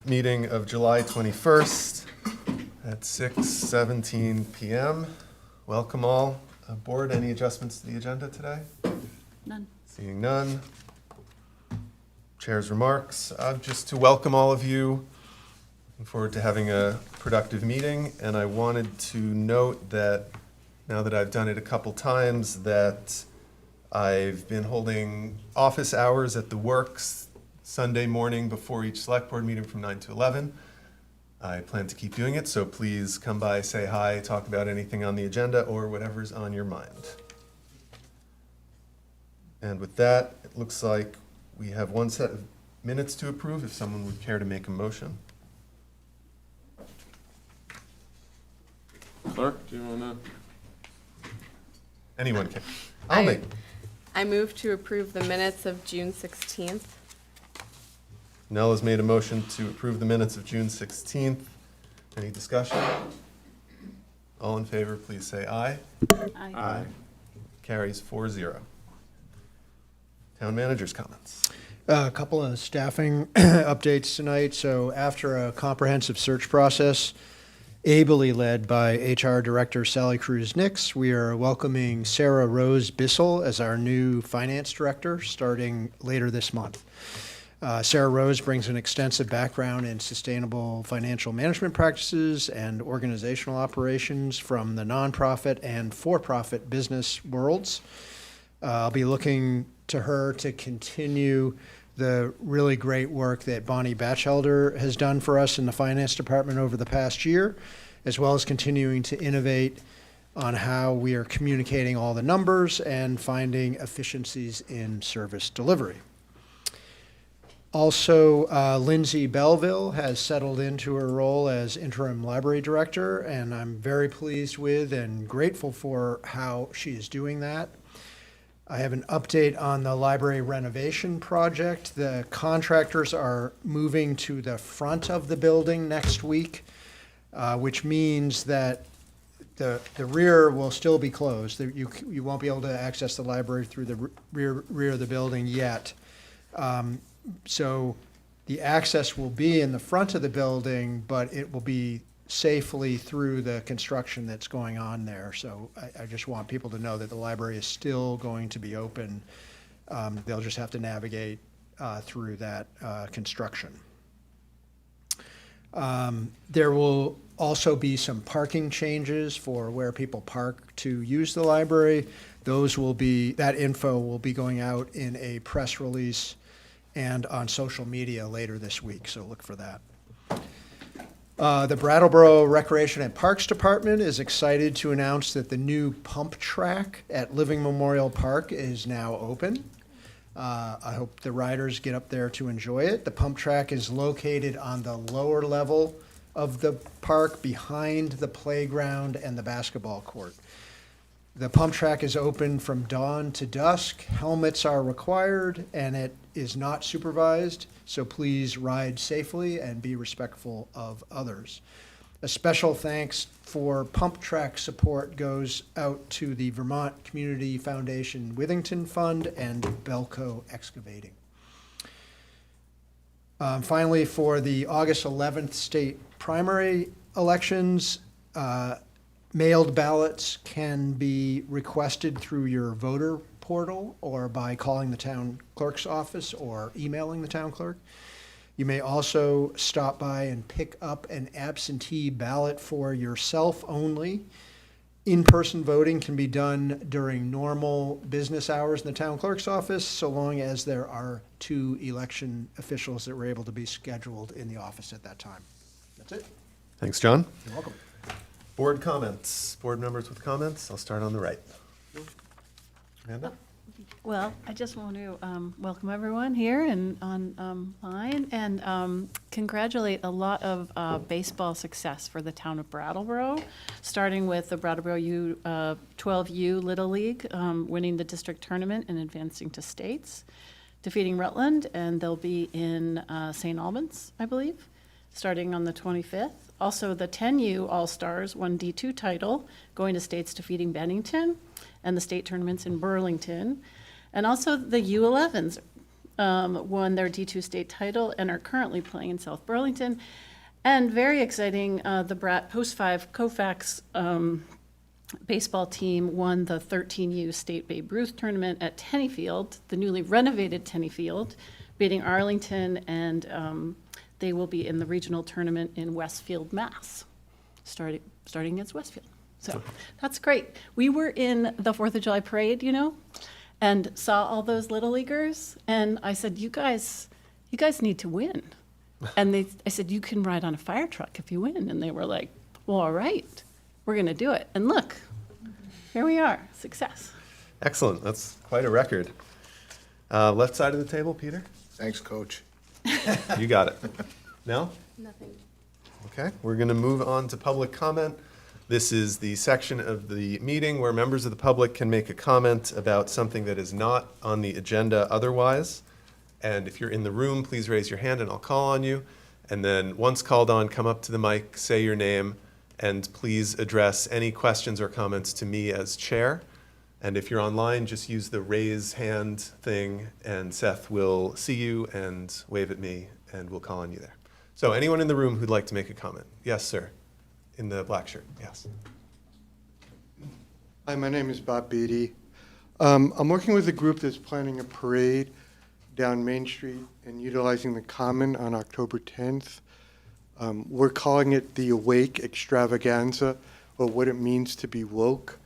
Meeting of July 21st at 6:17 p.m. Welcome all aboard. Any adjustments to the agenda today? None. Seeing none. Chair's remarks. Just to welcome all of you. Looking forward to having a productive meeting. And I wanted to note that now that I've done it a couple times, that I've been holding office hours at the Works Sunday morning before each select board meeting from 9 to 11. I plan to keep doing it, so please come by, say hi, talk about anything on the agenda or whatever's on your mind. And with that, it looks like we have one set of minutes to approve, if someone would care to make a motion. Clerk, do you want to? Anyone can. I move to approve the minutes of June 16th. Nell has made a motion to approve the minutes of June 16th. Any discussion? All in favor, please say aye. Aye. Carries 4-0. Town manager's comments. A couple of staffing updates tonight. So after a comprehensive search process, ably led by HR Director Sally Cruz-Nix, we are welcoming Sarah Rose Bissell as our new Finance Director starting later this month. Sarah Rose brings an extensive background in sustainable financial management practices and organizational operations from the nonprofit and for-profit business worlds. I'll be looking to her to continue the really great work that Bonnie Batchelder has done for us in the finance department over the past year, as well as continuing to innovate on how we are communicating all the numbers and finding efficiencies in service delivery. Also, Lindsay Belleville has settled into her role as interim library director, and I'm very pleased with and grateful for how she is doing that. I have an update on the library renovation project. The contractors are moving to the front of the building next week, which means that the rear will still be closed. You won't be able to access the library through the rear of the building yet. So the access will be in the front of the building, but it will be safely through the construction that's going on there. So I just want people to know that the library is still going to be open. They'll just have to navigate through that construction. There will also be some parking changes for where people park to use the library. That info will be going out in a press release and on social media later this week, so look for that. The Brattleboro Recreation and Parks Department is excited to announce that the new pump track at Living Memorial Park is now open. I hope the riders get up there to enjoy it. The pump track is located on the lower level of the park behind the playground and the basketball court. The pump track is open from dawn to dusk. Helmets are required, and it is not supervised, so please ride safely and be respectful of others. A special thanks for pump track support goes out to the Vermont Community Foundation Withington Fund and Belco Excavating. Finally, for the August 11th state primary elections, mailed ballots can be requested through your voter portal or by calling the town clerk's office or emailing the town clerk. You may also stop by and pick up an absentee ballot for yourself only. In-person voting can be done during normal business hours in the town clerk's office, so long as there are 2 election officials that were able to be scheduled in the office at that time. That's it. Thanks, John. You're welcome. Board comments. Board members with comments. I'll start on the right. Amanda? Well, I just want to welcome everyone here and online and congratulate a lot of baseball success for the town of Brattleboro, starting with the Brattleboro 12U Little League, winning the district tournament and advancing to states, defeating Rutland, and they'll be in St. Albans, I believe, starting on the 25th. Also, the 10U All-Stars won D2 title, going to states defeating Bennington, and the state tournaments in Burlington. And also the U11s won their D2 state title and are currently playing in South Burlington. And very exciting, the Brat Post 5 Kofax baseball team won the 13U State Babe Ruth Tournament at Tenny Field, the newly renovated Tenny Field, beating Arlington, and they will be in the regional tournament in Westfield, Mass, starting against Westfield. So that's great. We were in the 4th of July parade, and saw all those Little Leaguers, and I said, you guys need to win. And I said, you can ride on a fire truck if you win. And they were like, well, all right, we're going to do it. And look, here we are, success. Excellent. That's quite a record. Left side of the table, Peter? Thanks, Coach. You got it. Nell? Nothing. Okay, we're going to move on to public comment. This is the section of the meeting where members of the public can make a comment about something that is not on the agenda otherwise. And if you're in the room, please raise your hand and I'll call on you. And then once called on, come up to the mic, say your name, and please address any questions or comments to me as chair. And if you're online, just use the raise hand thing and Seth will see you and wave at me and we'll call on you there. So anyone in the room who'd like to make a comment? Yes, sir. In the black shirt, yes. Hi, my name is Bob Beatty. I'm working with a group that's planning a parade down Main Street and utilizing the Common on October 10th. We're calling it the Awake Extravaganza, or what it means to be woke.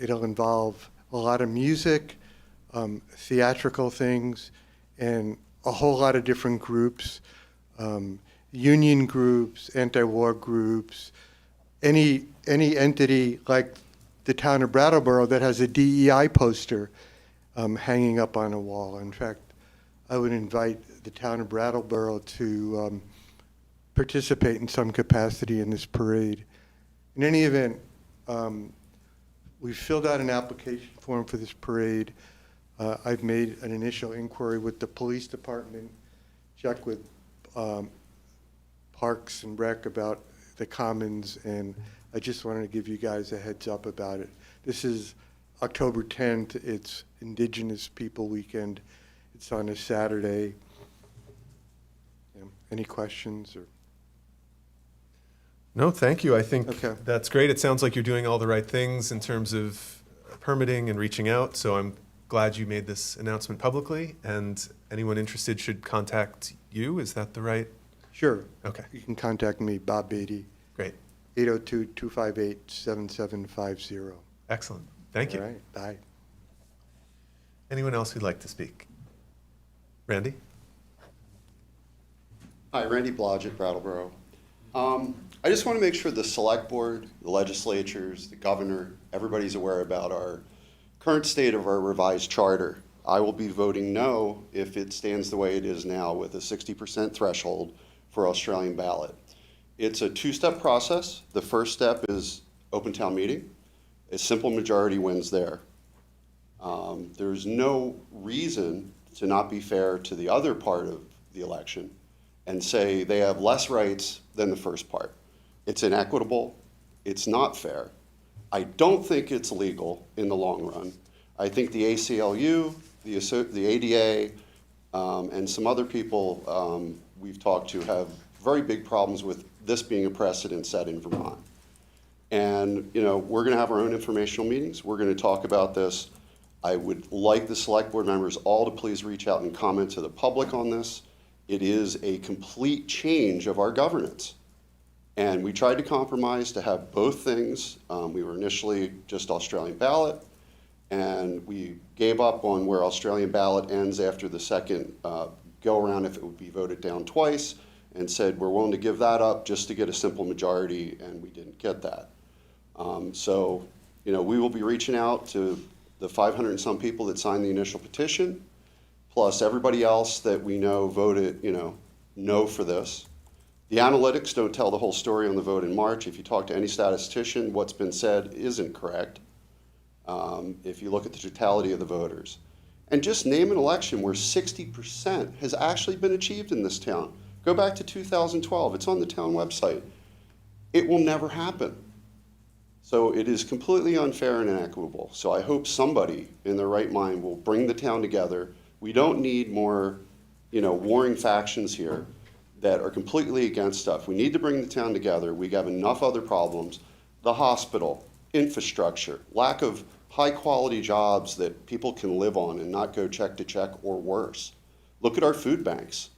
It'll involve a lot of music, theatrical things, and a whole lot of different groups, union groups, anti-war groups, any entity like the town of Brattleboro that has a DEI poster hanging up on a wall. In fact, I would invite the town of Brattleboro to participate in some capacity in this parade. In any event, we've filled out an application form for this parade. I've made an initial inquiry with the police department, checked with Parks and Rec about the Commons, and I just wanted to give you guys a heads up about it. This is October 10th. It's Indigenous People Weekend. It's on a Saturday. Any questions? Or No, thank you. I think Okay. that's great. It sounds like you're doing all the right things in terms of permitting and reaching out. So I'm glad you made this announcement publicly. And anyone interested should contact you. Is that the right? Sure. Okay, You can contact me, Bob Beatty, great. 802-258-7750. Excellent. Thank you. All right, bye. Anyone else who'd like to speak? Randy? Hi, Randy Blodgett, Brattleboro. I just want to make sure the select board, the legislatures, the governor, everybody's aware about our current state of our revised charter. I will be voting no if it stands the way it is now with a 60% threshold for Australian ballot. It's a two-step process. The first step is open town meeting. A simple majority wins there. There's no reason to not be fair to the other part of the election and say they have less rights than the first part. It's inequitable. It's not fair. I don't think it's legal in the long run. I think the ACLU, the ADA, and some other people we've talked to have very big problems with this being a precedent set in Vermont. And we're going to have our own informational meetings. We're going to talk about this. I would like the select board members all to please reach out and comment to the public on this. It is a complete change of our governance. And we tried to compromise to have both things. We were initially just Australian ballot, and we gave up on where Australian ballot ends after the second go-around if it would be voted down twice, and said we're willing to give that up just to get a simple majority, and we didn't get that. So, we will be reaching out to the 500 and some people that signed the initial petition, plus everybody else that we know voted, no for this. The analytics don't tell the whole story on the vote in March. If you talk to any statistician, what's been said isn't correct. If you look at the totality of the voters. And just name an election where 60% has actually been achieved in this town. Go back to 2012. It's on the town website. It will never happen. So it is completely unfair and inequitable. So I hope somebody in their right mind will bring the town together, We don't need more, warring factions here that are completely against stuff. We need to bring the town together. We have enough other problems. The hospital, infrastructure, lack of high-quality jobs that people can live on and not go check to check or worse. Look at our food banks.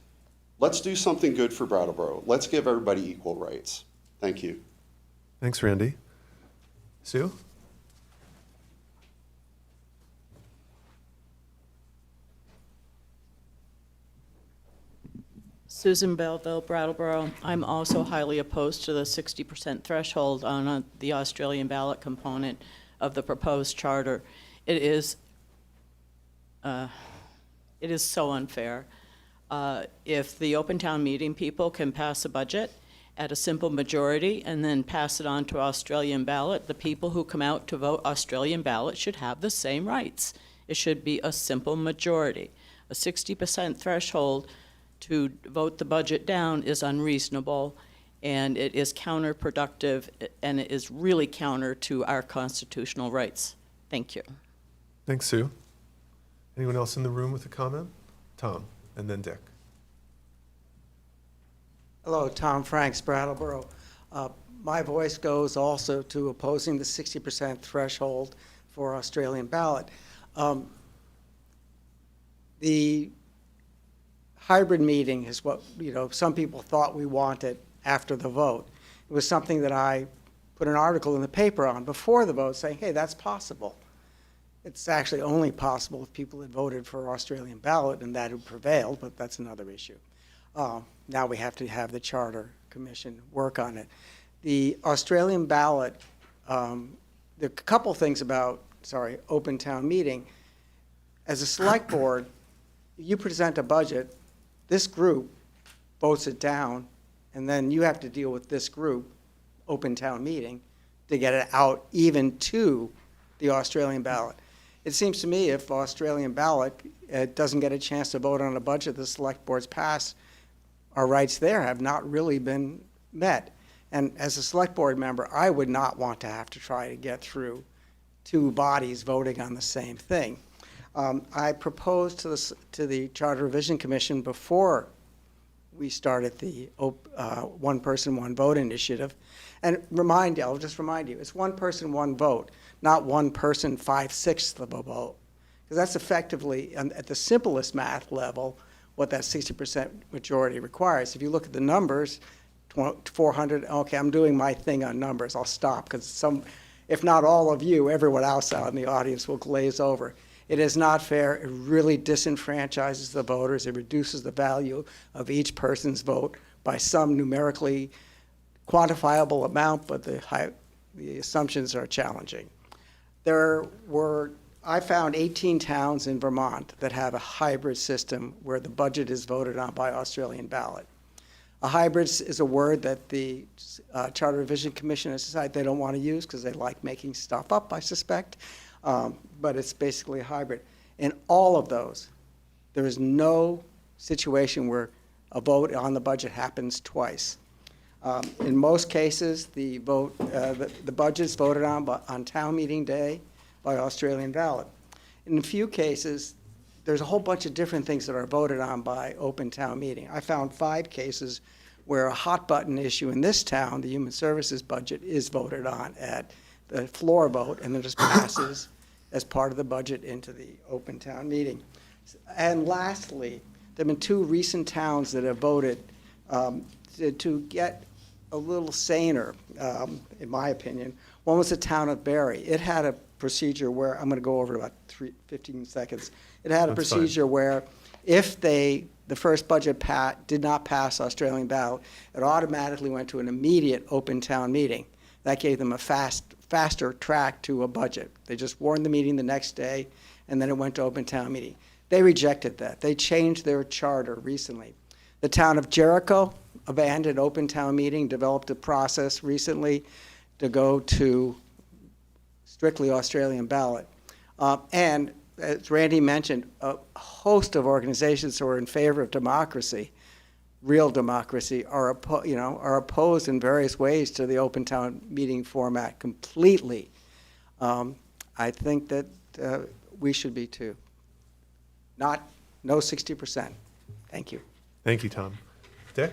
Let's do something good for Brattleboro. Let's give everybody equal rights. Thank you. Thanks, Randy. Sue? Susan Belleville, Brattleboro. I'm also highly opposed to the 60% threshold on the Australian ballot component of the proposed charter. It is so unfair. If the open town meeting people can pass a budget at a simple majority and then pass it on to Australian ballot, the people who come out to vote Australian ballot should have the same rights. It should be a simple majority. A 60% threshold to vote the budget down is unreasonable, and it is counterproductive, and it is really counter to our constitutional rights. Thank you. Thanks, Sue. Anyone else in the room with a comment? Tom, and then Dick. Hello, Tom Franks, Brattleboro. My voice goes also to opposing the 60% threshold for Australian ballot. The hybrid meeting is what, some people thought we wanted after the vote. It was something that I put an article in the paper on before the vote saying, hey, that's possible. It's actually only possible if people had voted for Australian ballot and that had prevailed, but that's another issue. Now we have to have the Charter Commission work on it. The Australian ballot, there are a couple things about, open town meeting. As a select board, you present a budget, this group votes it down, and then you have to deal with this group, open town meeting, to get it out even to the Australian ballot. It seems to me if Australian ballot doesn't get a chance to vote on a budget the select board's passed, our rights there have not really been met. And as a select board member, I would not want to have to try to get through two bodies voting on the same thing. I proposed to the Charter Revision Commission before we started the one person, one vote initiative. And I'll just remind you, it's one person, one vote, not one person, 5/6 of a vote. Because that's effectively, at the simplest math level, what that 60% majority requires. If you look at the numbers, 400, okay, I'm doing my thing on numbers. I'll stop because if not all of you, everyone else out in the audience will glaze over. It is not fair. It really disenfranchises the voters. It reduces the value of each person's vote by some numerically quantifiable amount, but the assumptions are challenging. I found 18 towns in Vermont that have a hybrid system where the budget is voted on by Australian ballot. A hybrid is a word that the Charter Revision Commission has decided they don't want to use because they like making stuff up, I suspect. But it's basically a hybrid. In all of those, there is no situation where a vote on the budget happens twice. In most cases, the budget's voted on town meeting day by Australian ballot. In a few cases, there's a whole bunch of different things that are voted on by open town meeting. I found 5 cases where a hot button issue in this town, the human services budget, is voted on at the floor vote and then just passes as part of the budget into the open town meeting. And lastly, there have been 2 recent towns that have voted to get a little saner, in my opinion. One was the town of Barry. It had a procedure where, I'm going to go over about 15 seconds. It had a procedure where if the first budget did not pass Australian ballot, it automatically went to an immediate open town meeting. That gave them a faster track to a budget. They just warned the meeting the next day, and then it went to open town meeting. They rejected that. They changed their charter recently. The town of Jericho abandoned open town meeting, developed a process recently to go to strictly Australian ballot. And as Randy mentioned, a host of organizations who are in favor of democracy, real democracy, are opposed in various ways to the open town meeting format completely. I think that we should be too. Not No 60%. Thank you. Thank you, Tom. Dick?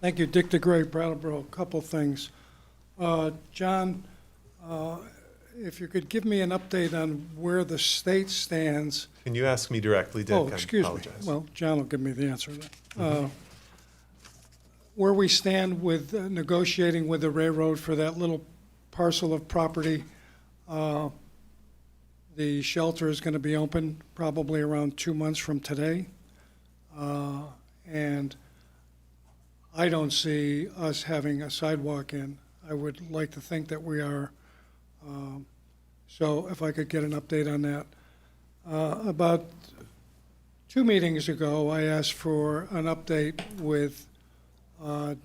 Thank you, Dick DeGray, Brattleboro. Couple things. John, if you could give me an update on where the state stands. Can you ask me directly, Dick? Oh, I excuse me. apologize. Well, John will give me the answer then. Where we stand with negotiating with the railroad for that little parcel of property. The shelter is going to be open probably around 2 months from today. And I don't see us having a sidewalk in. I would like to think that we are. So if I could get an update on that. About 2 meetings ago, I asked for an update with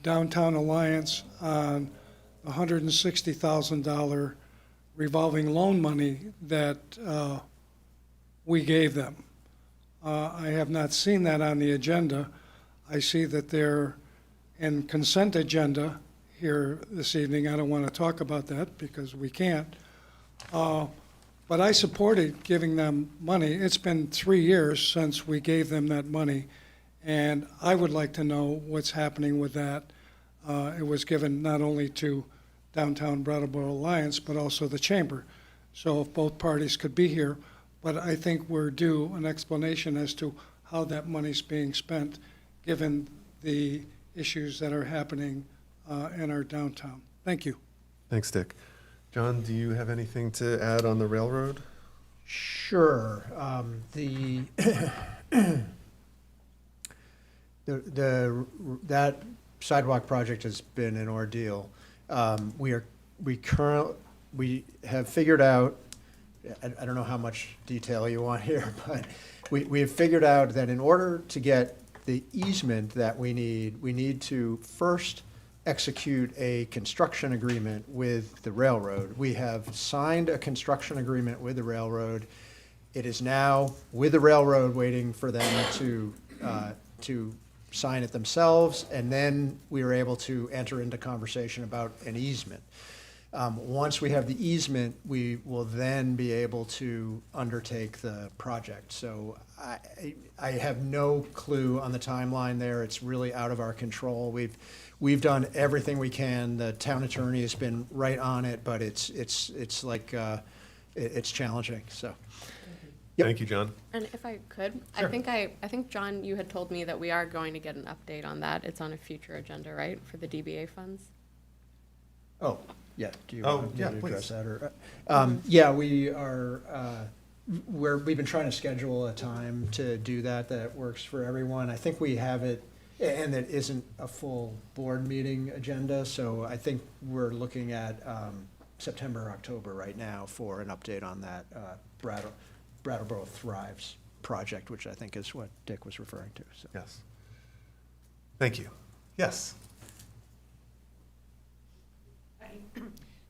Downtown Alliance on $160,000 revolving loan money that we gave them. I have not seen that on the agenda. I see that they're in consent agenda here this evening. I don't want to talk about that because we can't. But I supported giving them money. It's been 3 years since we gave them that money, and I would like to know what's happening with that. It was given not only to Downtown Brattleboro Alliance, but also the Chamber. So if both parties could be here, but I think we're due an explanation as to how that money's being spent, given the issues that are happening in our downtown. Thank you. Thanks, Dick. John, do you have anything to add on the railroad? Sure. That sidewalk project has been an ordeal. We have figured out, I don't know how much detail you want here, but we have figured out that in order to get the easement that we need to first execute a construction agreement with the railroad. We have signed a construction agreement with the railroad. It is now with the railroad waiting for them to sign it themselves, and then we are able to enter into conversation about an easement. Once we have the easement, we will then be able to undertake the project. So I have no clue on the timeline there. It's really out of our control. We've done everything we can. The town attorney has been right on it, but it's challenging. So. Yep. Thank you, John. And if I could, Sure. I think, John, you had told me that we are going to get an update on that. It's on a future agenda, right, for the DBA funds? Oh, yeah. Do you Oh, want me yeah, to address please. that? Or, yeah, we are, we've been trying to schedule a time to do that works for everyone. I think we have it, and it isn't a full board meeting agenda, so I think we're looking at September, October right now for an update on that Brattleboro Thrives project, which I think is what Dick was referring to. So. Yes. Thank you. Yes.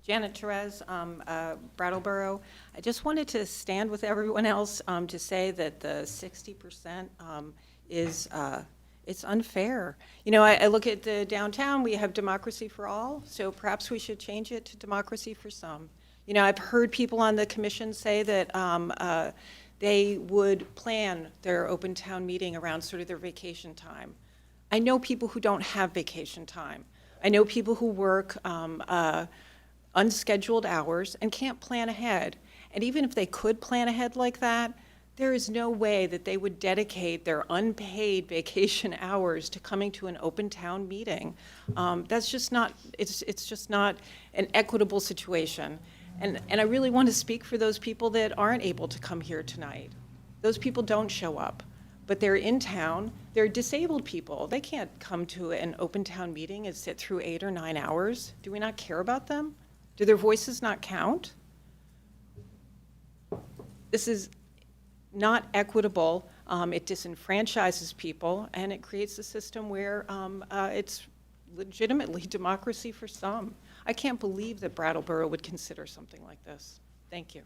Janet Therese, Brattleboro. I just wanted to stand with everyone else to say that the 60% is it's unfair. You know, I look at the downtown, we have democracy for all, so perhaps we should change it to democracy for some. You know, I've heard people on the commission say that they would plan their open town meeting around sort of their vacation time. I know people who don't have vacation time. I know people who work unscheduled hours and can't plan ahead. And even if they could plan ahead like that, there is no way that they would dedicate their unpaid vacation hours to coming to an open town meeting. That's just not, it's just not an equitable situation. And I really want to speak for those people that aren't able to come here tonight. Those people don't show up, but they're in town. They're disabled people. They can't come to an open town meeting and sit through 8 or 9 hours. Do we not care about them? Do their voices not count? This is not equitable. It disenfranchises people, and it creates a system where it's legitimately democracy for some. I can't believe that Brattleboro would consider something like this. Thank you.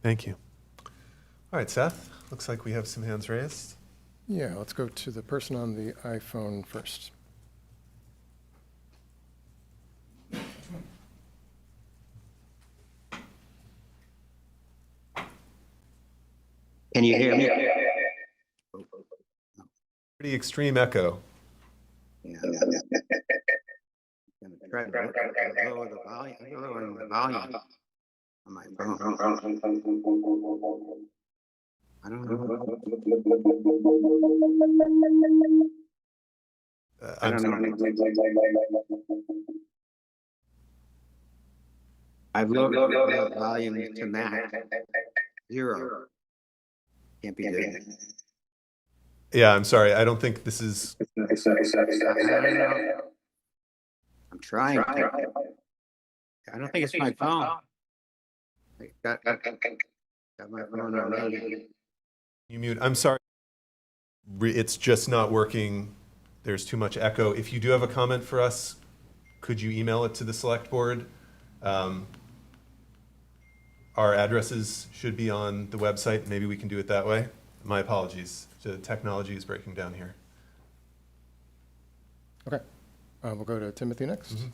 Thank you. All right, Seth, looks like we have some hands raised. Yeah, let's go to the person on the iPhone first. Can you hear me? Pretty extreme echo. Yeah. Gonna try to lower the volume. Lowering the volume on my phone. I don't know. I don't know. I've lowered the volume to max. 0. Can't be good. Yeah, I'm sorry. I don't think this is. I don't know. I'm trying. I don't think it's my phone. I got my phone on me. You mute. I'm sorry. It's just not working. There's too much echo. If you do have a comment for us, could you email it to the select board? Our addresses should be on the website. Maybe we can do it that way. My apologies. The technology is breaking down here. Okay. We'll go to Timothy next. Mm-hmm.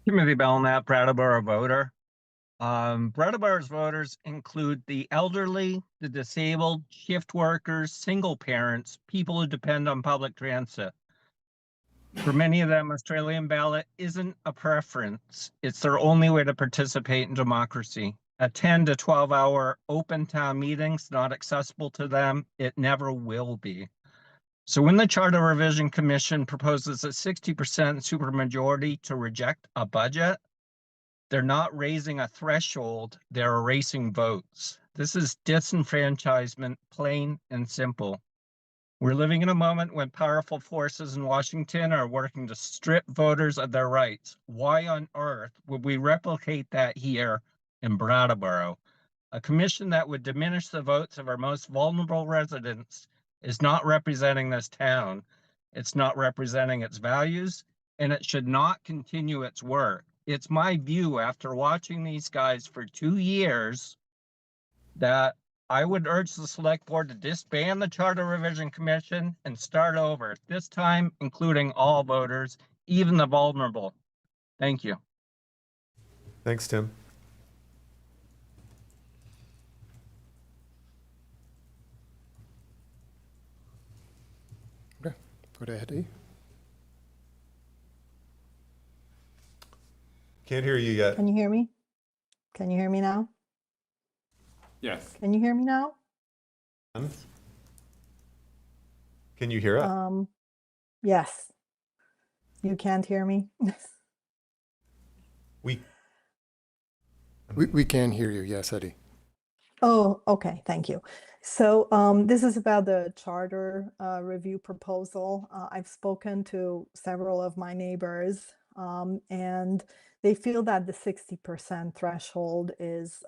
Timothy Belknap, Brattleboro voter. Brattleboro's voters include the elderly, the disabled, shift workers, single parents, people who depend on public transit. For many of them, Australian ballot isn't a preference. It's their only way to participate in democracy. A 10 to 12-hour open town meeting's not accessible to them. It never will be. So when the Charter Revision Commission proposes a 60% supermajority to reject a budget, they're not raising a threshold, they're erasing votes. This is disenfranchisement, plain and simple. We're living in a moment when powerful forces in Washington are working to strip voters of their rights. Why on earth would we replicate that here in Brattleboro? A commission that would diminish the votes of our most vulnerable residents is not representing this town. It's not representing its values, and it should not continue its work. It's my view after watching these guys for 2 years that I would urge the select board to disband the Charter Revision Commission and start over, this time including all voters, even the vulnerable. Thank you. Thanks, Tim. Okay. Go to Eddie. Can't hear you yet. Can you hear me? Can you hear me now? Yes. Can you hear me now? Can you hear us? Yes. You can't hear me? We can hear you. Yes, Eddie. Oh, okay. Thank you. So this is about the charter review proposal. I've spoken to several of my neighbors, and they feel that the 60% threshold is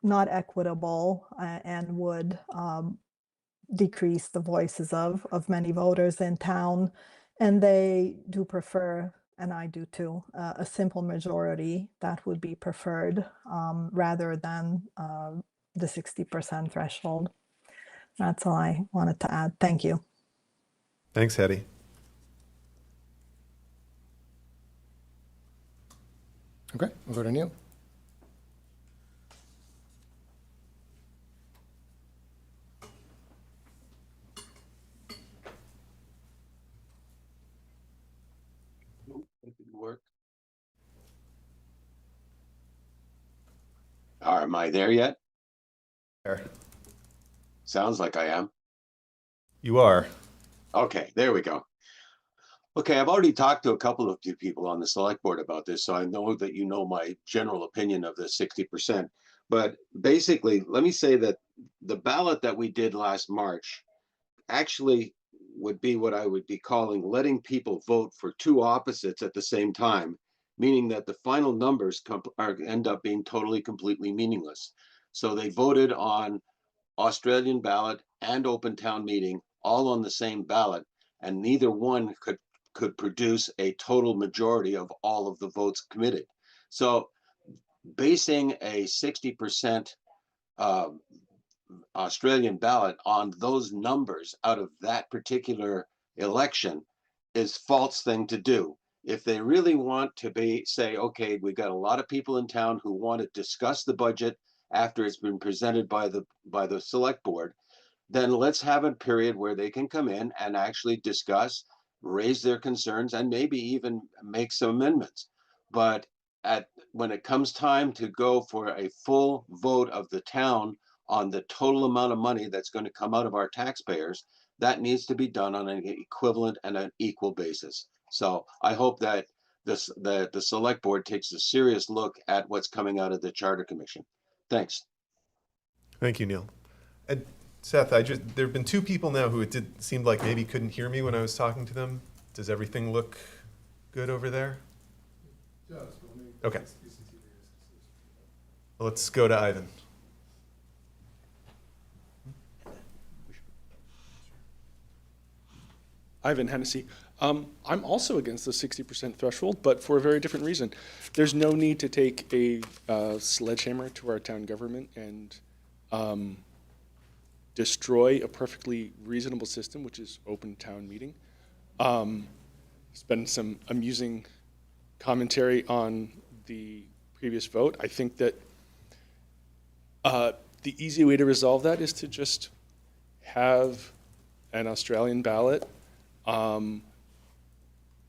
not equitable and would decrease the voices of many voters in town. And they do prefer, and I do too, a simple majority that would be preferred rather than the 60% threshold. That's all I wanted to add. Thank you. Thanks, Hetty. Okay, we'll go to Neil. It didn't work. Am I there yet? There. Sounds like I am. You are. Okay, there we go. Okay, I've already talked to a couple of people on the select board about this, so I know that you know my general opinion of the 60%. But basically, let me say that the ballot that we did last March actually would be what I would be calling letting people vote for two opposites at the same time, meaning that the final numbers end up being totally, completely meaningless. So they voted on Australian ballot and open town meeting all on the same ballot, and neither one could produce a total majority of all of the votes committed. So basing a 60% Australian ballot on those numbers out of that particular election is false thing to do. if they really want to say, okay, we've got a lot of people in town who want to discuss the budget after it's been presented by the select board, then let's have a period where they can come in and actually discuss, raise their concerns, and maybe even make some amendments. But when it comes time to go for a full vote of the town on the total amount of money that's going to come out of our taxpayers, that needs to be done on an equivalent and an equal basis. So I hope that the select board takes a serious look at what's coming out of the Charter Commission. Thanks. Thank you, Neil. And Seth, there have been two people now who seemed like maybe couldn't hear me when I was talking to them. Does everything look good over there? Okay. Well, let's go to Ivan. Ivan Hennessy. I'm also against the 60% threshold, but for a very different reason. There's no need to take a sledgehammer to our town government and destroy a perfectly reasonable system, which is open town meeting. There's been some amusing commentary on the previous vote. I think that the easy way to resolve that is to just have an Australian ballot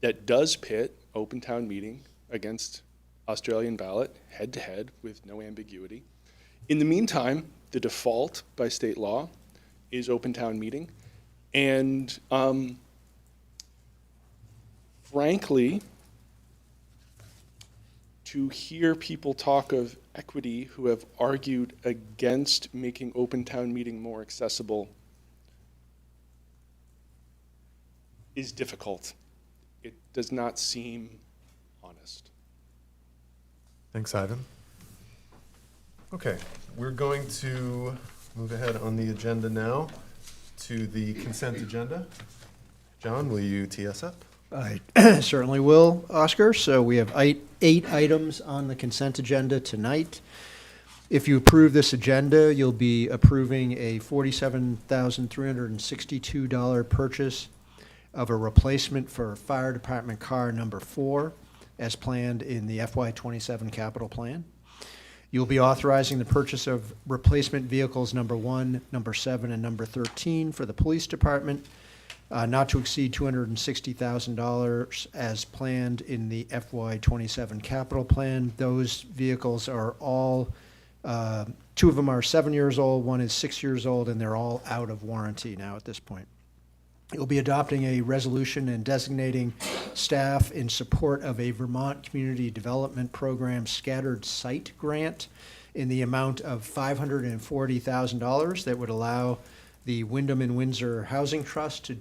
that does pit open town meeting against Australian ballot head to head with no ambiguity. In the meantime, the default by state law is open town meeting. And frankly, to hear people talk of equity who have argued against making open town meeting more accessible is difficult. It does not seem honest. Thanks, Ivan. Okay, we're going to move ahead on the agenda now to the consent agenda. John, will you tee us up? I certainly will, Oscar. So we have 8 items on the consent agenda tonight. If you approve this agenda, you'll be approving a $47,362 purchase of a replacement for fire department car number 4 as planned in the FY27 capital plan. You'll be authorizing the purchase of replacement vehicles number 1, number 7, and number 13 for the police department, not to exceed $260,000 as planned in the FY27 capital plan. Those vehicles are all, 2 of them are 7 years old, 1 is 6 years old, and they're all out of warranty now at this point. You'll be adopting a resolution and designating staff in support of a Vermont Community Development Program scattered site grant in the amount of $540,000 that would allow the Wyndham and Windsor Housing Trust to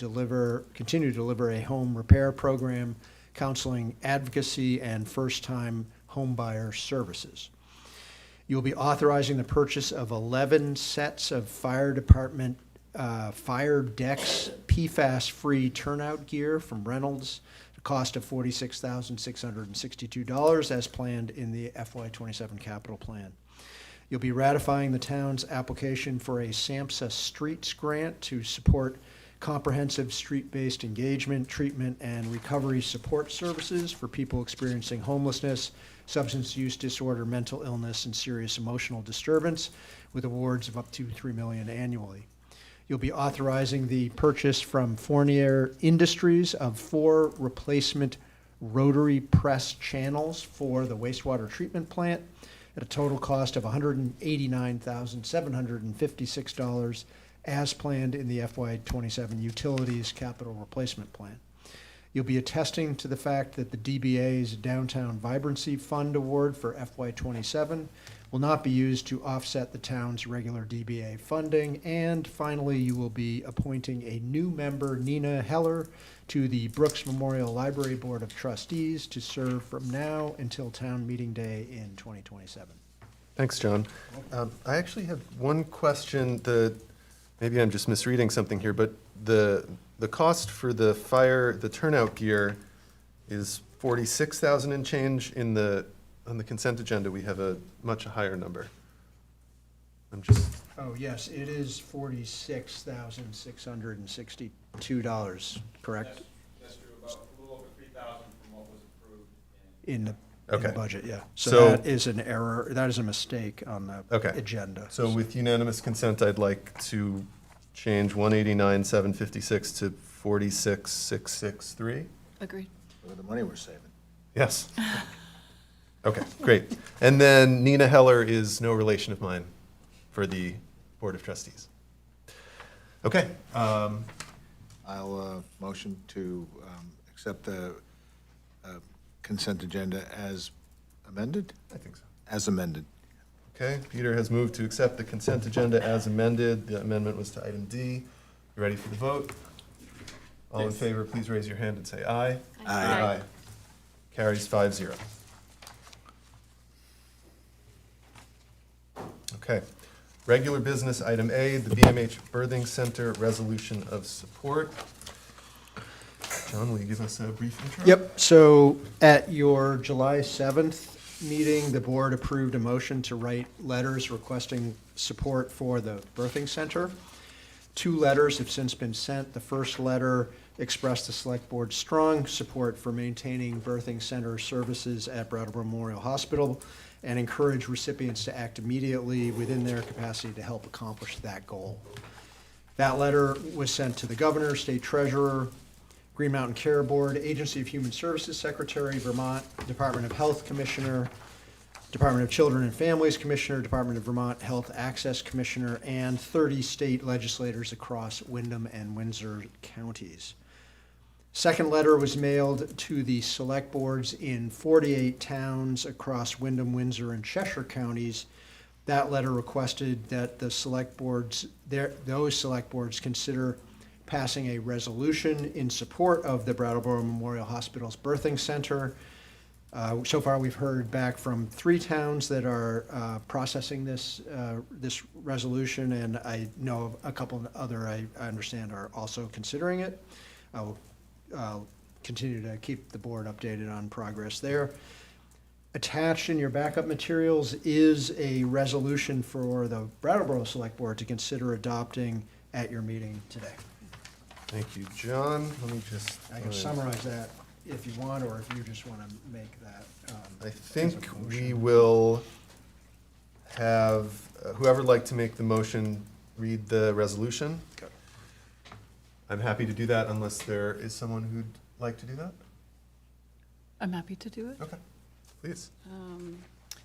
continue to deliver a home repair program, counseling, advocacy, and first-time homebuyer services. You'll be authorizing the purchase of 11 sets of fire department fire decks PFAS-free turnout gear from Reynolds, the cost of $46,662 as planned in the FY27 capital plan. You'll be ratifying the town's application for a SAMHSA Streets grant to support comprehensive street-based engagement, treatment, and recovery support services for people experiencing homelessness, substance use disorder, mental illness, and serious emotional disturbance, with awards of up to $3 million annually. You'll be authorizing the purchase from Fournier Industries of 4 replacement rotary press channels for the wastewater treatment plant at a total cost of $189,756 as planned in the FY27 Utilities Capital Replacement Plan. You'll be attesting to the fact that the DBA's Downtown Vibrancy Fund Award for FY27 will not be used to offset the town's regular DBA funding. And finally, you will be appointing a new member, Nina Heller, to the Brooks Memorial Library Board of Trustees to serve from now until town meeting day in 2027. Thanks, John. I actually have one question. Maybe I'm just misreading something here, but the cost for the turnout gear is $46,000 and change. On the consent agenda, we have a much higher number. Oh, yes, it is $46,662, correct? That's true, about a little over 3,000 from what was in the Okay. budget, yeah. So- So that is an error, that is a mistake on the Okay. agenda. So with unanimous consent, I'd like to change 189,756 to 46,663. Agreed. Look at the money we're saving. Yes. Okay, great. And then Nina Heller is no relation of mine for the Board of Trustees. Okay, I'll motion to accept the consent agenda as amended? I think so. As amended. Okay, Peter has moved to accept the consent agenda as amended. The amendment was to item D. You ready for the vote? All in favor, please raise your hand and say aye. Aye. Carries 5-0. Okay. Regular business, item A, the BMH Birthing Center Resolution of Support. John, will you give us a brief intro? Yep, so at your July 7th meeting, the board approved a motion to write letters requesting support for the birthing center. 2 letters have since been sent. The first letter expressed the Select Board's strong support for maintaining birthing center services at Brattleboro Memorial Hospital and encourage recipients to act immediately within their capacity to help accomplish that goal. That letter was sent to the governor, state treasurer, Green Mountain Care Board, Agency of Human Services Secretary, Vermont Department of Health Commissioner, Department of Children and Families Commissioner, Department of Vermont Health Access Commissioner, and 30 state legislators across Windham and Windsor counties. Second letter was mailed to the select boards in 48 towns across Windham, Windsor, and Cheshire counties. That letter requested that the select boards, those select boards consider passing a resolution in support of the Brattleboro Memorial Hospital's birthing center. So far, we've heard back from 3 towns that are processing this resolution, and I know of a couple of other I understand are also considering it. I'll continue to keep the board updated on progress there. Attached in your backup materials is a resolution for the Brattleboro Select Board to consider adopting at your meeting today. Thank you, John. Let me just. I can summarize that if you want, or if you just want to make that. I think we will have, whoever would like to make the motion, read the resolution. Okay. I'm happy to do that unless there is someone who'd like to do that. I'm happy to do it. Okay, please.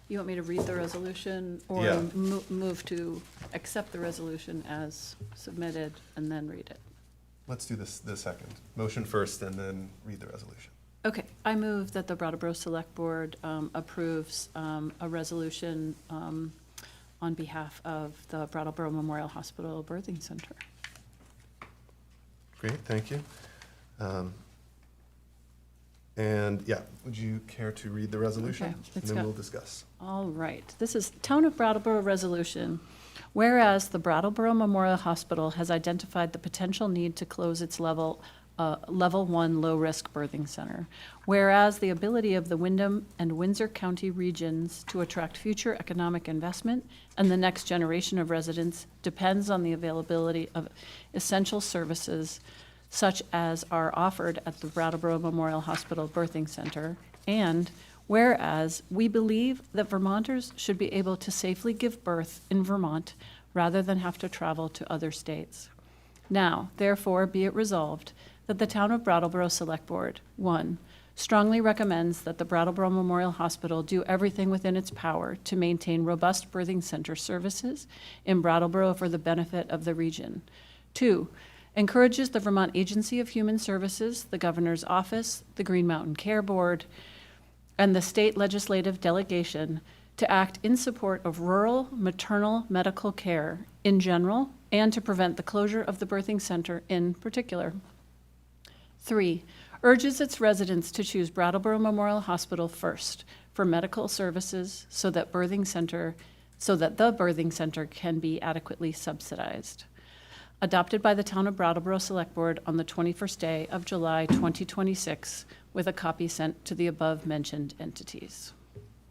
You want me to read the resolution or Yeah. move to accept the resolution as submitted and then read it? Let's do this the second. Motion first and then read the resolution. Okay, I move that the Brattleboro Select Board approves a resolution on behalf of the Brattleboro Memorial Hospital Birthing Center. Great, thank you. And yeah, would you care to read the resolution? Okay, And it's then got- we'll discuss. All right, this is Town of Brattleboro Resolution. Whereas the Brattleboro Memorial Hospital has identified the potential need to close its Level 1 low-risk birthing center. Whereas the ability of the Windham and Windsor County regions to attract future economic investment and the next generation of residents depends on the availability of essential services such as are offered at the Brattleboro Memorial Hospital Birthing Center. And whereas we believe that Vermonters should be able to safely give birth in Vermont rather than have to travel to other states. Now, therefore, be it resolved that the Town of Brattleboro Select Board, 1, strongly recommends that the Brattleboro Memorial Hospital do everything within its power to maintain robust birthing center services in Brattleboro for the benefit of the region. 2, encourages the Vermont Agency of Human Services, the Governor's Office, the Green Mountain Care Board, and the state legislative delegation to act in support of rural maternal medical care in general and to prevent the closure of the birthing center in particular. 3, urges its residents to choose Brattleboro Memorial Hospital first for medical services so that the birthing center can be adequately subsidized. Adopted by the Town of Brattleboro Select Board on the 21st day of July 2026, with a copy sent to the above-mentioned entities.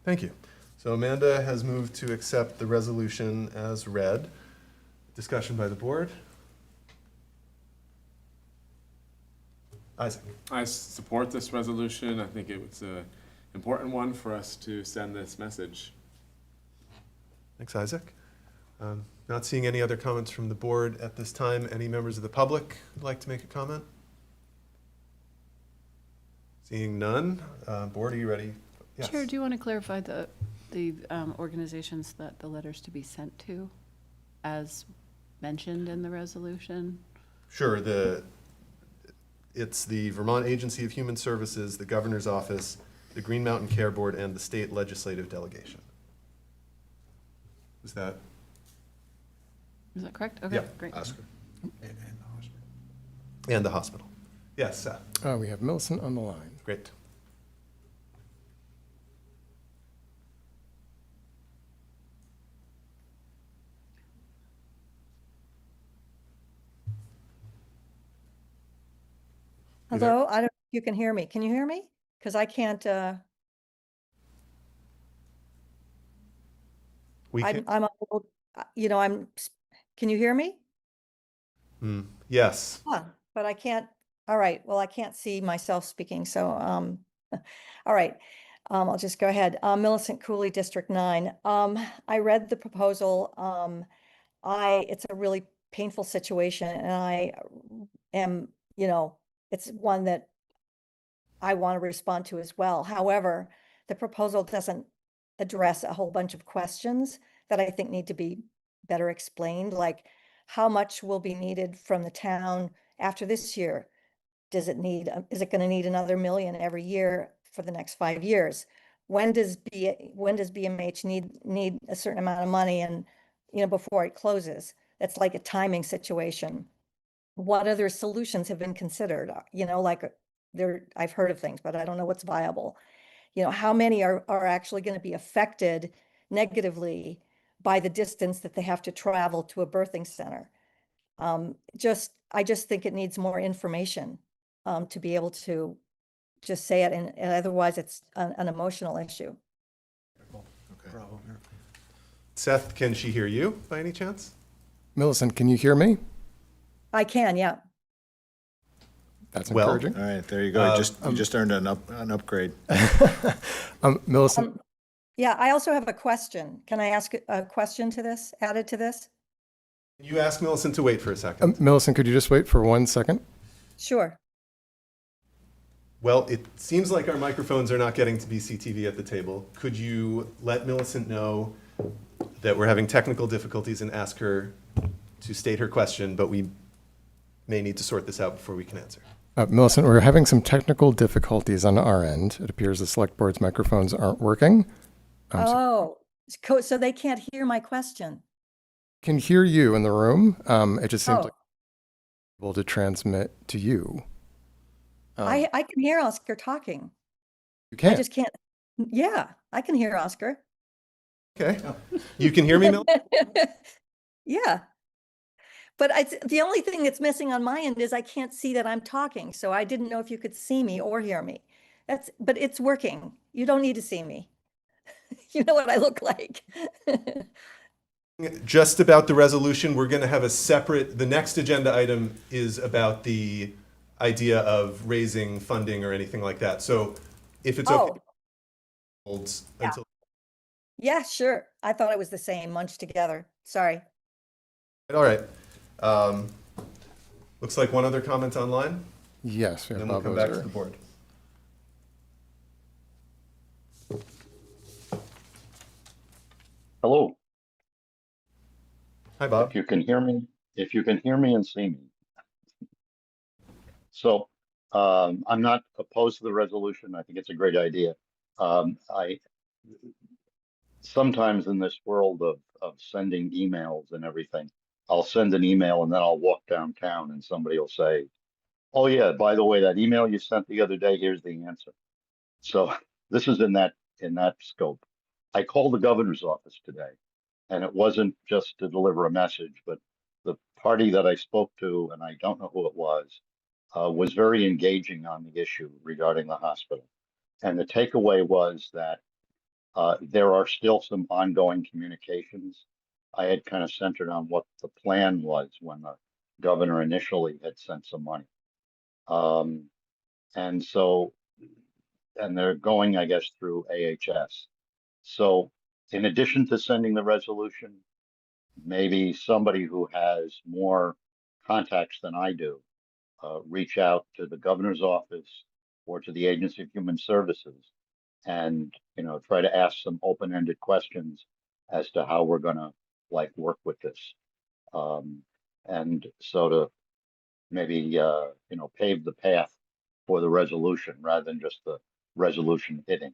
Thank you. So Amanda has moved to accept the resolution as read. Discussion by the board. Isaac. I support this resolution. I think it's important one for us to send this message. Thanks, Isaac. Not seeing any other comments from the board at this time. Any members of the public who'd like to make a comment? Seeing none. Board, are you ready? Yes. Chair, do you want to clarify the organizations that the letter's to be sent to, as mentioned in the resolution? Sure. It's the Vermont Agency of Human Services, the Governor's Office, the Green Mountain Care Board, and the State Legislative Delegation. Is that? Is that correct? Okay, Yeah. great. Oscar. And the hospital. Yes, Seth. We have Millicent on the line. Great. You there? Hello, I don't know if you can hear me. Can you hear me? Because I can't, We can, I'm, a little- you know, can you hear me? yes. Huh, but I can't, all right, well, I can't see myself speaking, so, all right. I'll just go ahead. Millicent Cooley, District 9. I read the proposal. It's a really painful situation, and I am, it's one that I want to respond to as well. However, the proposal doesn't address a whole bunch of questions that I think need to be better explained, like how much will be needed from the town after this year? Is it going to need another million every year for the next 5 years? When does BMH need a certain amount of money and, before it closes? That's like a timing situation. What other solutions have been considered? I've heard of things, but I don't know what's viable. How many are actually going to be affected negatively by the distance that they have to travel to a birthing center? I just think it needs more information to be able to just say it, and otherwise it's an emotional issue. Okay. Seth, can she hear you by any chance? Millicent, can you hear me? I can, yeah. That's Well, encouraging. All right, there you go. You just earned an upgrade. Millicent, Yeah, I also have a question. Can I ask a question added to this? You asked Millicent to wait for a second. Millicent, could you just wait for 1 second? Sure. Well, it seems like our microphones are not getting to BCTV at the table. Could you let Millicent know that we're having technical difficulties and ask her to state her question, but we may need to sort this out before we can answer. Millicent, we're having some technical difficulties on our end. It appears the select board's microphones aren't working. So they can't hear my question. Can hear you in the room. It just seems Oh. like able to transmit to you. I can hear Oscar talking. You can. I just can't. Yeah, I can hear Oscar. Okay. You can hear me, Millicent? Yeah. But the only thing that's missing on my end is I can't see that I'm talking. So I didn't know if you could see me or hear me. But it's working. You don't need to see me. You know what I look like. Just about the resolution, we're going to have the next agenda item is about the idea of raising funding or anything like that. So if it's okay, holds Yeah. until. Yeah, sure. I thought it was the same, munched together. Sorry. All right. Looks like one other comment online, Yes, we and have then we'll Bob come back to Ozer. the board. Hello. Hi, Bob. If you can hear me and see me. So I'm not opposed to the resolution. I think it's a great idea. I sometimes in this world of sending emails and everything, I'll send an email and then I'll walk downtown and somebody will say, "Oh yeah, by the way, that email you sent the other day, here's the answer." So this is in that scope. I called the governor's office today, and it wasn't just to deliver a message, but the party that I spoke to, and I don't know who it was very engaging on the issue regarding the hospital. And the takeaway was that there are still some ongoing communications. I had kind of centered on what the plan was when the governor initially had sent some money. And so and they're going, I guess, through AHS. So in addition to sending the resolution, maybe somebody who has more contacts than I do, reach out to the governor's office or to the Agency of Human Services and, try to ask some open-ended questions as to how we're gonna work with this. And so to maybe, pave the path for the resolution rather than just the resolution hitting.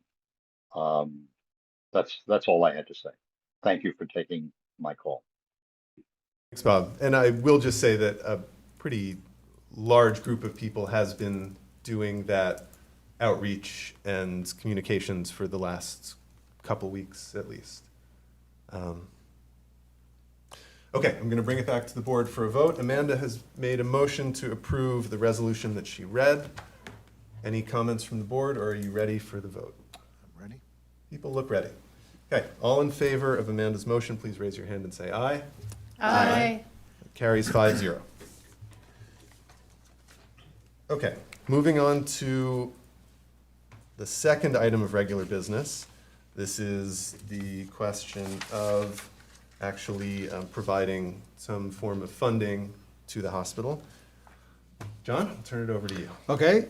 That's all I had to say. Thank you for taking my call. Thanks, Bob. And I will just say that a pretty large group of people has been doing that outreach and communications for the last couple weeks at least. Okay, I'm going to bring it back to the board for a vote. Amanda has made a motion to approve the resolution that she read. Any comments from the board, or are you ready for the vote? I'm ready. People look ready. Okay, all in favor of Amanda's motion, please raise your hand and say aye. Aye. Carries 5-0. Okay, moving on to the second item of regular business. This is the question of actually providing some form of funding to the hospital. John, I'll turn it over to you. Okay,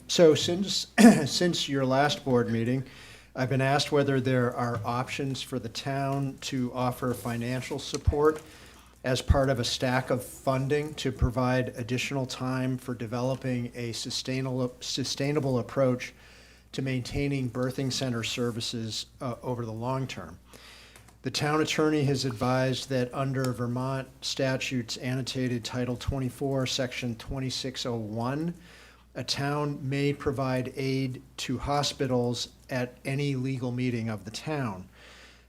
so since your last board meeting, I've been asked whether there are options for the town to offer financial support as part of a stack of funding to provide additional time for developing a sustainable approach to maintaining birthing center services over the long term. The town attorney has advised that under Vermont statutes annotated Title 24, Section 2601, a town may provide aid to hospitals at any legal meeting of the town.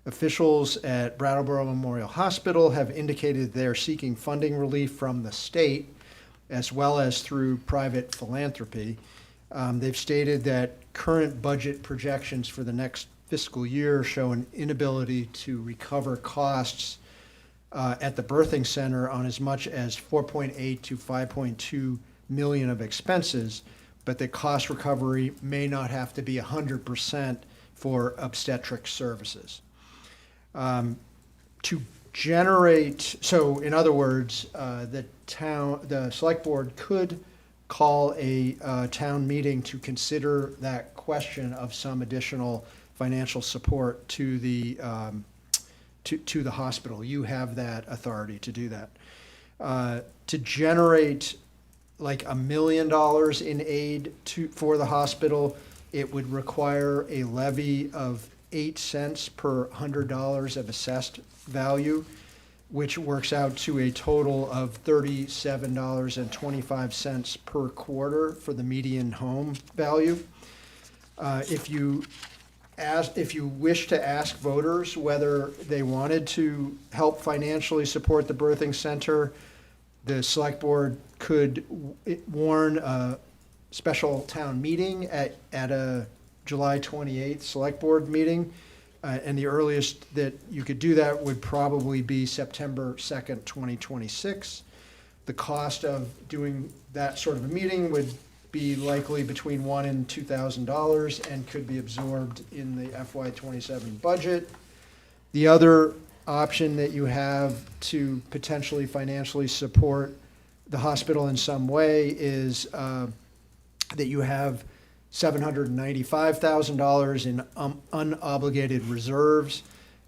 Officials at Brattleboro Memorial Hospital have indicated they're seeking funding relief from the state as well as through private philanthropy. They've stated that current budget projections for the next fiscal year show an inability to recover costs at the birthing center on as much as 4.8 to 5.2 million of expenses, but the cost recovery may not have to be 100% for obstetric services. To generate, so in other words, the select board could call a town meeting to consider that question of some additional financial support to the hospital. You have that authority to do that. To generate like $1 million in aid for the hospital, it would require a levy of 8 cents per $100 of assessed value, which works out to a total of $37.25 per quarter for the median home value. If you wish to ask voters whether they wanted to help financially support the birthing center, the select board could warn a special town meeting at a July 28th select board meeting. And the earliest that you could do that would probably be September 2nd, 2026. The cost of doing that sort of a meeting would be likely between $1,000 and $2,000 and could be absorbed in the FY27 budget. The other option that you have to potentially financially support the hospital in some way is that you have $795,000 in unobligated reserves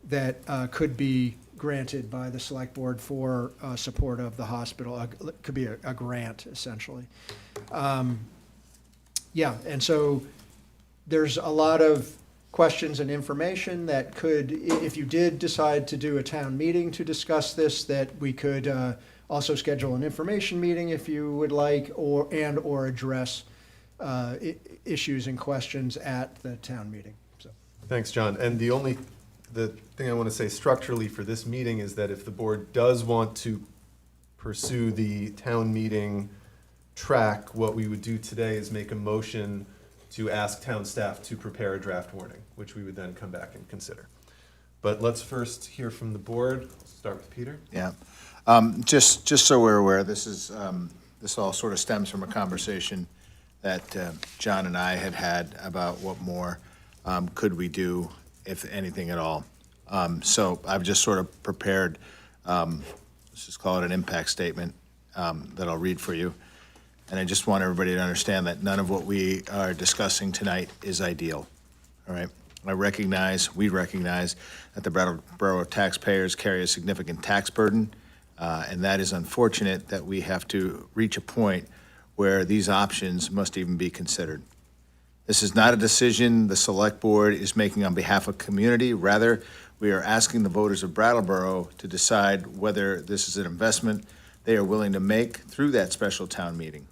that could be granted by the select board for support of the hospital. It could be a grant, essentially. Yeah, and so there's a lot of questions and information that could, if you did decide to do a town meeting to discuss this, that we could also schedule an information meeting if you would like, or address issues and questions at the town meeting. So. Thanks, John. And the thing I want to say structurally for this meeting is that if the board does want to pursue the town meeting track, what we would do today is make a motion to ask town staff to prepare a draft warning, which we would then come back and consider. But let's first hear from the board. Let's start with Peter. Yeah. Just so we're aware, this all sort of stems from a conversation that John and I had about what more could we do, if anything at all. So I've just sort of prepared, let's just call it an impact statement that I'll read for you. And I just want everybody to understand that none of what we are discussing tonight is ideal, all right? We recognize that the Brattleboro taxpayers carry a significant tax burden, and that is unfortunate that we have to reach a point where these options must even be considered. This is not a decision the Select Board is making on behalf of community. Rather, we are asking the voters of Brattleboro to decide whether this is an investment they are willing to make through that special town meeting.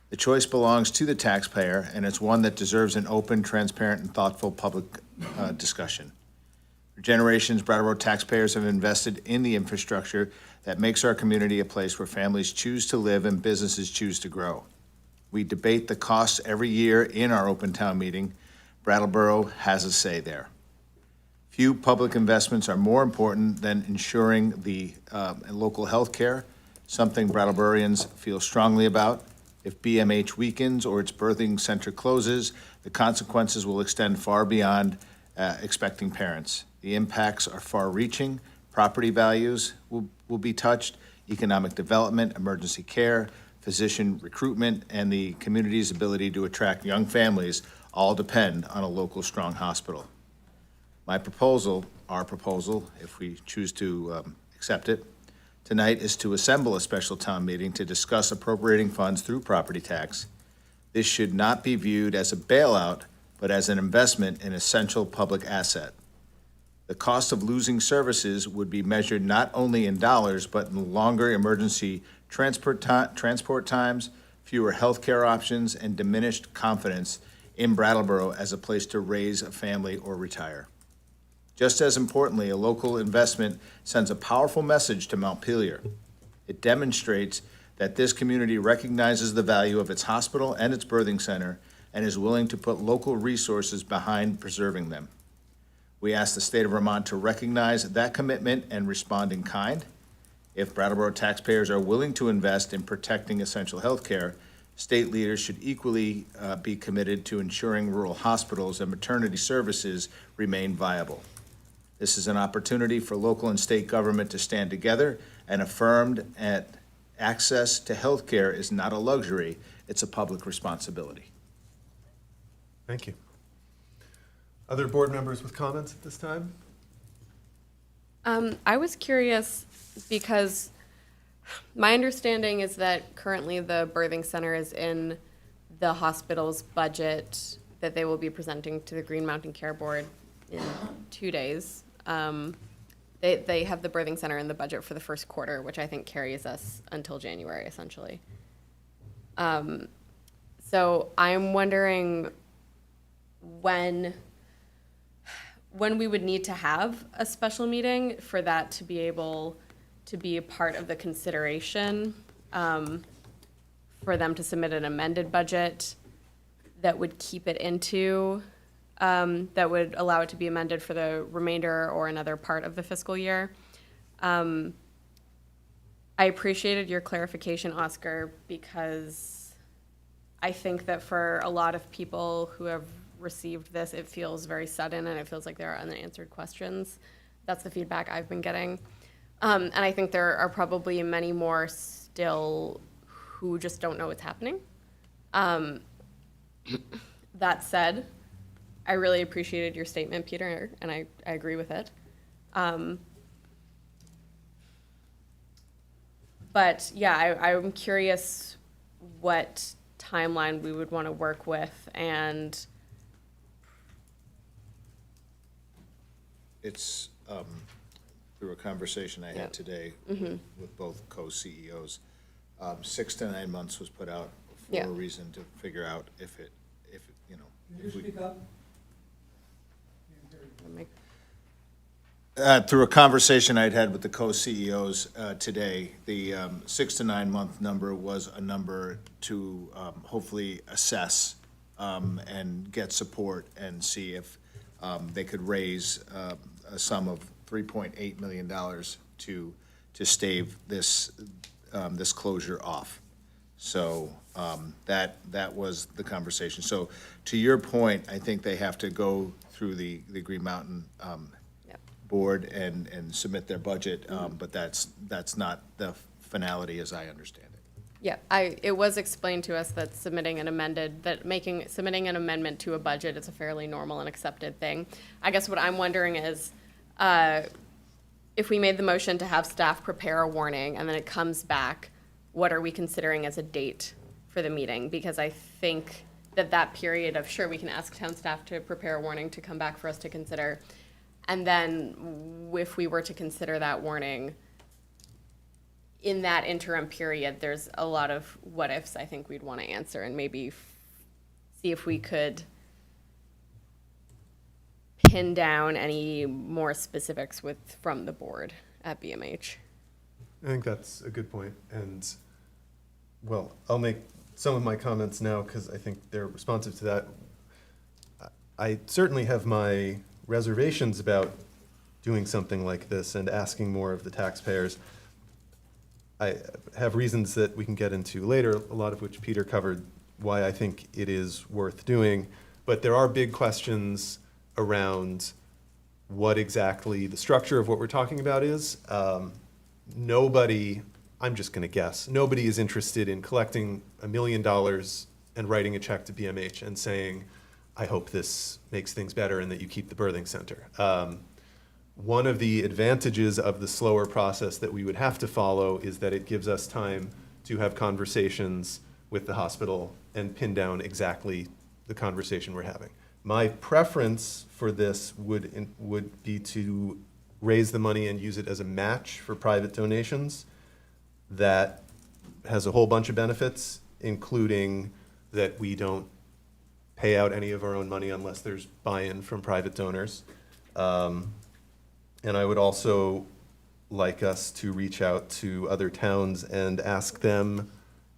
The choice belongs to the taxpayer, and it's one that deserves an open, transparent, and thoughtful public discussion. For generations, Brattleboro taxpayers have invested in the infrastructure that makes our community a place where families choose to live and businesses choose to grow. We debate the costs every year in our open town meeting. Brattleboro has a say there. Few public investments are more important than ensuring the local health care, something Brattleborians feel strongly about. If BMH weakens or its birthing center closes, the consequences will extend far beyond expecting parents. The impacts are far-reaching. Property values will be touched, economic development, emergency care, physician recruitment, and the community's ability to attract young families all depend on a local strong hospital. My proposal, our proposal, if we choose to accept it, tonight is to assemble a special town meeting to discuss appropriating funds through property tax. This should not be viewed as a bailout, but as an investment in essential public asset. The cost of losing services would be measured not only in dollars, but in longer emergency transport times, fewer healthcare options, and diminished confidence in Brattleboro as a place to raise a family or retire. Just as importantly, a local investment sends a powerful message to Montpelier. It demonstrates that this community recognizes the value of its hospital and its birthing center and is willing to put local resources behind preserving them. We ask the state of Vermont to recognize that commitment and respond in kind. If Brattleboro taxpayers are willing to invest in protecting essential health care, state leaders should equally be committed to ensuring rural hospitals and maternity services remain viable. This is an opportunity for local and state government to stand together and affirm that access to health care is not a luxury, it's a public responsibility. Thank you. Other board members with comments at this time? I was curious because my understanding is that currently the birthing center is in the hospital's budget that they will be presenting to the Green Mountain Care Board in 2 days. They have the birthing center in the budget for the first quarter, which I think carries us until January, essentially. So I'm wondering when we would need to have a special meeting for that to be able to be a part of the consideration, for them to submit an amended budget that would keep it into, that would allow it to be amended for the remainder or another part of the fiscal year. I appreciated your clarification, Oscar, because I think that for a lot of people who have received this, it feels very sudden and it feels like there are unanswered questions. That's the feedback I've been getting. And I think there are probably many more still who just don't know what's happening. That said, I really appreciated your statement, Peter, and I agree with it. But yeah, I'm curious what timeline we would want to work with, and It's through a conversation I had today with both co-CEOs. 6 to 9 months was put out for a reason to figure out if it you know. Can you speak up? Through a conversation I'd had with the co-CEOs today, the 6 to 9 month number was a number to hopefully assess and get support and see if they could raise a sum of $3.8 million to stave this this closure off. So That was the conversation. So to your point, I think they have to go through the Green Mountain Board and submit their budget, but that's not the finality as I understand it. Yeah, it was explained to us that submitting an amendment to a budget is a fairly normal and accepted thing. I guess what I'm wondering is, if we made the motion to have staff prepare a warning and then it comes back, what are we considering as a date for the meeting? Because I think that period of, sure, we can ask town staff to prepare a warning to come back for us to consider. And then if we were to consider that warning, in that interim period, there's a lot of what ifs I think we'd want to answer and maybe see if we could pin down any more specifics from the board at BMH. I think that's a good point. And, well, I'll make some of my comments now because I think they're responsive to that. I certainly have my reservations about doing something like this and asking more of the taxpayers. I have reasons that we can get into later, a lot of which Peter covered, why I think it is worth doing. But there are big questions around what exactly the structure of what we're talking about is. Nobody, I'm just going to guess, nobody is interested in collecting $1 million and writing a check to BMH and saying, I hope this makes things better and that you keep the birthing center. One of the advantages of the slower process that we would have to follow is that it gives us time to have conversations with the hospital and pin down exactly the conversation we're having. My preference for this would be to raise the money and use it as a match for private donations. That has a whole bunch of benefits, including that we don't pay out any of our own money unless there's buy-in from private donors. And I would also like us to reach out to other towns and ask them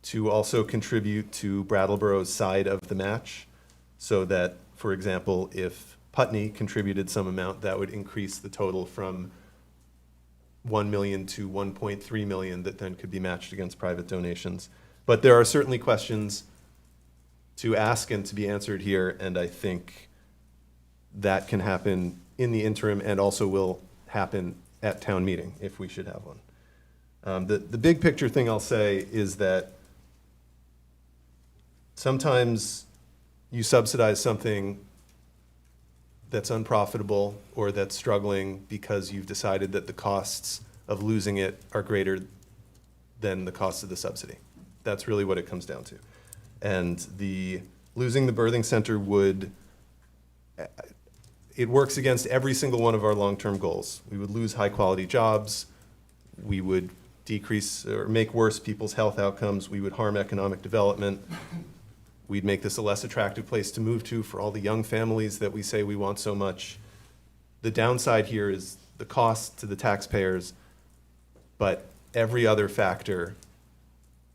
to also contribute to Brattleboro's side of the match, so that, for example, if Putney contributed some amount, that would increase the total from 1 million to 1.3 million that then could be matched against private donations. But there are certainly questions to ask and to be answered here, and I think that can happen in the interim and also will happen at town meeting if we should have one. The big picture thing I'll say is that sometimes you subsidize something that's unprofitable or that's struggling because you've decided that the costs of losing it are greater than the cost of the subsidy. That's really what it comes down to. And losing the birthing center it works against every single one of our long-term goals. We would lose high-quality jobs. We would decrease or make worse people's health outcomes. We would harm economic development. We'd make this a less attractive place to move to for all the young families that we say we want so much. The downside here is the cost to the taxpayers, but every other factor,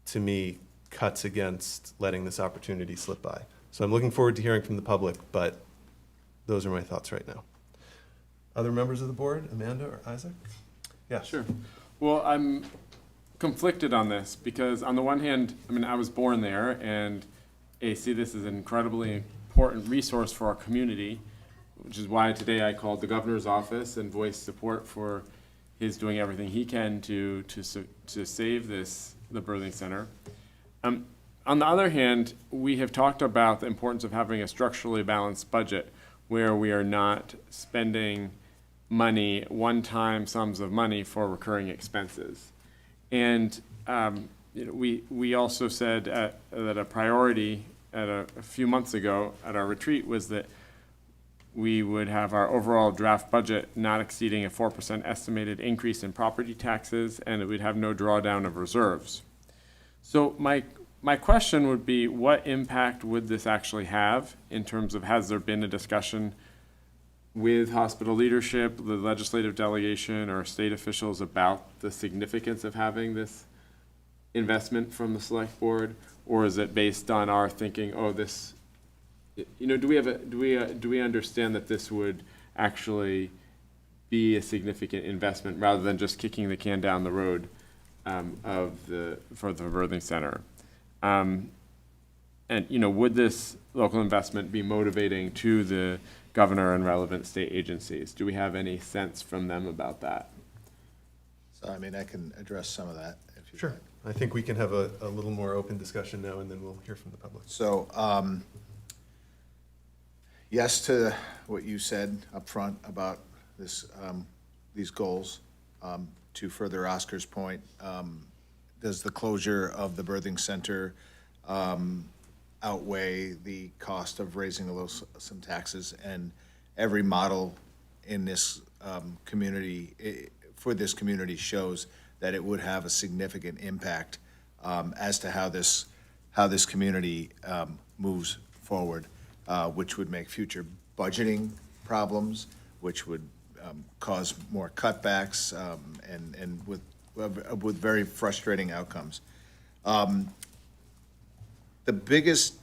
to me, cuts against letting this opportunity slip by. So I'm looking forward to hearing from the public, but those are my thoughts right now. Other members of the board, Amanda or Isaac? Yeah. Sure. Well, I'm conflicted on this because on the one hand, I mean, I was born there and I see this as an incredibly important resource for our community, which is why today I called the governor's office and voiced support for his doing everything he can to save the birthing center. On the other hand, we have talked about the importance of having a structurally balanced budget where we are not spending money, one-time sums of money for recurring expenses. And we also said that a priority a few months ago at our retreat was that we would have our overall draft budget not exceeding a 4% estimated increase in property taxes, and it would have no drawdown of reserves. So my question would be, what impact would this actually have in terms of, has there been a discussion with hospital leadership, the legislative delegation, or state officials about the significance of having this investment from the select board? Or is it based on our thinking, oh, this, do we understand that this would actually be a significant investment rather than just kicking the can down the road for the birthing center? And, would this local investment be motivating to the governor and relevant state agencies? Do we have any sense from them about that? So, I mean, I can address some of that if you Sure. I think we can have a little more open discussion now, and then we'll hear from the public. So, yes to what you said up front about this, these goals. To further Oscar's point, does the closure of the birthing center outweigh the cost of raising some taxes? And every model in this community, for this community, shows that it would have a significant impact as to how this community moves forward, which would make future budgeting problems, which would cause more cutbacks, and with very frustrating outcomes. The biggest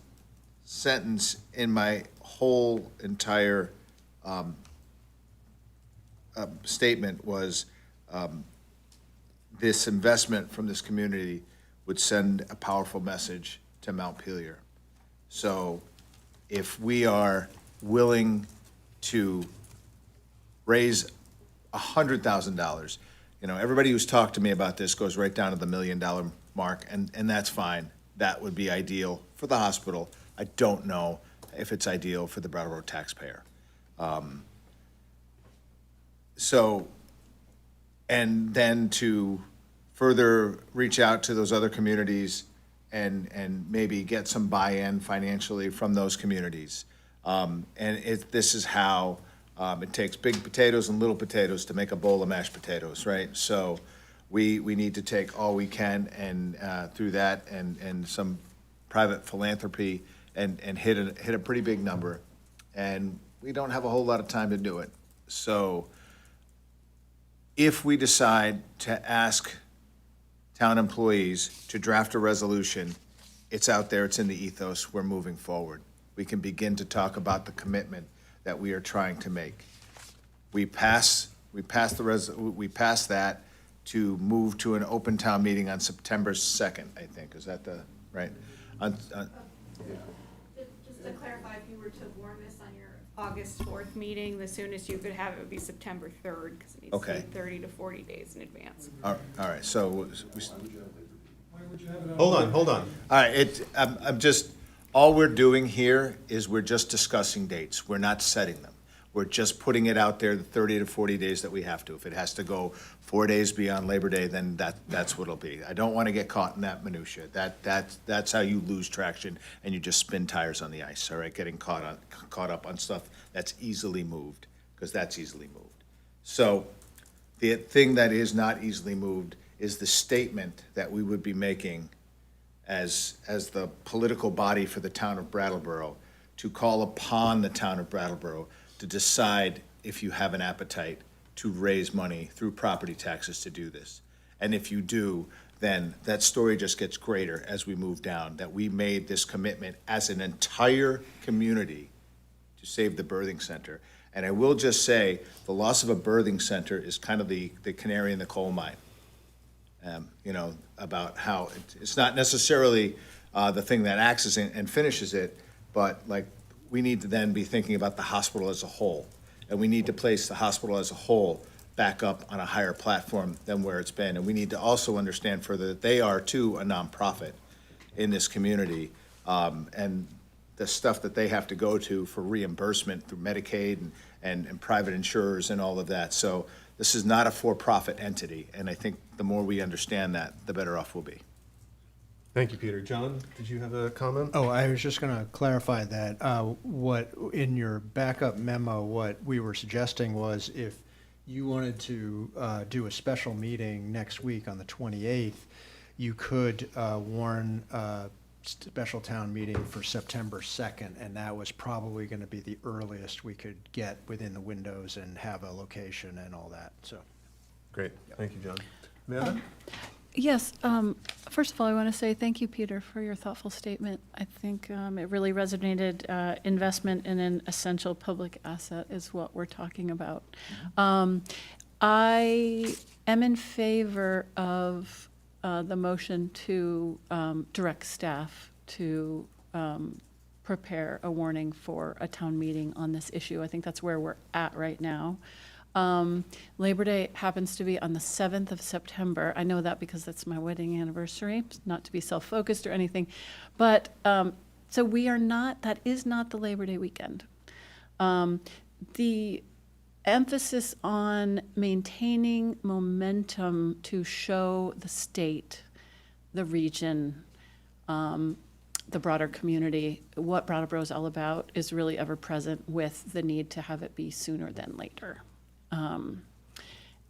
sentence in my whole entire statement was this investment from this community would send a powerful message to Montpelier. So if we are willing to raise $100,000, everybody who's talked to me about this goes right down to the $1 million mark, and that's fine. That would be ideal for the hospital. I don't know if it's ideal for the Brattleboro taxpayer. And then to further reach out to those other communities and maybe get some buy-in financially from those communities. This is how it takes big potatoes and little potatoes to make a bowl of mashed potatoes, right? So we need to take all we can and through that and some private philanthropy and hit a pretty big number. And we don't have a whole lot of time to do it. So if we decide to ask town employees to draft a resolution, it's out there, it's in the ethos, we're moving forward. We can begin to talk about the commitment that we are trying to make. We pass that to move to an open town meeting on September 2nd, I think. Is that the, right? Just to clarify, if you were to warn this on your August 4th meeting, the soonest you could have it would be September 3rd, because it needs to be 30 to 40 days in advance. All right, so Hold on. All right, I'm just, all we're doing here is we're just discussing dates. We're not setting them. We're just putting it out there, the 30 to 40 days that we have to. If it has to go 4 days beyond Labor Day, then that's what it'll be. I don't want to get caught in that minutia. That's how you lose traction and you just spin tires on the ice, all right? Getting caught up on stuff that's easily moved, because that's easily moved. So the thing that is not easily moved is the statement that we would be making as the political body for the town of Brattleboro, to call upon the town of Brattleboro to decide if you have an appetite to raise money through property taxes to do this. And if you do, then that story just gets greater as we move down, that we made this commitment as an entire community to save the birthing center. And I will just say, the loss of a birthing center is kind of the canary in the coal mine. About how it's not necessarily the thing that acts and finishes it, but like we need to then be thinking about the hospital as a whole. And we need to place the hospital as a whole back up on a higher platform than where it's been. And we need to also understand further that they are too a nonprofit in this community. And the stuff that they have to go to for reimbursement through Medicaid and private insurers and all of that. So this is not a for-profit entity, and I think the more we understand that, the better off we'll be. Thank you, Peter. John, did you have a comment? Oh, I was just going to clarify that. What in your backup memo, what we were suggesting was if you wanted to do a special meeting next week on the 28th, you could warn special town meeting for September 2nd, and that was probably going to be the earliest we could get within the windows and have a location and all that. So, great. Thank you, John. Amanda? Yes, first of all, I want to say thank you, Peter, for your thoughtful statement. I think it really resonated. Investment in an essential public asset is what we're talking about. I am in favor of the motion to direct staff to prepare a warning for a town meeting on this issue. I think that's where we're at right now. Labor Day happens to be on the 7th of September. I know that because that's my wedding anniversary, not to be self-focused or anything. But, so we are not, that is not the Labor Day weekend. The emphasis on maintaining momentum to show the state, the region, the broader community, what Brattleboro is all about is really ever present with the need to have it be sooner than later.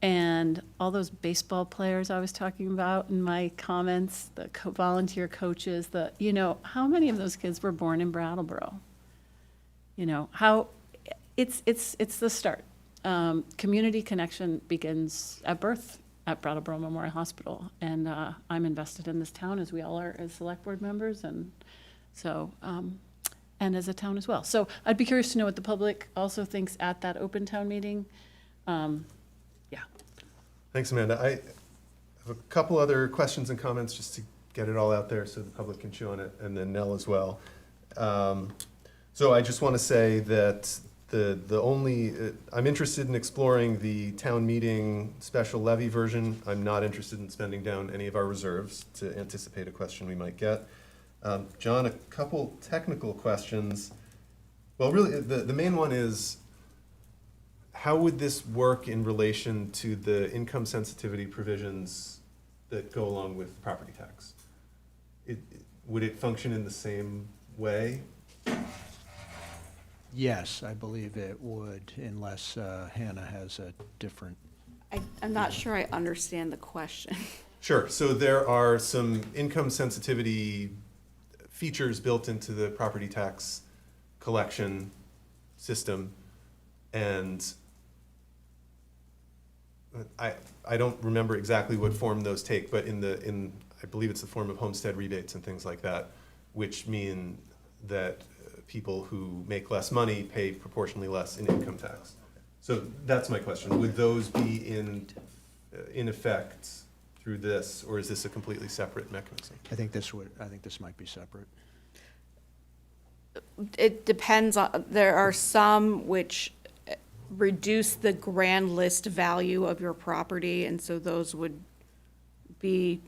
And all those baseball players I was talking about in my comments, the volunteer coaches, how many of those kids were born in Brattleboro? How it's the start. Community connection begins at birth at Brattleboro Memorial Hospital, and I'm invested in this town, as we all are as select board members, and so and as a town as well. So I'd be curious to know what the public also thinks at that open town meeting. Yeah. Thanks, Amanda. I have a couple other questions and comments just to get it all out there so the public can chew on it, and then Nell as well. So I just want to say that I'm interested in exploring the town meeting special levy version. I'm not interested in spending down any of our reserves, to anticipate a question we might get. John, a couple technical questions. Well, really, the main one is, how would this work in relation to the income sensitivity provisions that go along with property tax? Would it function in the same way? Yes, I believe it would, unless Hannah has a different. I'm not sure I understand the question. Sure. So there are some income sensitivity features built into the property tax collection system, and I don't remember exactly what form those take, but I believe it's the form of homestead rebates and things like that, which mean that people who make less money pay proportionally less in income tax. So that's my question. Would those be in effect through this, or is this a completely separate mechanism? I think this might be separate. It depends on, there are some which reduce the grand list value of your property, and so those would be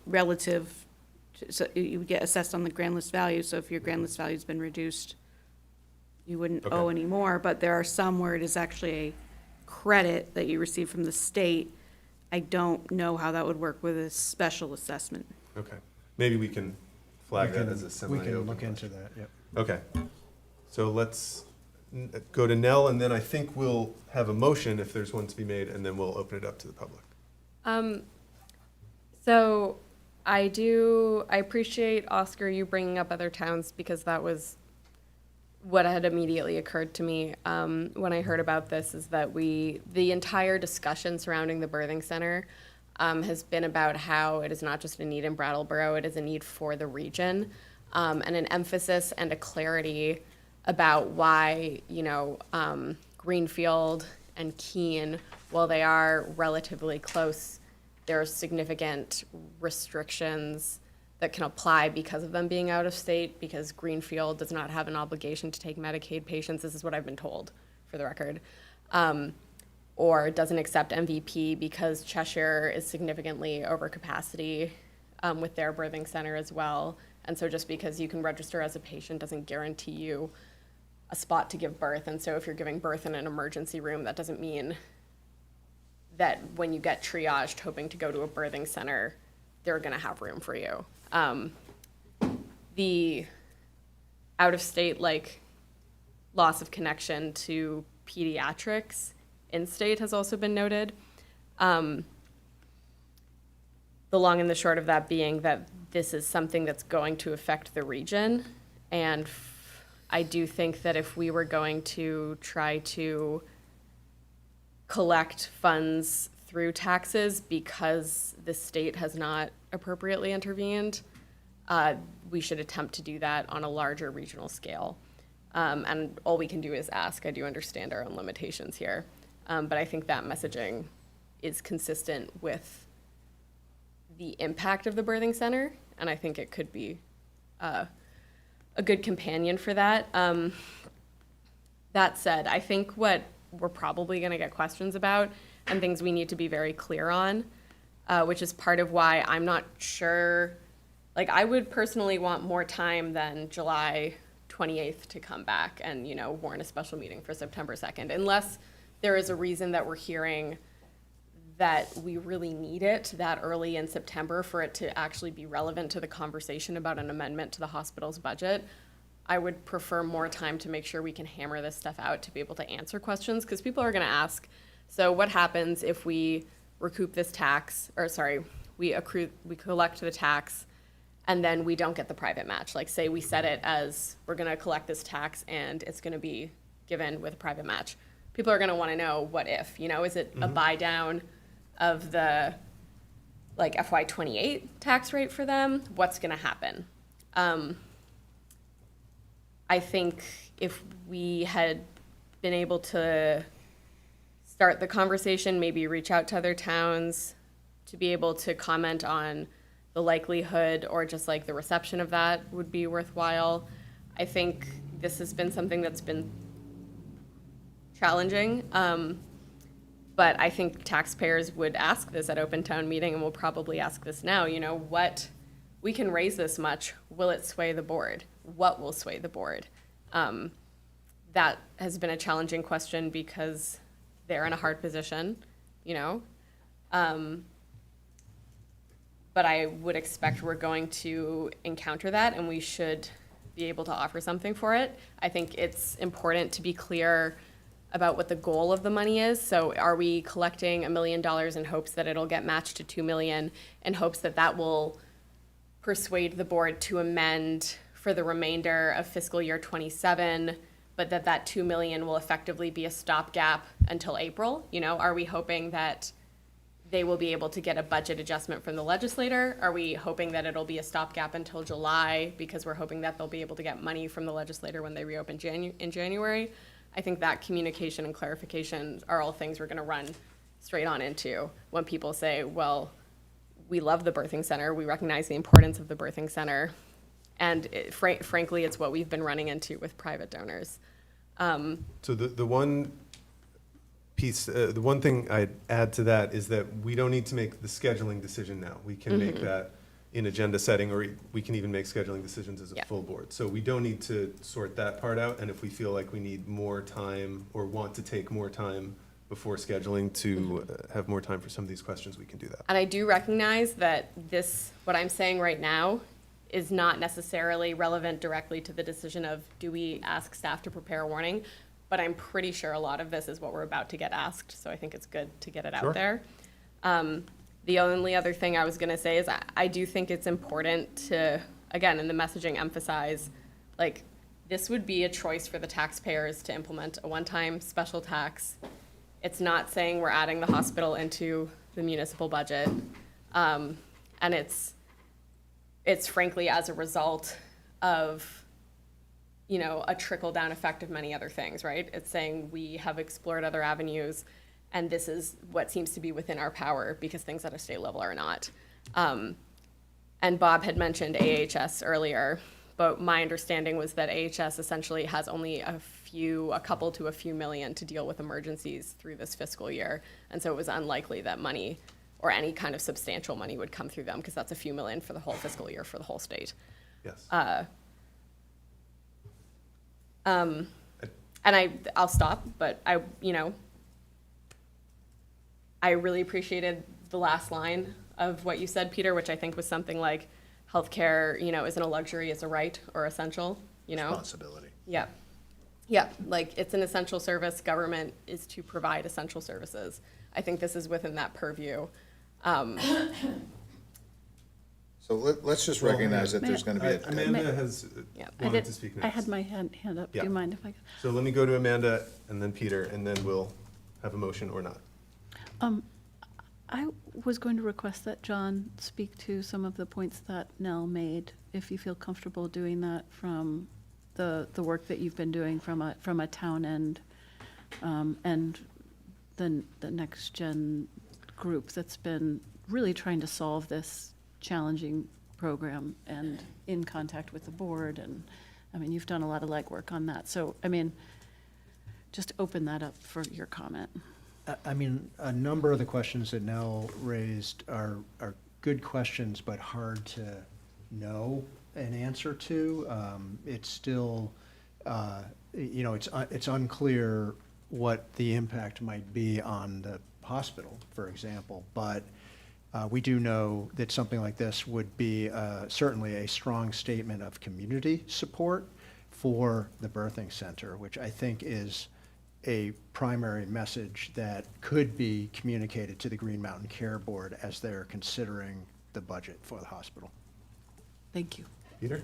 relative. So you would get assessed on the grand list value, so if your grand list value's been reduced, you wouldn't owe any more, but there are some where it is actually a credit that you receive from the state. I don't know how that would work with a special assessment. Okay, maybe we can flag that as a semi-open. We can look into that, yep. Okay, so let's go to Nell, and then I think we'll have a motion if there's one to be made, and then we'll open it up to the public. So I appreciate, Oscar, you bringing up other towns, because that was what had immediately occurred to me when I heard about this, is that the entire discussion surrounding the birthing center has been about how it is not just a need in Brattleboro, it is a need for the region, and an emphasis and a clarity about why, Greenfield and Keene, while they are relatively close, there are significant restrictions that can apply because of them being out of state, because Greenfield does not have an obligation to take Medicaid patients. This is what I've been told, for the record. Or doesn't accept MVP because Cheshire is significantly over capacity with their birthing center as well. And so just because you can register as a patient doesn't guarantee you a spot to give birth. And so if you're giving birth in an emergency room, that doesn't mean that when you get triaged hoping to go to a birthing center, they're gonna have room for you. The out-of-state, loss of connection to pediatrics in-state has also been noted. The long and the short of that being that this is something that's going to affect the region. And I do think that if we were going to try to collect funds through taxes because the state has not appropriately intervened, we should attempt to do that on a larger regional scale. And all we can do is ask. I do understand our own limitations here. But I think that messaging is consistent with the impact of the birthing center, and I think it could be a good companion for that. That said, I think what we're probably going to get questions about and things we need to be very clear on, which is part of why I'm not sure. Like, I would personally want more time than July 28th to come back and, warn a special meeting for September 2nd, unless there is a reason that we're hearing that we really need it that early in September for it to actually be relevant to the conversation about an amendment to the hospital's budget. I would prefer more time to make sure we can hammer this stuff out to be able to answer questions, because people are going to ask, so what happens if we recoup this tax, or sorry, we collect the tax and then we don't get the private match? Like, say we set it as we're going to collect this tax and it's going to be given with a private match. People are going to want to know, what if, is it a buy down of the like FY28 tax rate for them? What's going to happen? I think if we had been able to start the conversation, maybe reach out to other towns to be able to comment on the likelihood or just like the reception of that would be worthwhile. I think this has been something that's been challenging. But I think taxpayers would ask this at open town meeting, and will probably ask this now, what, we can raise this much, will it sway the board? What will sway the board? That has been a challenging question because they're in a hard position, but I would expect we're going to encounter that, and we should be able to offer something for it. I think it's important to be clear about what the goal of the money is. So are we collecting $1 million in hopes that it'll get matched to 2 million, in hopes that that will persuade the board to amend for the remainder of fiscal year 27, but that 2 million will effectively be a stopgap until April? Are we hoping that they will be able to get a budget adjustment from the legislator? Are we hoping that it'll be a stopgap until July because we're hoping that they'll be able to get money from the legislator when they reopen in January? I think that communication and clarification are all things we're going to run straight on into when people say, well, we love the birthing center, we recognize the importance of the birthing center, and frankly, it's what we've been running into with private donors. So the one piece, the one thing I'd add to that is that we don't need to make the scheduling decision now. We can make that in agenda setting, or we can even make scheduling decisions as a full board. So we don't need to sort that part out. And if we feel like we need more time or want to take more time before scheduling to have more time for some of these questions, we can do that. And I do recognize that what I'm saying right now is not necessarily relevant directly to the decision of, do we ask staff to prepare a warning? But I'm pretty sure a lot of this is what we're about to get asked. So I think it's good to get it out there. The only other thing I was going to say is I do think it's important to, again, in the messaging, emphasize, like, this would be a choice for the taxpayers to implement a one-time special tax. It's not saying we're adding the hospital into the municipal budget. And it's frankly as a result of, a trickle-down effect of many other things, right? It's saying we have explored other avenues, and this is what seems to be within our power because things at a state level are not. And Bob had mentioned AHS earlier, but my understanding was that AHS essentially has only a couple to a few million to deal with emergencies through this fiscal year. And so it was unlikely that money or any kind of substantial money would come through them, because that's a few million for the whole fiscal year for the whole state. Yes. And I'll stop, but I really appreciated the last line of what you said, Peter, which I think was something like, healthcare, isn't a luxury, it's a right or essential, Responsibility. Yeah. Yeah, like, it's an essential service. Government is to provide essential services. I think this is within that purview. So let's just recognize that there's going to be a. Amanda has wanted to speak next. I had my hand up. Do you mind if I go? So let me go to Amanda and then Peter, and then we'll have a motion or not. I was going to request that John speak to some of the points that Nell made, if you feel comfortable doing that from the work that you've been doing from a town end, and the next gen group that's been really trying to solve this challenging program and in contact with the board I mean, you've done a lot of legwork on that. So, I mean, just open that up for your comment. I mean, a number of the questions that Nell raised are good questions, but hard to know an answer to. It's still, it's unclear what the impact might be on the hospital, for example. But we do know that something like this would be certainly a strong statement of community support for the birthing center, which I think is a primary message that could be communicated to the Green Mountain Care Board as they're considering the budget for the hospital. Thank you. Peter?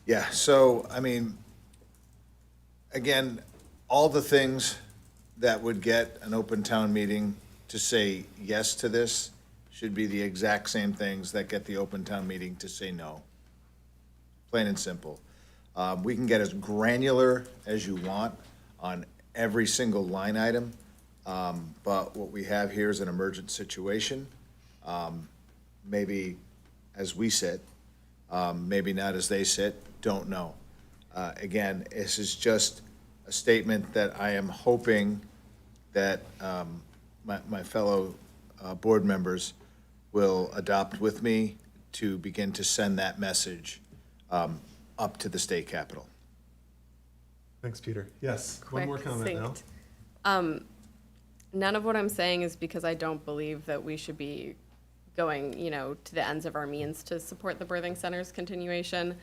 Yeah, so, I mean, again, all the things that would get an open town meeting to say yes to this should be the exact same things that get the open town meeting to say no. Plain and simple. We can get as granular as you want on every single line item, but what we have here is an emergent situation. Maybe as we sit, maybe not as they sit, don't know. Again, this is just a statement that I am hoping that my fellow board members will adopt with me to begin to send that message up to the state capitol. Thanks, Peter. Yes, one more comment now. Succinct. None of what I'm saying is because I don't believe that we should be going, to the ends of our means to support the birthing center's continuation.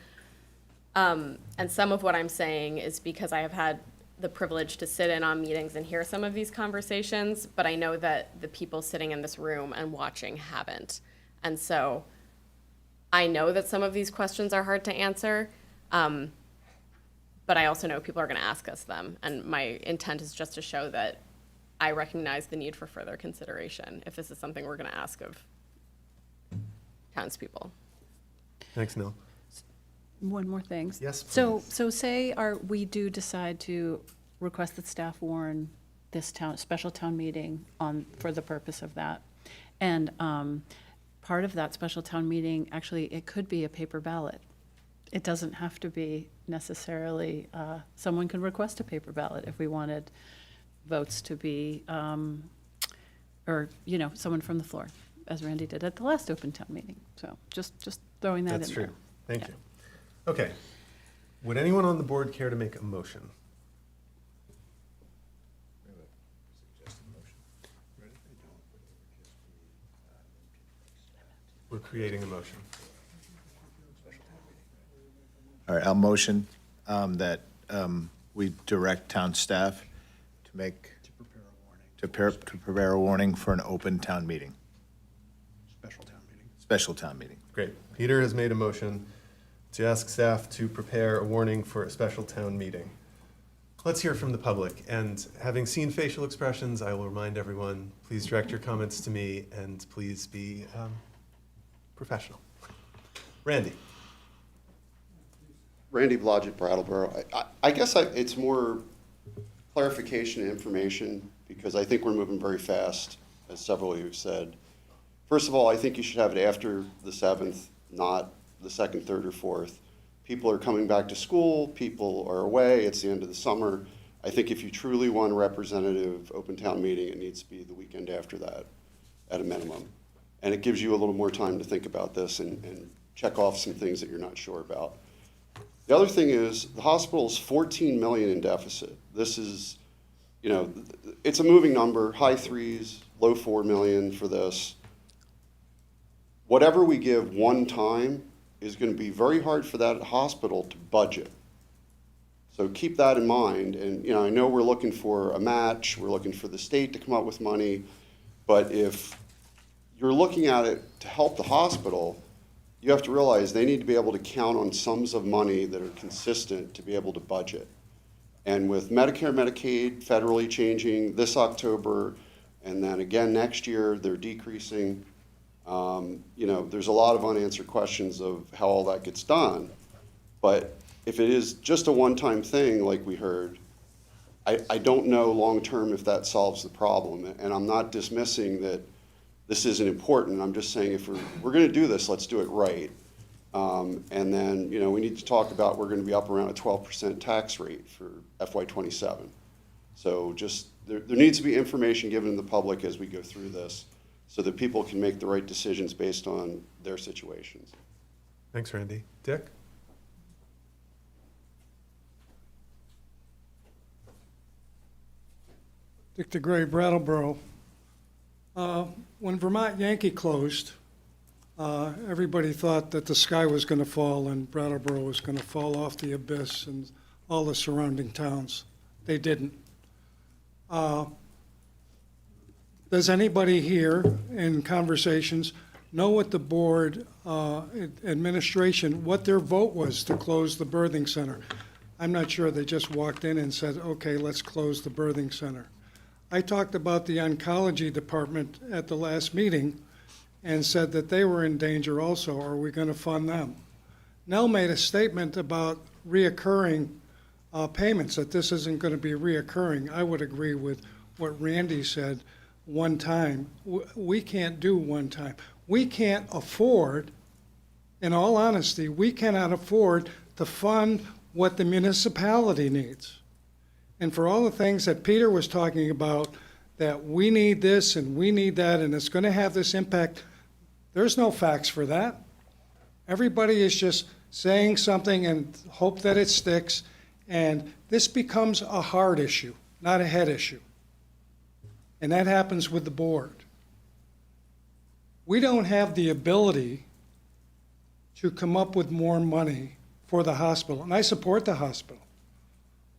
And some of what I'm saying is because I have had the privilege to sit in on meetings and hear some of these conversations, but I know that the people sitting in this room and watching haven't. And so I know that some of these questions are hard to answer, but I also know people are going to ask us them. And my intent is just to show that I recognize the need for further consideration if this is something we're going to ask of townspeople. Thanks, Nell. One more thing. Yes, So say we do decide to request that staff warn this special town meeting for the purpose of that. And part of that special town meeting, actually, it could be a paper ballot. It doesn't have to be necessarily, someone could request a paper ballot if we wanted votes to be, or, someone from the floor, as Randy did at the last open town meeting. So just throwing that in there. That's true. Thank you. Okay. Would anyone on the board care to make a motion? We're creating a motion. All right, I'll motion that we direct town staff to prepare a warning for an open town meeting. Special town meeting. Great. Peter has made a motion to ask staff to prepare a warning for a special town meeting. Let's hear from the public. And having seen facial expressions, I will remind everyone, please direct your comments to me and please be professional. Randy. Randy Blodgett, Brattleboro. I guess it's more clarification and information because I think we're moving very fast, as several of you have said. First of all, I think you should have it after the 7th, not the 2nd, 3rd, or 4th. People are coming back to school, people are away, it's the end of the summer. I think if you truly want a representative open town meeting, it needs to be the weekend after that, at a minimum. And it gives you a little more time to think about this and check off some things that you're not sure about. The other thing is, the hospital's $14 million in deficit. This is, it's a moving number, high 3s, low 4 million for this. Whatever we give one time is going to be very hard for that hospital to budget. So keep that in mind. And, I know we're looking for a match, we're looking for the state to come up with money, but if you're looking at it to help the hospital, you have to realize they need to be able to count on sums of money that are consistent to be able to budget. And with Medicare, Medicaid federally changing this October, and then again next year, they're decreasing. There's a lot of unanswered questions of how all that gets done. But if it is just a one-time thing, like we heard, I don't know long-term if that solves the problem. And I'm not dismissing that this isn't important. I'm just saying if we're going to do this, let's do it right. And then, you know, we need to talk about, we're gonna be up around a 12% tax rate for FY '27. So just, there needs to be information given to the public as we go through this, so that people can make the right decisions based on their situations. Thanks, Randy. Dick? Dick DeGray, Brattleboro. When Vermont Yankee closed, everybody thought that the sky was going to fall and Brattleboro was going to fall off the abyss and all the surrounding towns. They didn't. Does anybody here in conversations know what the board administration, what their vote was to close the birthing center? I'm not sure. They just walked in and said, okay, let's close the birthing center. I talked about the oncology department at the last meeting and said that they were in danger also. Are we going to fund them? Nell made a statement about reoccurring payments, that this isn't going to be reoccurring. I would agree with what Randy said, one time. We can't do one time. We can't afford, in all honesty, we cannot afford to fund what the municipality needs. And for all the things that Peter was talking about, that we need this and we need that, and it's going to have this impact, there's no facts for that. Everybody is just saying something and hope that it sticks, and this becomes a heart issue, not a head issue. And that happens with the board. We don't have the ability to come up with more money for the hospital, and I support the hospital.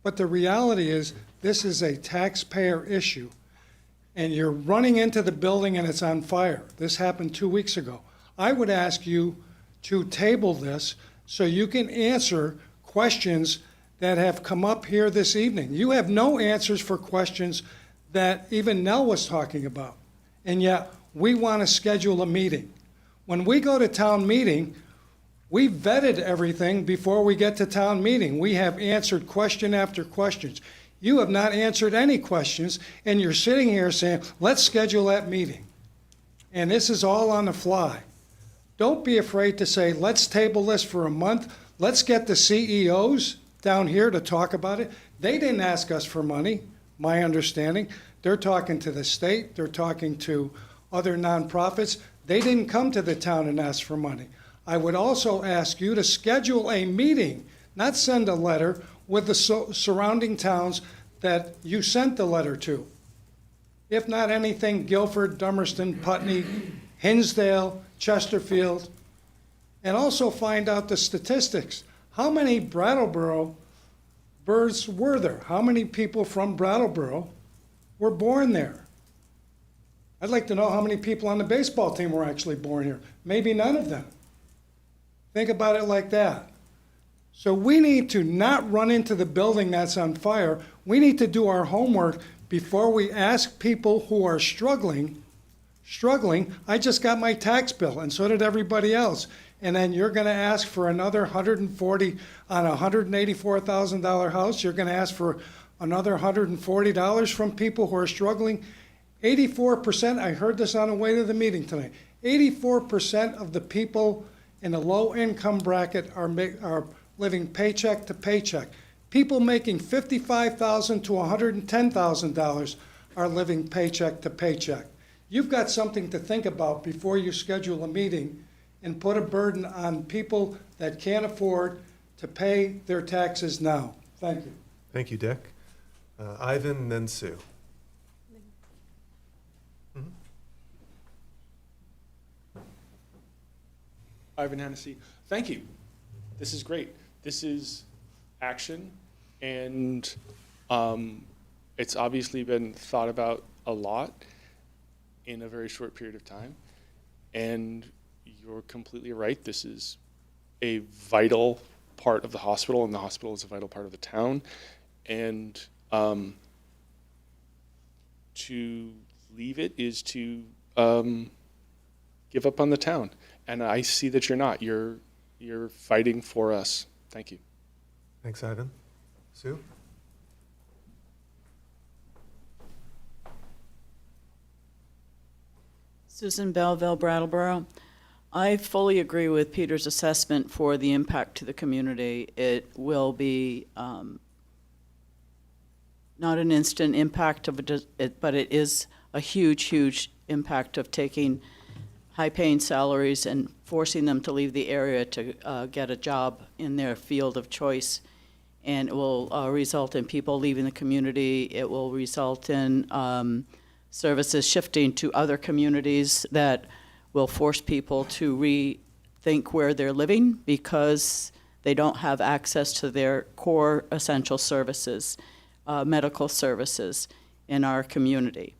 But the reality is, this is a taxpayer issue, and you're running into the building and it's on fire. This happened 2 weeks ago. I would ask you to table this so you can answer questions that have come up here this evening. You have no answers for questions that even Nell was talking about, and yet we want to schedule a meeting. When we go to town meeting, we vetted everything before we get to town meeting. We have answered question after question. You have not answered any questions, and you're sitting here saying, let's schedule that meeting. And this is all on the fly. Don't be afraid to say, let's table this for a month. Let's get the CEOs down here to talk about it. They didn't ask us for money, my understanding. They're talking to the state. They're talking to other nonprofits. They didn't come to the town and ask for money. I would also ask you to schedule a meeting, not send a letter, with the surrounding towns that you sent the letter to. If not anything, Guilford, Dummerston, Putney, Hinsdale, Chesterfield, and also find out the statistics. How many Brattleboro births were there? How many people from Brattleboro were born there? I'd like to know how many people on the baseball team were actually born here. Maybe none of them. Think about it like that. So we need to not run into the building that's on fire. We need to do our homework before we ask people who are struggling. I just got my tax bill, and so did everybody else. And then you're going to ask for another $140 on a $184,000 house. You're going to ask for another $140 from people who are struggling. 84%, I heard this on the way to the meeting tonight, 84% of the people in the low-income bracket are living paycheck to paycheck. People making $55,000 to $110,000 are living paycheck to paycheck. You've got something to think about before you schedule a meeting and put a burden on people that can't afford to pay their taxes now. Thank you. Thank you, Dick. Ivan, then Sue. Ivan Hennessy, thank you. This is great. This is action, and it's obviously been thought about a lot in a very short period of time. And you're completely right. This is a vital part of the hospital, and the hospital is a vital part of the town. And to leave it is to give up on the town. And I see that you're not. You're fighting for us. Thank you. Thanks, Ivan. Sue? Susan Belleville, Brattleboro. I fully agree with Peter's assessment for the impact to the community. It will be not an instant impact of but it is a huge, huge impact of taking high-paying salaries and forcing them to leave the area to get a job in their field of choice. And it will result in people leaving the community. It will result in services shifting to other communities that will force people to rethink where they're living because they don't have access to their core essential services, medical services in our community.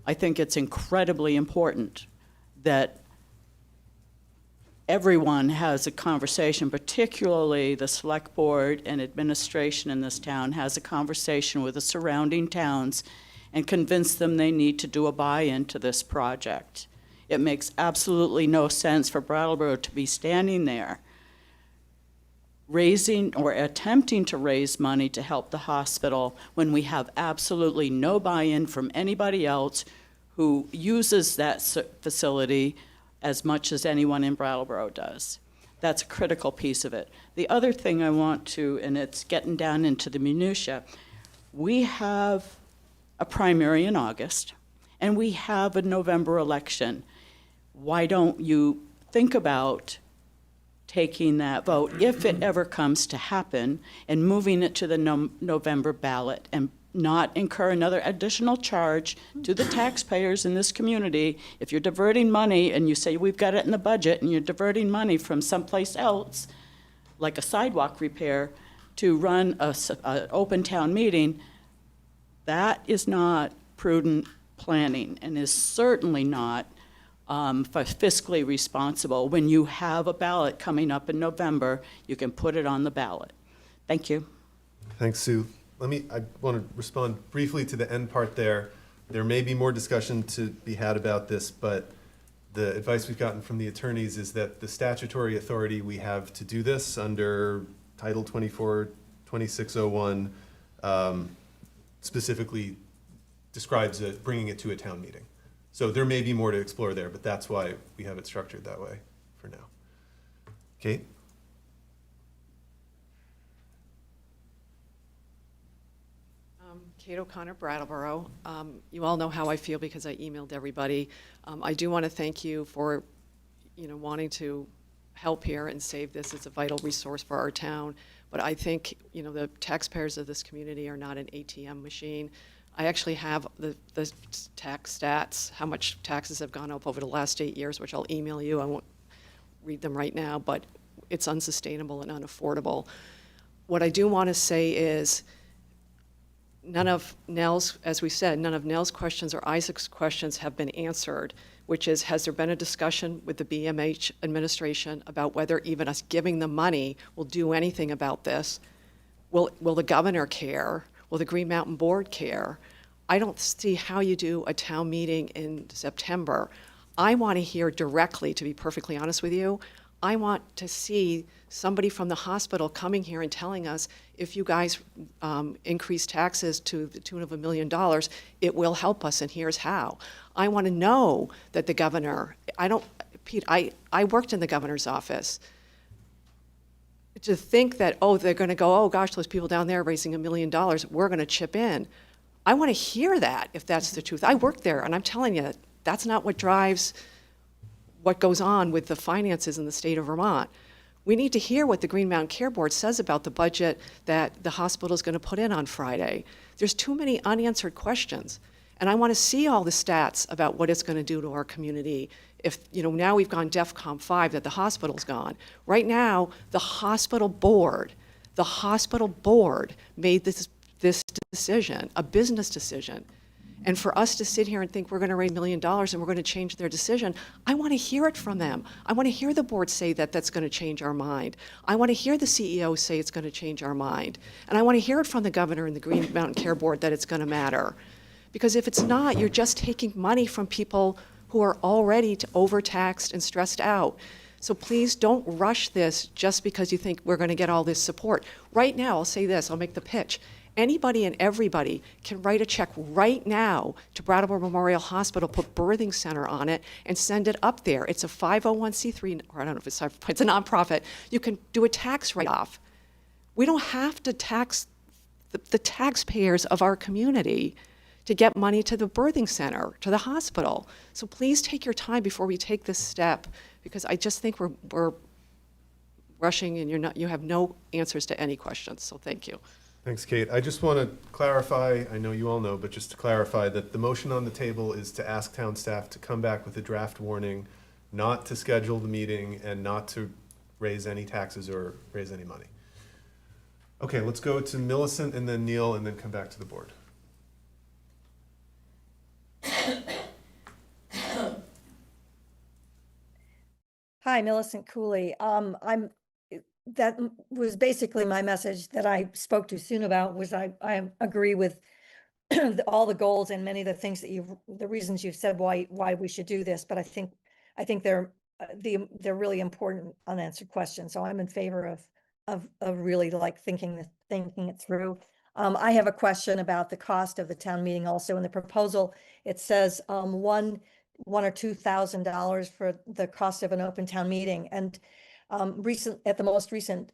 I think it's incredibly important that everyone has a conversation, particularly the select board and administration in this town has a conversation with the surrounding towns and convince them they need to do a buy-in to this project. It makes absolutely no sense for Brattleboro to be standing there raising or attempting to raise money to help the hospital when we have absolutely no buy-in from anybody else who uses that facility as much as anyone in Brattleboro does. That's a critical piece of it. The other thing I want to, and it's getting down into the minutia, we have a primary in August, and we have a November election. Why don't you think about taking that vote, if it ever comes to happen, and moving it to the November ballot and not incur another additional charge to the taxpayers in this community? If you're diverting money and you say we've got it in the budget and you're diverting money from someplace else, like a sidewalk repair, to run an open town meeting, that is not prudent planning and is certainly not fiscally responsible. When you have a ballot coming up in November, you can put it on the ballot. Thank you. Thanks, Sue. I want to respond briefly to the end part there. There may be more discussion to be had about this, but the advice we've gotten from the attorneys is that the statutory authority we have to do this under Title 24, 2601 specifically describes bringing it to a town meeting. So there may be more to explore there, but that's why we have it structured that way for now. Kate? Kate O'Connor, Brattleboro. You all know how I feel because I emailed everybody. I do want to thank you for, wanting to help here and save this. It's a vital resource for our town. But I think, the taxpayers of this community are not an ATM machine. I actually have the tax stats, how much taxes have gone up over the last 8 years, which I'll email you. I won't read them right now, but it's unsustainable and unaffordable. What I do want to say is none of Nell's, as we said, none of Nell's questions or Isaac's questions have been answered, which is, has there been a discussion with the BMH administration about whether even us giving them money will do anything about this? Will the governor care? Will the Green Mountain Board care? I don't see how you do a town meeting in September. I want to hear directly, to be perfectly honest with you, I want to see somebody from the hospital coming here and telling us, if you guys increase taxes to the tune of $1 million, it will help us, and here's how. I want to know that the governor, Pete, I worked in the governor's office. To think that, they're going to go, oh gosh, those people down there raising $1 million, we're going to chip in. I want to hear that, if that's the truth. I worked there, and I'm telling you, that's not what drives what goes on with the finances in the state of Vermont. We need to hear what the Green Mountain Care Board says about the budget that the hospital is going to put in on Friday. There's too many unanswered questions. And I want to see all the stats about what it's going to do to our community. If, now we've gone DEFCON 5 that the hospital's gone. Right now, the hospital board made this decision, a business decision. And for us to sit here and think we're going to raise $1 million and we're going to change their decision, I want to hear it from them. I want to hear the board say that that's going to change our mind. I want to hear the CEO say it's going to change our mind. And I want to hear it from the governor and the Green Mountain Care Board that it's going to matter. Because if it's not, you're just taking money from people who are already overtaxed and stressed out. So please don't rush this just because you think we're going to get all this support. Right now, I'll say this, I'll make the pitch. Anybody and everybody can write a check right now to Brattleboro Memorial Hospital, put birthing center on it, and send it up there. It's a 501c3, or I don't know if it's a nonprofit. You can do a tax write-off. We don't have to tax the taxpayers of our community to get money to the birthing center, to the hospital. So please take your time before we take this step, because I just think we're rushing and you have no answers to any questions. So thank you. Thanks, Kate. I just want to clarify, I know you all know, but just to clarify that the motion on the table is to ask town staff to come back with a draft warning, not to schedule the meeting and not to raise any taxes or raise any money. Okay, let's go to Millicent and then Neil and then come back to the board. Hi, Millicent Cooley. That was basically my message that I spoke too soon about, was I agree with all the goals and many of the things that the reasons you've said why we should do this, but I think they're really important unanswered questions. So I'm in favor of really like thinking it through. I have a question about the cost of the town meeting. Also in the proposal, it says $1,000 or $2,000 for the cost of an open town meeting. And at the most recent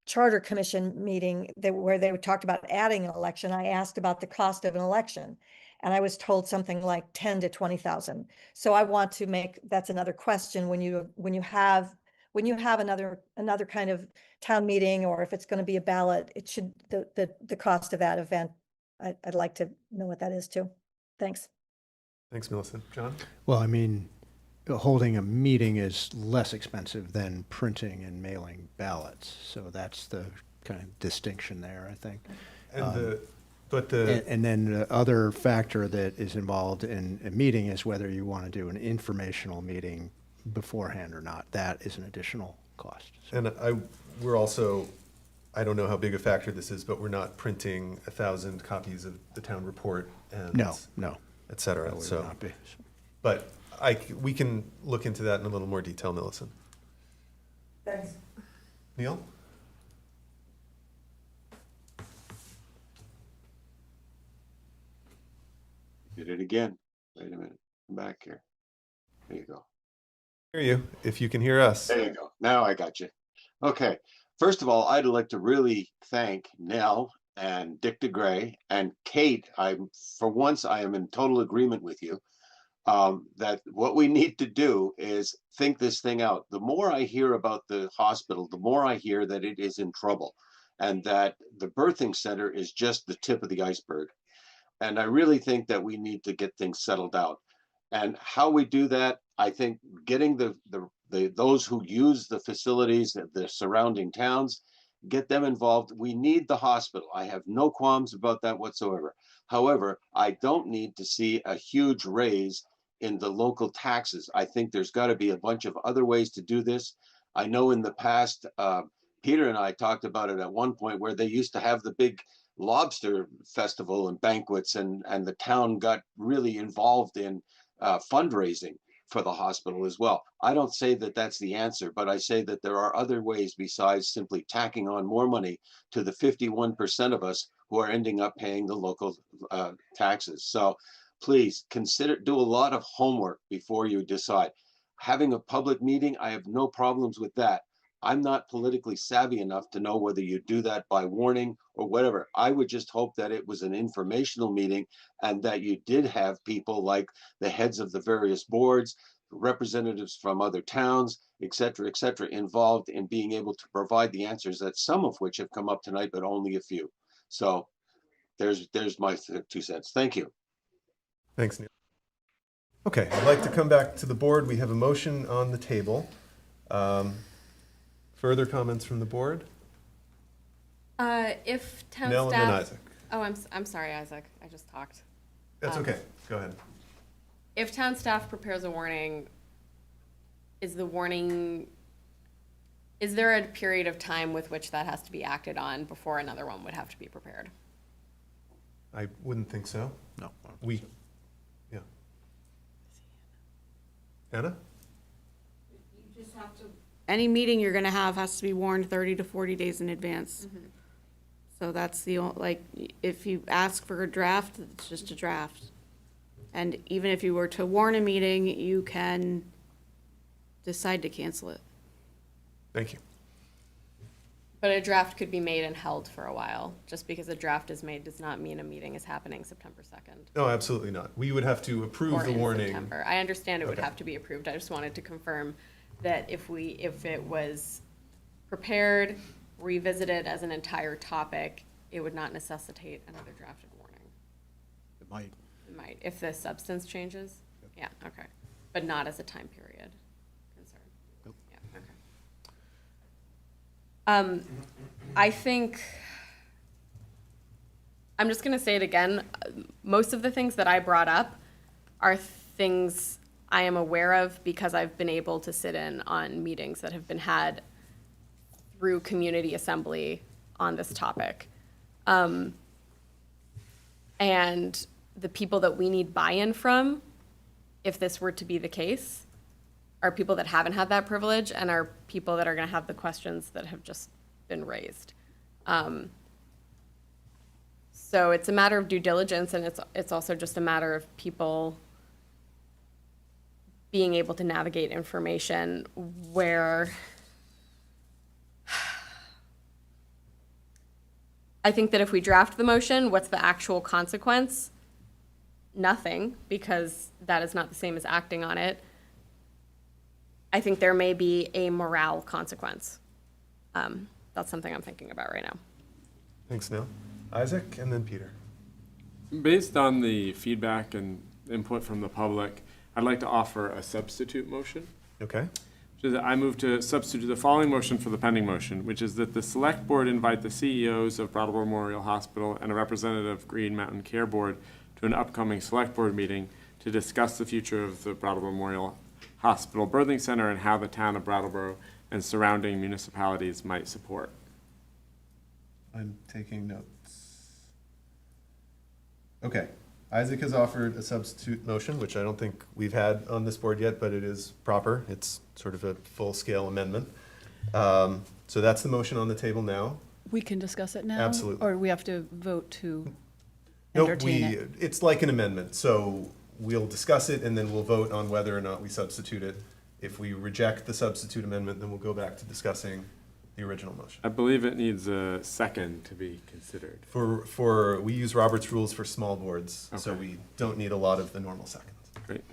Charter Commission meeting where they talked about adding an election, I asked about the cost of an election, and I was told something like 10 to 20,000. So I want to make, that's another question, when you have another kind of town meeting, or if it's going to be a ballot, it should, the cost of that event, I'd like to know what that is too. Thanks. Thanks, Millicent. John? Well, I mean, holding a meeting is less expensive than printing and mailing ballots. So that's the kind of distinction there, I think. And and then the other factor that is involved in a meeting is whether you want to do an informational meeting beforehand or not. That is an additional cost. So. And we're also, I don't know how big a factor this is, but we're not printing 1,000 copies of the town report and no, et cetera. That would So, not be. but we can look into that in a little more detail, Millicent. Thanks. Neil? Did it again. Wait a minute. Come back here. There you go. Hear you, if you can hear us. There you go. Now I got you. Okay. First of all, I'd like to really thank Nell and Dick DeGray and Kate. For once, I am in total agreement with you. That what we need to do is think this thing out. The more I hear about the hospital, the more I hear that it is in trouble, and that the birthing center is just the tip of the iceberg. And I really think that we need to get things settled out. And how we do that, I think getting those who use the facilities of the surrounding towns, get them involved. We need the hospital. I have no qualms about that whatsoever. However, I don't need to see a huge raise in the local taxes. I think there's got to be a bunch of other ways to do this. I know in the past, Peter and I talked about it at one point, where they used to have the big lobster festival and banquets, and the town got really involved in fundraising for the hospital as well. I don't say that that's the answer, but I say that there are other ways besides simply tacking on more money to the 51% of us who are ending up paying the local taxes. So please do a lot of homework before you decide. Having a public meeting, I have no problems with that. I'm not politically savvy enough to know whether you do that by warning or whatever. I would just hope that it was an informational meeting, and that you did have people like the heads of the various boards, representatives from other towns, et cetera, involved in being able to provide the answers, that some of which have come up tonight, but only a few. So there's my 2 cents. Thank you. Thanks, Neil. Okay, I'd like to come back to the board. We have a motion on the table. Further comments from the board? If town Nell staff. and then Isaac. Oh, I'm sorry, Isaac. I just talked. That's okay. Go ahead. If town staff prepares a warning, is there a period of time with which that has to be acted on before another one would have to be prepared? I wouldn't think so. No. Yeah. Anna? any meeting you're gonna have has to be warned 30 to 40 days in advance. So that's the, like, if you ask for a draft, it's just a draft. And even if you were to warn a meeting, you can decide to cancel it. Thank you. But a draft could be made and held for a while. Just because a draft is made does not mean a meeting is happening September 2nd. No, absolutely not. We would have to approve Or the in warning. September. I understand it would Okay. have to be approved. I just wanted to confirm that if it was prepared, revisited as an entire topic, it would not necessitate another drafted warning. It might. It might, if the substance changes. Yeah, okay. But not as a time period concern. Nope. Yeah, okay. I think, I'm just gonna say it again, most of the things that I brought up are things I am aware of because I've been able to sit in on meetings that have been had through community assembly on this topic. And the people that we need buy-in from, if this were to be the case, are people that haven't had that privilege and are people that are gonna have the questions that have just been raised. So it's a matter of due diligence, and it's also just a matter of people being able to navigate information where I think that if we draft the motion, what's the actual consequence? Nothing, because that is not the same as acting on it. I think there may be a morale consequence. That's something I'm thinking about right now. Thanks, Neil. Isaac, and then Peter. Based on the feedback and input from the public, I'd like to offer a substitute motion. Okay. Which is that I move to substitute the following motion for the pending motion, which is that the Select Board invite the CEOs of Brattleboro Memorial Hospital and a representative of Green Mountain Care Board to an upcoming Select Board meeting to discuss the future of the Brattleboro Memorial Hospital Birthing Center and how the town of Brattleboro and surrounding municipalities might support. I'm taking notes. Okay. Isaac has offered a substitute motion, which I don't think we've had on this board yet, but it is proper. It's sort of a full-scale amendment. So that's the motion on the table now. We can discuss it now? Absolutely. Or we have to vote to No, entertain it? it's like an amendment, so we'll discuss it and then we'll vote on whether or not we substitute it. If we reject the substitute amendment, then we'll go back to discussing the original motion. I believe it needs a second to be considered. We use Robert's rules for small boards, so Okay. we don't need a lot of the normal seconds. Great.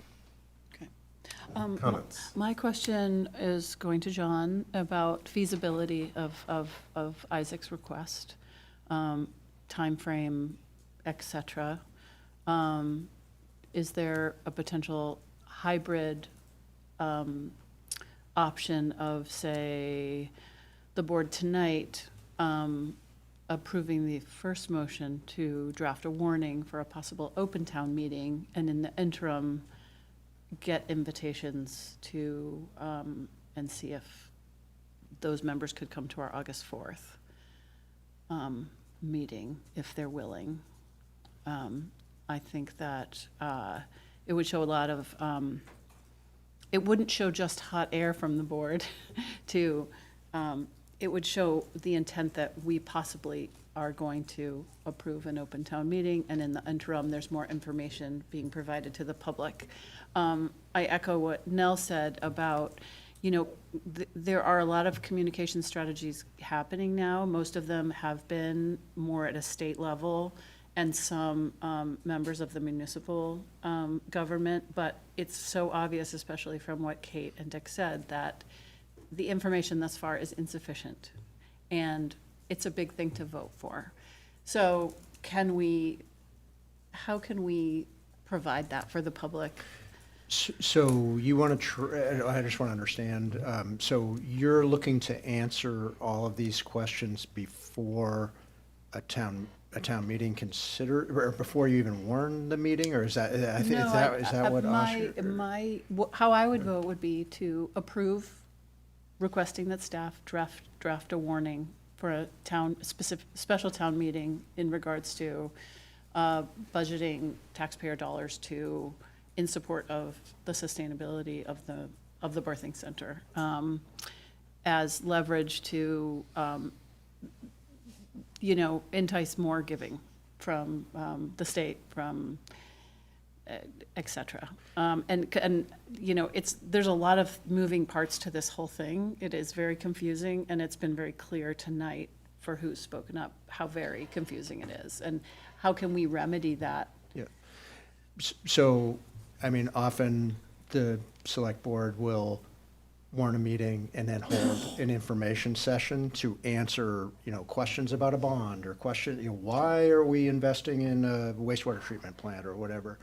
Comments? My question is going to John about feasibility of Isaac's request, timeframe, et cetera. Is there a potential hybrid option of, say, the board tonight approving the first motion to draft a warning for a possible open town meeting, and in the interim, get invitations to, and see if those members could come to our August 4th meeting, if they're willing. I think that it would show a lot of, it wouldn't show just hot air from the board to, it would show the intent that we possibly are going to approve an open town meeting, and in the interim, there's more information being provided to the public. I echo what Nell said about, there are a lot of communication strategies happening now. Most of them have been more at a state level, and some members of the municipal government, but it's so obvious, especially from what Kate and Dick said, that the information thus far is insufficient, and it's a big thing to vote for. So how can we provide that for the public? So you want to, I just want to understand, so you're looking to answer all of these questions before a town meeting or before you even warn the meeting, or is that, is that what how I would vote would be to approve requesting that staff draft a warning for a special town meeting in regards to budgeting taxpayer dollars in support of the sustainability of the the birthing center as leverage to, entice more giving from the state, from et cetera. And there's a lot of moving parts to this whole thing. It is very confusing, and it's been very clear tonight for who's spoken up, how very confusing it is. And how can we remedy that? Yeah. So, I mean, often the select board will warn a meeting and then hold an information session to answer, questions about a bond or why are we investing in a wastewater treatment plant or whatever.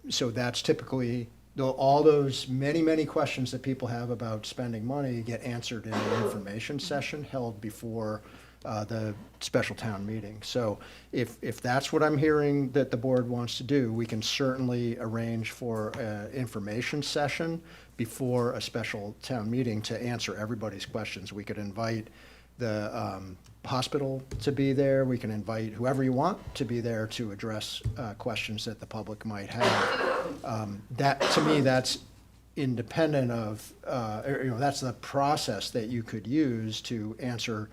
So that's typically, all those many questions that people have about spending money get answered in an information session held before the special town meeting. So if that's what I'm hearing that the board wants to do, we can certainly arrange for an information session before a special town meeting to answer everybody's questions. We could invite the hospital to be there. We can invite whoever you want to be there to address questions that the public might have. That, to me, that's independent of, that's the process that you could use to answer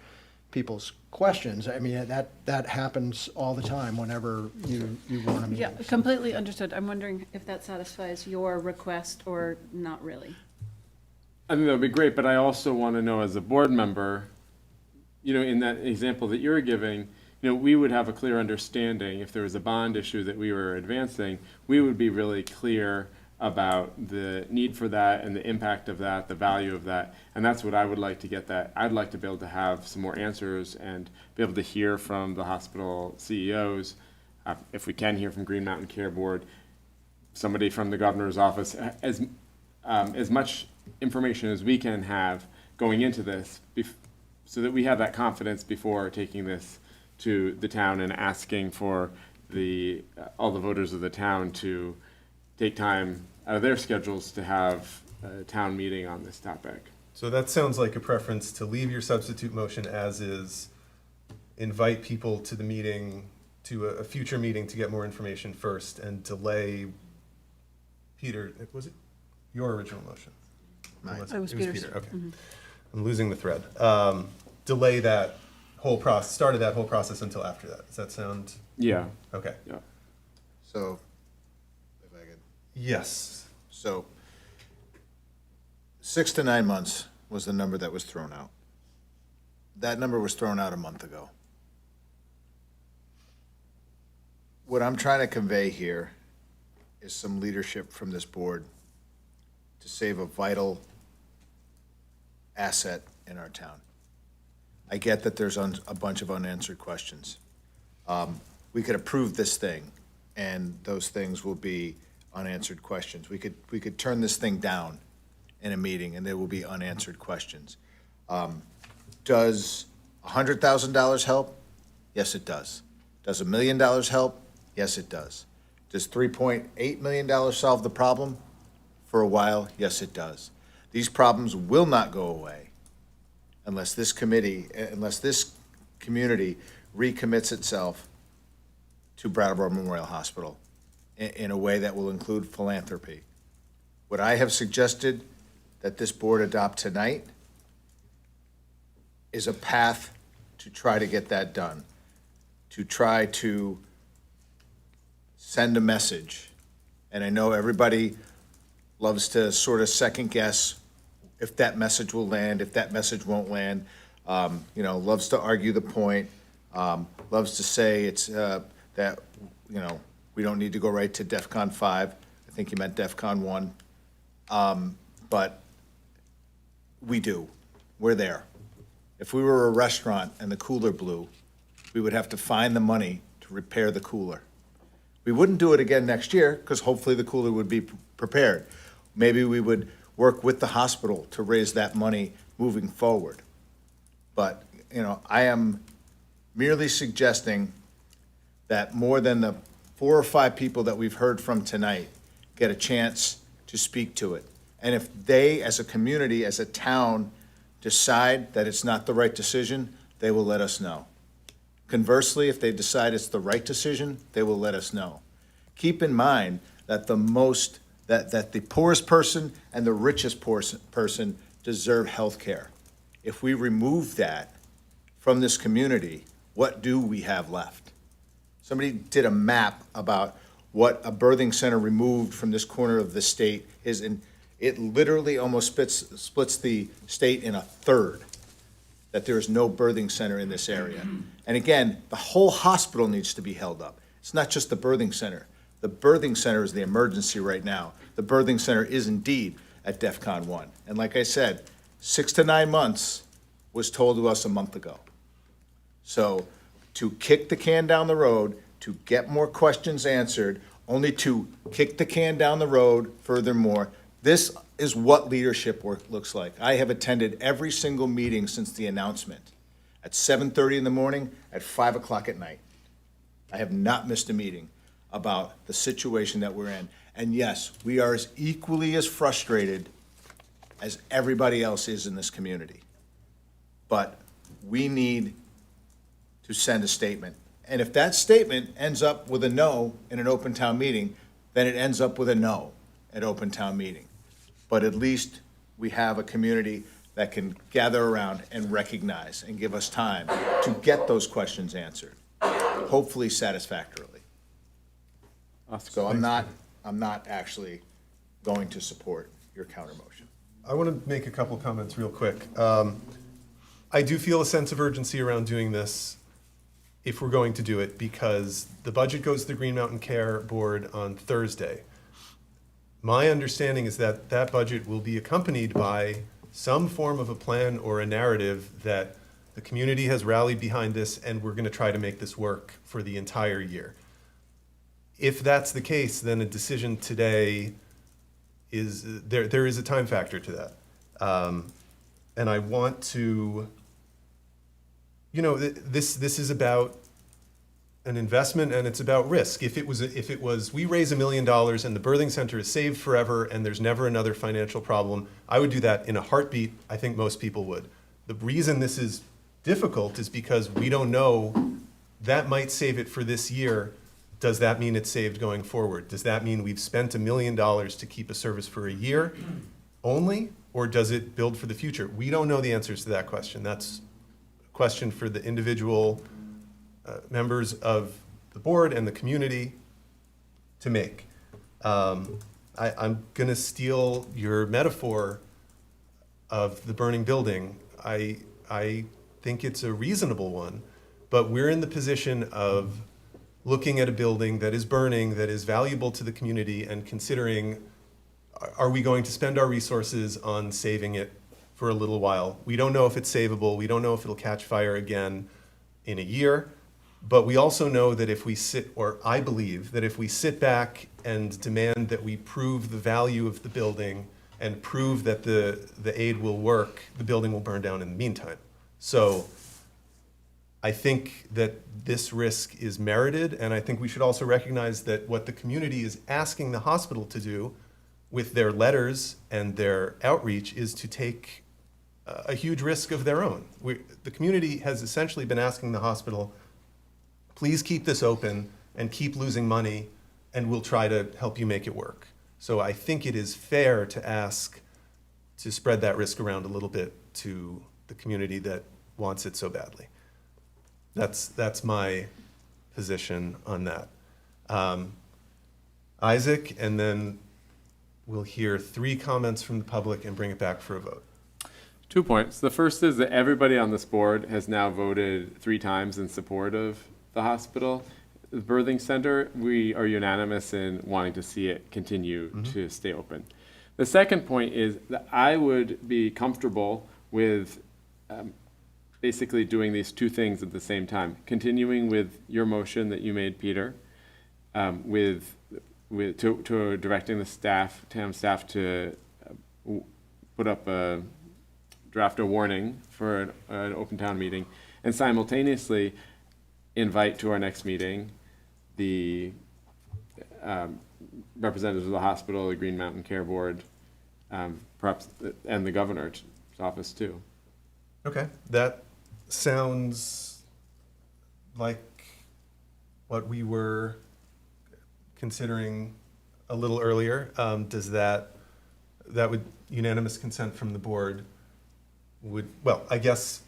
people's questions. I mean, that happens all the time whenever you want to meet. Yeah, completely understood. I'm wondering if that satisfies your request or not really. I think that would be great, but I also want to know as a board member, in that example that you're giving, we would have a clear understanding if there was a bond issue that we were advancing, we would be really clear about the need for that and the impact of that, the value of that. And that's what I would like to get that. I'd like to be able to have some more answers and be able to hear from the hospital CEOs, if we can hear from Green Mountain Care Board, somebody from the governor's office, as much information as we can have going into this, so that we have that confidence before taking this to the town and asking for all the voters of the town to take time out of their schedules to have a town meeting on this topic. So that sounds like a preference to leave your substitute motion as is, invite people to the meeting, to a future meeting to get more information first, and delay, Peter, was it your original motion? It was Peter's. Peter, okay. Mm-hmm. I'm losing the thread. Delay that whole process, started that whole process until after that. Does that sound? Yeah. Okay. Yeah. So, if I could. Yes. So, 6 to 9 months was the number that was thrown out. That number was thrown out a month ago. What I'm trying to convey here is some leadership from this board to save a vital asset in our town. I get that there's a bunch of unanswered questions. We could approve this thing, and those things will be unanswered questions. We could turn this thing down in a meeting, and there will be unanswered questions. Does $100,000 help? Yes, it does. Does $1 million help? Yes, it does. Does $3.8 million solve the problem? For a while, yes, it does. These problems will not go away unless this community recommits itself to Brattleboro Memorial Hospital in a way that will include philanthropy. What I have suggested that this board adopt tonight is a path to try to get that done, to try to send a message. And I know everybody loves to sort of second guess if that message will land, if that message won't land, loves to argue the point, loves to say it's that, we don't need to go right to DEFCON 5. I think you meant DEFCON 1. But we do. We're there. If we were a restaurant and the cooler blew, we would have to find the money to repair the cooler. We wouldn't do it again next year because hopefully the cooler would be prepared. Maybe we would work with the hospital to raise that money moving forward. But, I am merely suggesting that more than the 4 or 5 people that we've heard from tonight get a chance to speak to it. And if they, as a community, as a town, decide that it's not the right decision, they will let us know. Conversely, if they decide it's the right decision, they will let us know. Keep in mind that the most that the poorest person and the richest person deserve health care. If we remove that from this community, what do we have left? Somebody did a map about what a birthing center removed from this corner of the state is, and it literally almost splits the state in a third, that there is no birthing center in this area. And again, the whole hospital needs to be held up. It's not just the birthing center. The birthing center is the emergency right now. The birthing center is indeed at DEFCON 1. And like I said, 6 to 9 months was told to us a month ago. So to kick the can down the road, to get more questions answered, only to kick the can down the road furthermore, this is what leadership work looks like. I have attended every single meeting since the announcement, at 7:30 in the morning, at 5 o'clock at night. I have not missed a meeting about the situation that we're in. And yes, we are as equally as frustrated as everybody else is in this community. But we need to send a statement. And if that statement ends up with a no in an open town meeting, then it ends up with a no at open town meeting. But at least we have a community that can gather around and recognize and give us time to get those questions answered, hopefully satisfactorily. So I'm not actually going to support your counter motion. I want to make a couple comments real quick. I do feel a sense of urgency around doing this if we're going to do it, because the budget goes to the Green Mountain Care Board on Thursday. My understanding is that that budget will be accompanied by some form of a plan or a narrative that the community has rallied behind this and we're going to try to make this work for the entire year. If that's the case, then a decision today is, there is a time factor to that. And I want to, this is about an investment and it's about risk. If it was we raise $1 million and the birthing center is saved forever and there's never another financial problem, I would do that in a heartbeat. I think most people would. The reason this is difficult is because we don't know. That might save it for this year. Does that mean it's saved going forward? Does that mean we've spent $1 million to keep a service for a year only, or does it build for the future? We don't know the answers to that question. That's a question for the individual members of the board and the community to make. I'm going to steal your metaphor of the burning building. I think it's a reasonable one, but we're in the position of looking at a building that is burning, that is valuable to the community, and considering, are we going to spend our resources on saving it for a little while? We don't know if it's savable. We don't know if it'll catch fire again in a year. But we also know that if we I believe that if we sit back and demand that we prove the value of the building and prove that the aid will work, the building will burn down in the meantime. So I think that this risk is merited, and I think we should also recognize that what the community is asking the hospital to do with their letters and their outreach is to take a huge risk of their own. The community has essentially been asking the hospital, please keep this open and keep losing money, and we'll try to help you make it work. So I think it is fair to ask to spread that risk around a little bit to the community that wants it so badly. That's my position on that. Isaac, and then we'll hear 3 comments from the public and bring it back for a vote. 2 points. The first is that everybody on this board has now voted 3 times in support of the hospital. The birthing center, we are unanimous in wanting to see it continue to stay open. The second point is that I would be comfortable with basically doing these 2 things at the same time. Continuing with your motion that you made, Peter, to directing the town staff to put up draft a warning for an open town meeting, and simultaneously invite to our next meeting the representatives of the hospital, the Green Mountain Care Board, perhaps, and the governor's office too. Okay, that sounds like what we were considering a little earlier. Does that would unanimous consent from the board would, well, I guess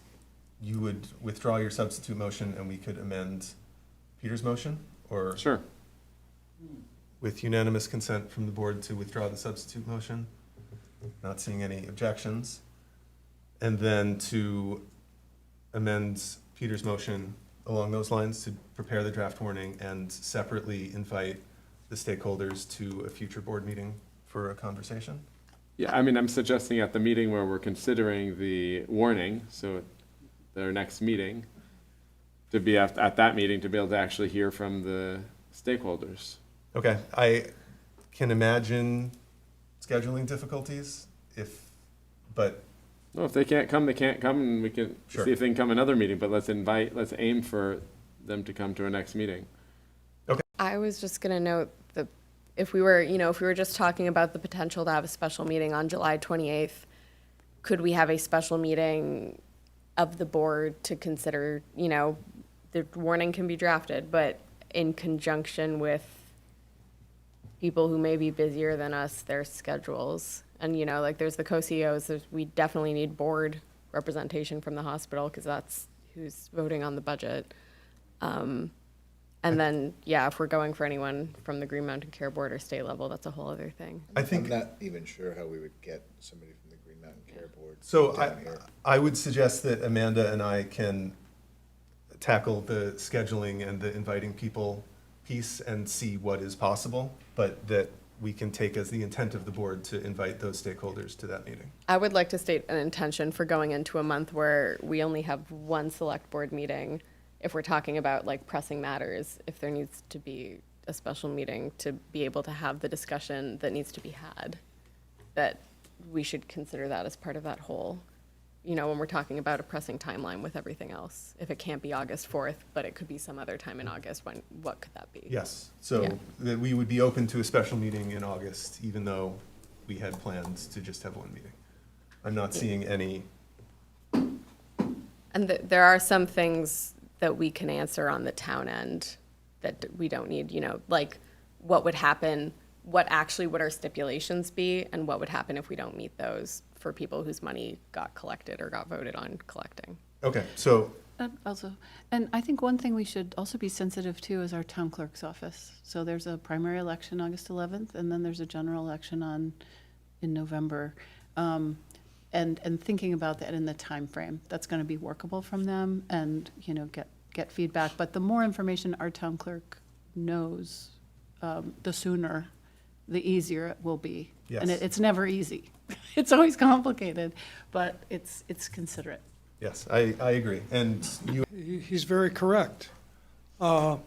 you would withdraw your substitute motion and we could amend Peter's motion, or? Sure. With unanimous consent from the board to withdraw the substitute motion, not seeing any objections. And then to amend Peter's motion along those lines to prepare the draft warning and separately invite the stakeholders to a future board meeting for a conversation? Yeah, I mean, I'm suggesting at the meeting where we're considering the warning, so at their next meeting, to be at that meeting, to be able to actually hear from the stakeholders. Okay, I can imagine scheduling difficulties but. No, if they can't come, they can't come, and we can Sure. see if they can come another meeting, but let's aim for them to come to our next meeting. I was just gonna note that if we were just talking about the potential to have a special meeting on July 28th, could we have a special meeting of the board to consider, the warning can be drafted, but in conjunction with people who may be busier than us, their schedules. And, like there's the co-CEOs, we definitely need board representation from the hospital because that's who's voting on the budget. And then, if we're going for anyone from the Green Mountain Care Board or state level, that's a whole other thing. I'm not even sure how we would get somebody from the Green Mountain Care Board So down here. I would suggest that Amanda and I can tackle the scheduling and the inviting people piece and see what is possible, but that we can take as the intent of the board to invite those stakeholders to that meeting. I would like to state an intention for going into a month where we only have one select board meeting. If we're talking about like pressing matters, if there needs to be a special meeting to be able to have the discussion that needs to be had, that we should consider that as part of that whole, when we're talking about a pressing timeline with everything else. If it can't be August 4th, but it could be some other time in August, what could that be? Yes, so that we would be open to a special meeting in August, even though we had plans to just have one meeting. I'm not seeing any. And there are some things that we can answer on the town end that we don't need, like what would happen, what actually would our stipulations be, and what would happen if we don't meet those for people whose money got collected or got voted on collecting. Okay, so. And I think one thing we should also be sensitive to is our town clerk's office. So there's a primary election August 11th, and then there's a general election in November. And thinking about that in the time frame, that's going to be workable from them, and get feedback. But the more information our town clerk knows, the sooner, the easier it will be. Yes. And it's never easy. It's always complicated, but it's considerate. Yes, I agree. And you. He's very correct. We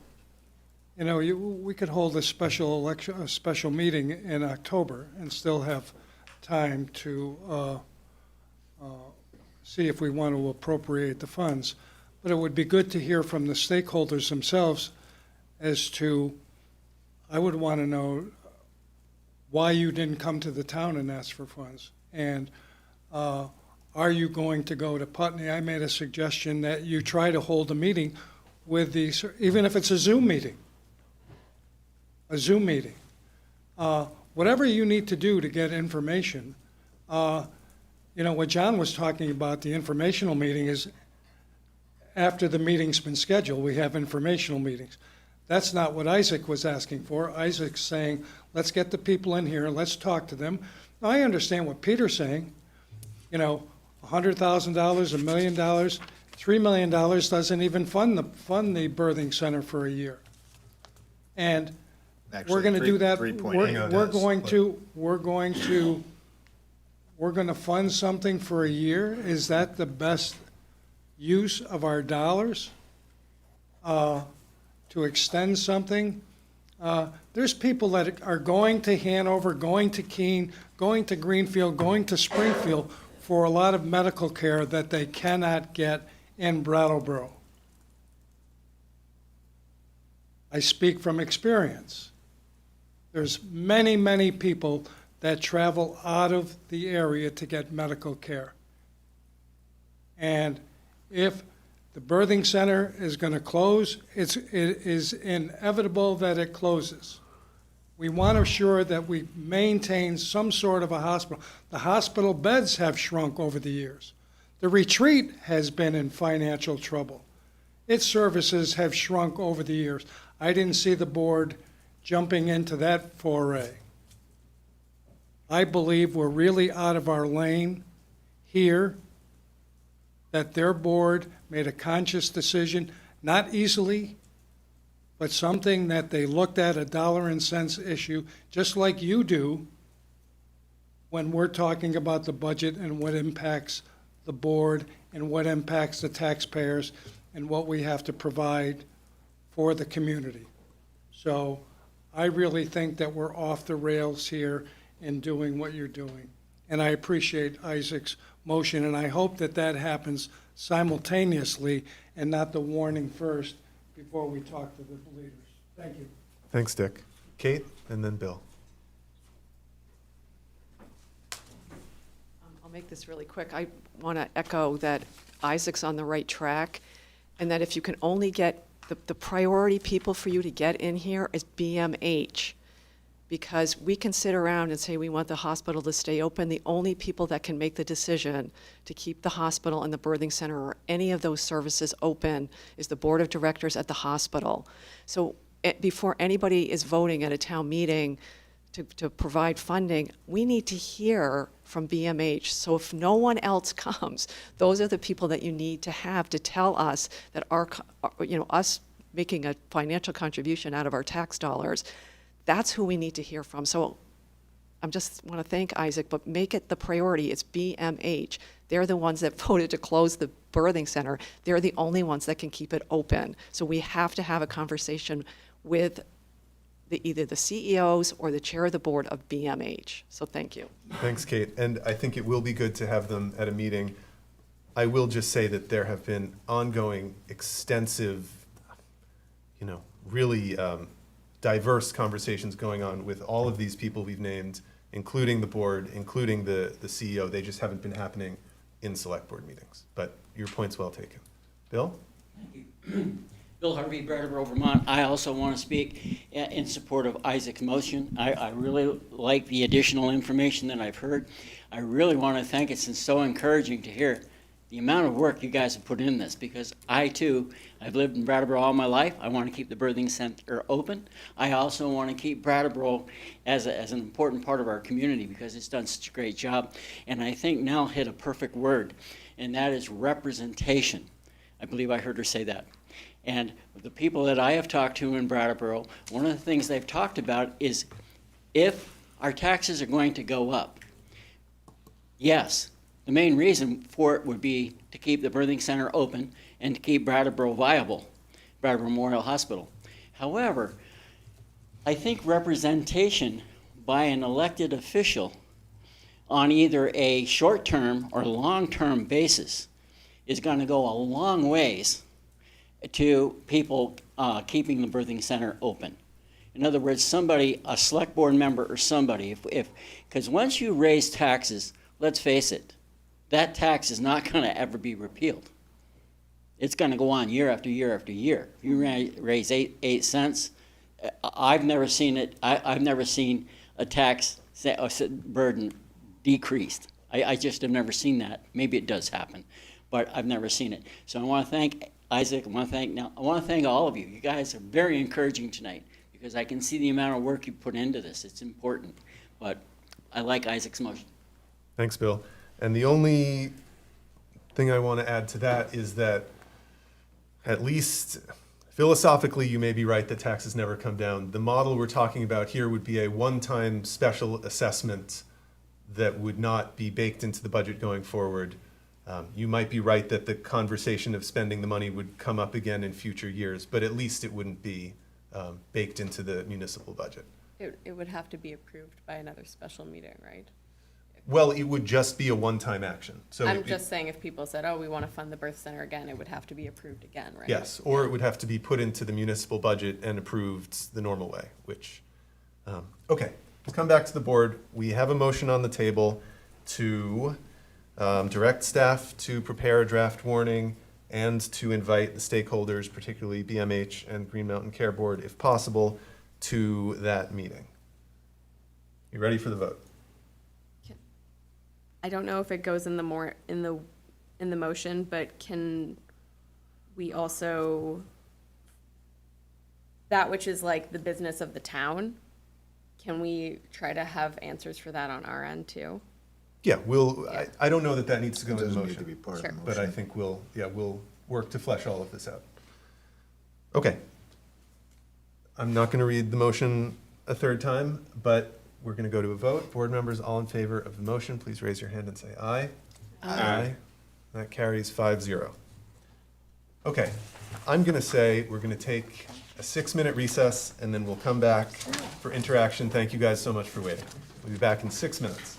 could hold a special meeting in October and still have time to see if we want to appropriate the funds. But it would be good to hear from the stakeholders themselves as to, I would want to know why you didn't come to the town and ask for funds. And are you going to go to Putney? I made a suggestion that you try to hold a meeting with these, even if it's a Zoom meeting. Whatever you need to do to get information. What John was talking about, the informational meeting, is after the meeting's been scheduled, we have informational meetings. That's not what Isaac was asking for. Isaac's saying, let's get the people in here, let's talk to them. Now, I understand what Peter's saying. $100,000, $1 million, $3 million doesn't even fund the birthing center for a year. And we're going to do that. We're going to fund something for a year. Is that the best use of our dollars? To extend something? There's people that are going to Hanover, going to Keene, going to Greenfield, going to Springfield for a lot of medical care that they cannot get in Brattleboro. I speak from experience. There's many, many people that travel out of the area to get medical care. And if the birthing center is going to close, it is inevitable that it closes. We want to ensure that we maintain some sort of a hospital. The hospital beds have shrunk over the years. The retreat has been in financial trouble. Its services have shrunk over the years. I didn't see the board jumping into that foray. I believe we're really out of our lane here, that their board made a conscious decision, not easily, but something that they looked at, a dollar and cents issue, just like you do when we're talking about the budget and what impacts the board and what impacts the taxpayers and what we have to provide for the community. So I really think that we're off the rails here in doing what you're doing. And I appreciate Isaac's motion, and I hope that that happens simultaneously and not the warning first before we talk to the leaders. Thank you. Thanks, Dick. Kate, and then Bill. I'll make this really quick. I want to echo that Isaac's on the right track, and that if you can only get the priority people for you to get in here is BMH, because we can sit around and say we want the hospital to stay open. The only people that can make the decision to keep the hospital and the birthing center or any of those services open is the board of directors at the hospital. So before anybody is voting at a town meeting to provide funding, we need to hear from BMH. So if no one else comes, those are the people that you need to have to tell us that us making a financial contribution out of our tax dollars, that's who we need to hear from. So I just want to thank Isaac, but make it the priority. It's BMH. They're the ones that voted to close the birthing center. They're the only ones that can keep it open. So we have to have a conversation with either the CEOs or the chair of the board of BMH. So thank you. Thanks, Kate. And I think it will be good to have them at a meeting. I will just say that there have been ongoing, extensive, really diverse conversations going on with all of these people we've named, including the board, including the CEO. They just haven't been happening in select board meetings. But your point's well taken. Bill? Thank you. Bill Harvey, Brattleboro, Vermont. I also want to speak in support of Isaac's motion. I really like the additional information that I've heard. I really want to thank it. It's so encouraging to hear the amount of work you guys have put in this, because I too, I've lived in Brattleboro all my life. I want to keep the birthing center open. I also want to keep Brattleboro as an important part of our community, because it's done such a great job. And I think Nell hit a perfect word, and that is representation. I believe I heard her say that. And the people that I have talked to in Brattleboro, one of the things they've talked about is if our taxes are going to go up, yes, the main reason for it would be to keep the birthing center open and to keep Brattleboro viable, Brattleboro Memorial Hospital. However, I think representation by an elected official on either a short-term or long-term basis is going to go a long ways to people keeping the birthing center open. In other words, somebody, a select board member or somebody, because once you raise taxes, let's face it, that tax is not going to ever be repealed. It's going to go on year after year after year. If you raise 8 cents, I've never seen it. I've never seen a tax burden decreased. I just have never seen that. Maybe it does happen, but I've never seen it. So I want to thank Isaac. I want to thank all of you. You guys are very encouraging tonight, because I can see the amount of work you put into this. It's important, but I like Isaac's motion. Thanks, Bill. And the only thing I want to add to that is that, at least philosophically, you may be right that taxes never come down. The model we're talking about here would be a one-time special assessment that would not be baked into the budget going forward. You might be right that the conversation of spending the money would come up again in future years, but at least it wouldn't be baked into the municipal budget. It would have to be approved by another special meeting, right? Well, it would just be a one-time action. So I'm just saying, if people said, oh, we want to fund the birth center again, it would have to be approved again, right? Yes, or it would have to be put into the municipal budget and approved the normal way, which, okay, let's come back to the board. We have a motion on the table to direct staff to prepare a draft warning and to invite the stakeholders, particularly BMH and Green Mountain Care Board, if possible, to that meeting. You ready for the vote? I don't know if it goes in the motion, but can we also, that which is like the business of the town, can we try to have answers for that on our end too? Yeah, I don't know that that needs to go in the Doesn't motion. need to be part of Sure. the But I motion. think we'll work to flesh all of this out. Okay. I'm not going to read the motion a third time, but we're going to go to a vote. Board members, all in favor of the motion, please raise your hand and say aye. Aye. That carries 5-0. Okay, I'm going to say we're going to take a 6-minute recess, and then we'll come back for interaction. Thank you guys so much for waiting. We'll be back in 6 minutes.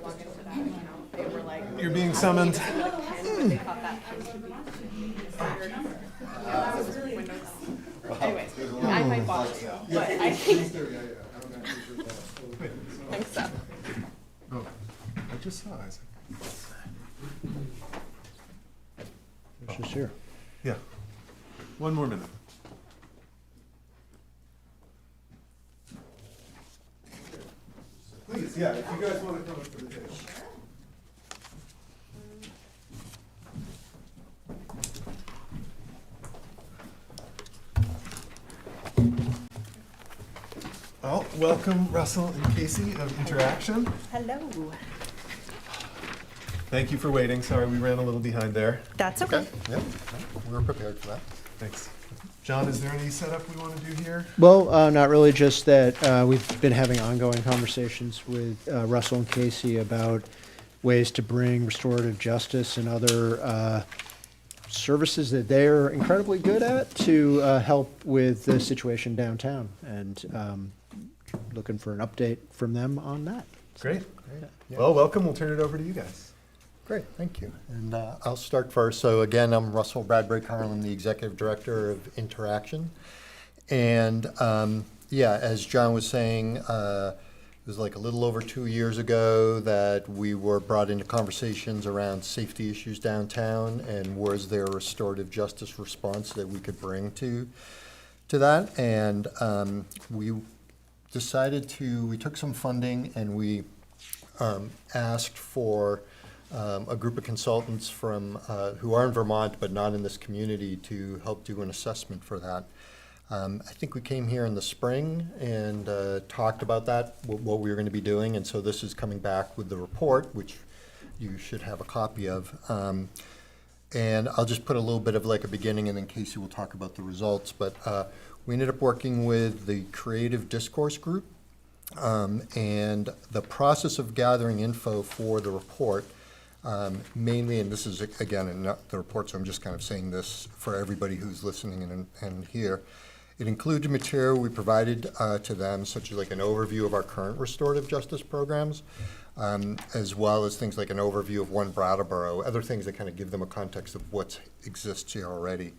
log into that account. They were like. You're being summoned. They thought that pin should be. Anyways, I might bother you, but I think. I think so. Oh, I just saw Isaac. It's just here. Yeah. One more minute. Please, yeah, if you guys want to come up to the table. Well, welcome Russell and Casey of Interaction. Hello. Thank you for waiting. Sorry, we ran a little behind there. That's okay. Yeah, we were prepared for that. Thanks. John, is there any setup we want to do here? Well, not really, just that we've been having ongoing conversations with Russell and Casey about ways to bring restorative justice and other services that they're incredibly good at to help with the situation downtown, and looking for an update from them on that. Great. Well, welcome. We'll turn it over to you guys. Great, thank you. And I'll start first. So again, I'm Russell Bradbury-Carl. I'm the Executive Director of Interaction. And yeah, as John was saying, it was like a little over 2 years ago that we were brought into conversations around safety issues downtown, and was there a restorative justice response that we could bring to that. And we decided we took some funding, and we asked for a group of consultants from who are in Vermont but not in this community to help do an assessment for that. I think we came here in the spring and talked about that, what we were going to be doing, and so this is coming back with the report, which you should have a copy of. And I'll just put a little bit of like a beginning, and then Casey will talk about the results. But we ended up working with the Creative Discourse Group, and the process of gathering info for the report, mainly, and this is again in the report, so I'm just kind of saying this for everybody who's listening and here. It included material we provided to them, such as like an overview of our current restorative justice programs, as well as things like an overview of One Brattleboro, other things that kind of give them a context of what exists here already.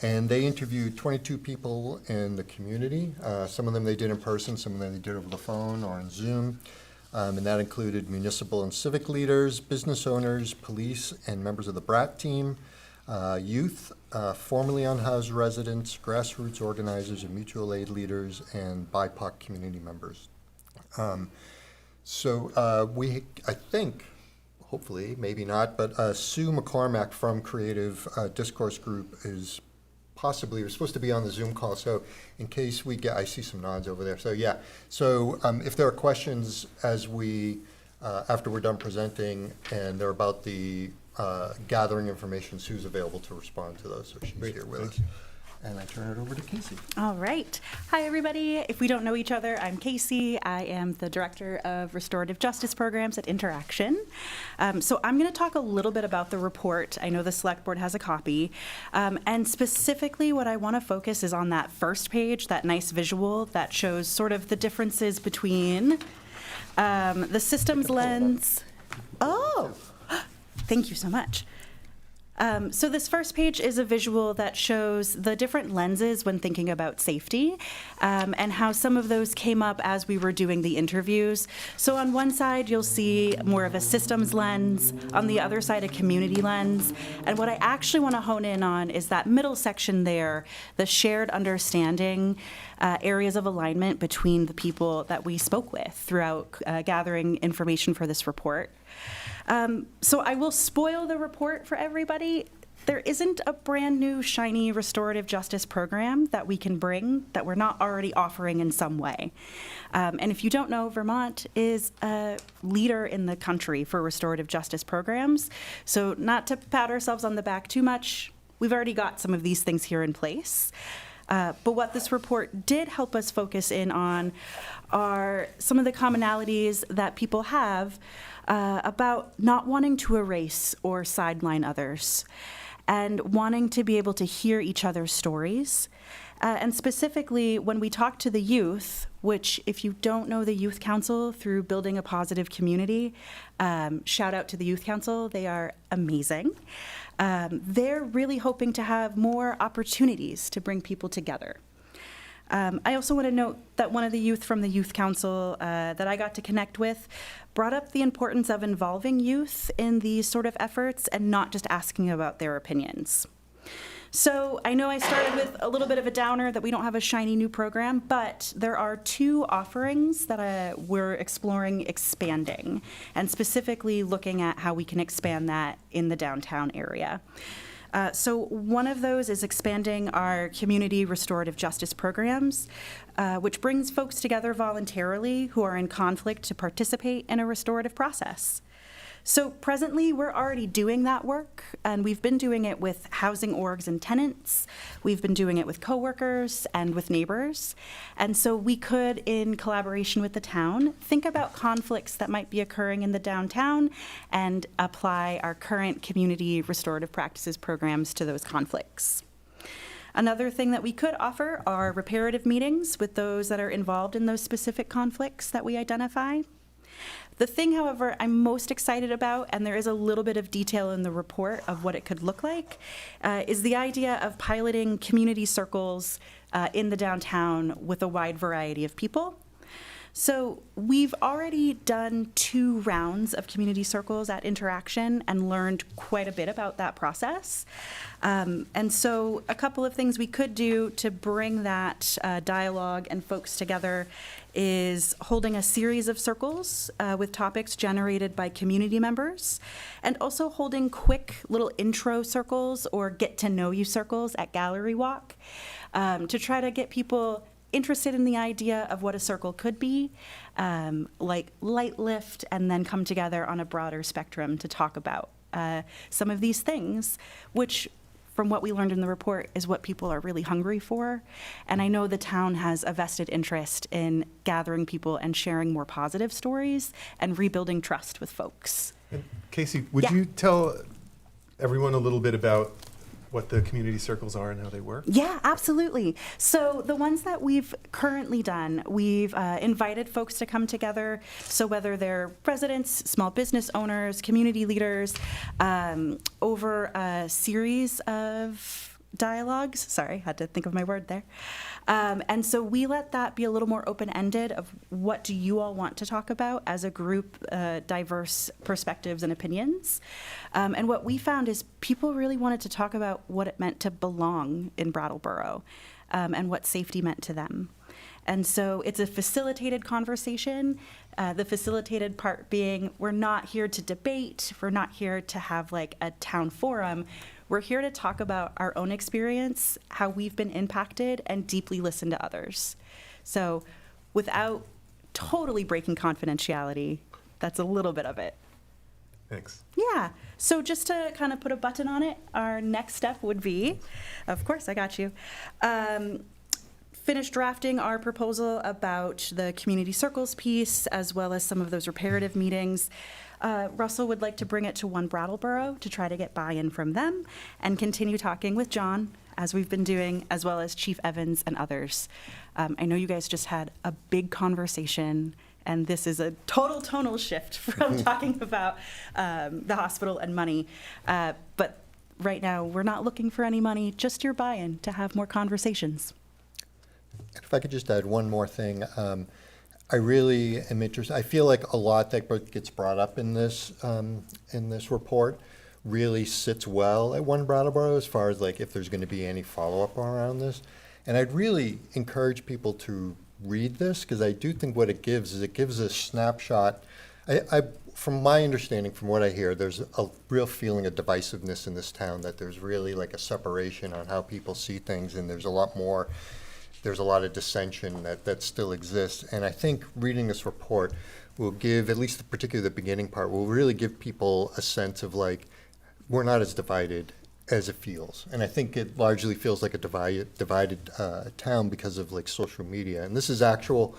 And they interviewed 22 people in the community. Some of them they did in person, some of them they did over the phone or on Zoom. And that included municipal and civic leaders, business owners, police, and members of the BRAT team, youth, formerly unhoused residents, grassroots organizers and mutual aid leaders, and BIPOC community members. I think, hopefully, maybe not, but Sue McCormack from Creative Discourse Group is possibly, we're supposed to be on the Zoom call, so in case we get, I see some nods over there, so yeah. So if there are questions as after we're done presenting and they're about the gathering information, Sue's available to respond to those, so she's here with us. And I turn it over to Casey. All right. Hi, everybody. If we don't know each other, I'm Casey. I am the Director of Restorative Justice Programs at Interaction. So I'm going to talk a little bit about the report. I know the Select Board has a copy. And specifically what I want to focus is on that first page, that nice visual that shows sort of the differences between the systems lens. Oh, thank you so much. So this first page is a visual that shows the different lenses when thinking about safety, and how some of those came up as we were doing the interviews. So on one side, you'll see more of a systems lens, on the other side, a community lens. And what I actually want to hone in on is that middle section there, the shared understanding, areas of alignment between the people that we spoke with throughout gathering information for this report. So I will spoil the report for everybody. There isn't a brand new shiny restorative justice program that we can bring that we're not already offering in some way. And if you don't know, Vermont is a leader in the country for restorative justice programs. So not to pat ourselves on the back too much, we've already got some of these things here in place. But what this report did help us focus in on are some of the commonalities that people have about not wanting to erase or sideline others, and wanting to be able to hear each other's stories, And specifically, when we talk to the youth, which if you don't know the Youth Council through Building a Positive Community, shout out to the Youth Council, they are amazing. They're really hoping to have more opportunities to bring people together. I also want to note that one of the youth from the Youth Council that I got to connect with brought up the importance of involving youth in these sort of efforts and not just asking about their opinions. So I know I started with a little bit of a downer that we don't have a shiny new program, but there are 2 offerings that we're exploring expanding, and specifically looking at how we can expand that in the downtown area. So one of those is expanding our community restorative justice programs, which brings folks together voluntarily who are in conflict to participate in a restorative process. So presently, we're already doing that work, and we've been doing it with housing orgs and tenants. We've been doing it with coworkers and with neighbors. And so we could, in collaboration with the town, think about conflicts that might be occurring in the downtown and apply our current community restorative practices programs to those conflicts. Another thing that we could offer are reparative meetings with those that are involved in those specific conflicts that we identify. The thing, however, I'm most excited about, and there is a little bit of detail in the report of what it could look like, is the idea of piloting community circles in the downtown with a wide variety of people. So we've already done 2 rounds of community circles at Interaction and learned quite a bit about that process. And so a couple of things we could do to bring that dialogue and folks together is holding a series of circles with topics generated by community members, and also holding quick little intro circles or get to know you circles at Gallery Walk to try to get people interested in the idea of what a circle could be, like light lift, and then come together on a broader spectrum to talk about some of these things, which, from what we learned in the report, is what people are really hungry for. And I know the town has a vested interest in gathering people and sharing more positive stories and rebuilding trust with folks. And Casey, would you tell everyone a little bit about what the community circles are and how they work? Yeah, absolutely. So the ones that we've currently done, we've invited folks to come together. So whether they're residents, small business owners, community leaders, over a series of dialogues. Sorry, had to think of my word there. And so we let that be a little more open-ended of what do you all want to talk about as a group, diverse perspectives and opinions. And what we found is people really wanted to talk about what it meant to belong in Brattleboro and what safety meant to them. And so it's a facilitated conversation, the facilitated part being we're not here to debate, we're not here to have like a town forum. We're here to talk about our own experience, how we've been impacted, and deeply listen to others. So without totally breaking confidentiality, that's a little bit of it. Thanks. Yeah. So just to kind of put a button on it, our next step would be, of course, I got you, finish drafting our proposal about the community circles piece, as well as some of those reparative meetings. Russell would like to bring it to One Brattleboro to try to get buy-in from them and continue talking with John, as we've been doing, as well as Chief Evans and others. I know you guys just had a big conversation, and this is a total tonal shift from talking about the hospital and money. But right now, we're not looking for any money, just your buy-in to have more conversations. If I could just add one more thing. I really am interested. I feel like a lot that gets brought up in this report really sits well at One Brattleboro as far as like if there's going to be any follow-up around this. And I'd really encourage people to read this, because I do think what it gives is it gives a snapshot. From my understanding, from what I hear, there's a real feeling of divisiveness in this town, that there's really like a separation on how people see things, and there's a lot of dissension that still exists. And I think reading this report will give, at least particularly the beginning part, will really give people a sense of like, we're not as divided as it feels. And I think it largely feels like a divided town because of like social media. And this is actual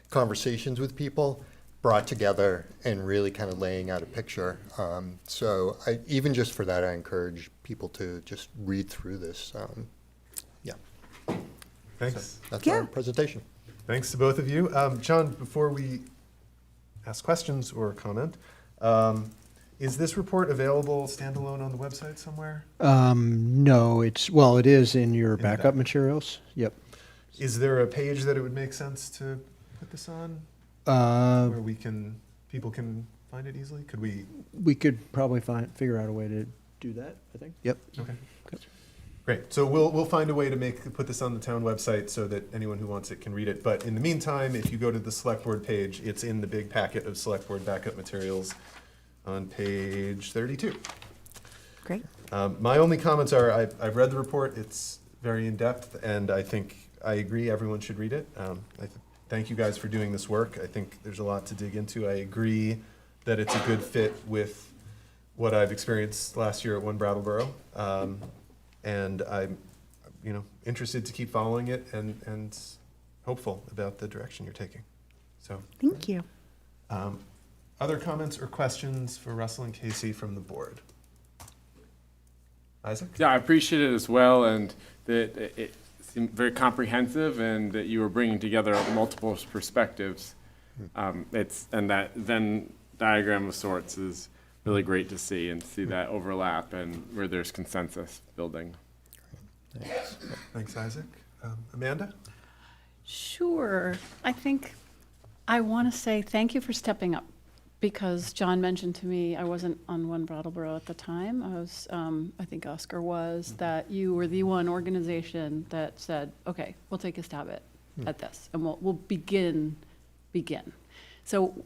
conversations with people brought together and really kind of laying out a picture. So even just for that, I encourage people to just read through this. Yeah. Thanks. That's our presentation. Thanks to both of you. John, before we ask questions or comment, is this report available standalone on the website somewhere? No, it is in your backup materials. Yep. Is there a page that it would make sense to put this on? Where people can find it easily? Could we? We could probably figure out a way to do that, I think. Yep. Okay. Great. So we'll find a way to put this on the town website so that anyone who wants it can read it. But in the meantime, if you go to the select board page, it's in the big packet of select board backup materials on page 32. Great. My only comments are I've read the report. It's very in-depth, and I think I agree everyone should read it. Thank you guys for doing this work. I think there's a lot to dig into. I agree that it's a good fit with what I've experienced last year at One Brattleboro. And I'm, interested to keep following it and hopeful about the direction you're taking. So thank you. Other comments or questions for Russell and Casey from the board? Isaac? Yeah, I appreciate it as well, and that it seemed very comprehensive, and that you were bringing together multiple perspectives. And that Venn diagram of sorts is really great to see, and see that overlap and where there's consensus building. Thanks. Thanks, Isaac. Amanda? Sure. I think I want to say thank you for stepping up, because John mentioned to me, I wasn't on One Brattleboro at the time. I was, I think Oscar was, that you were the one organization that said, okay, we'll take a stab at this, and we'll begin. So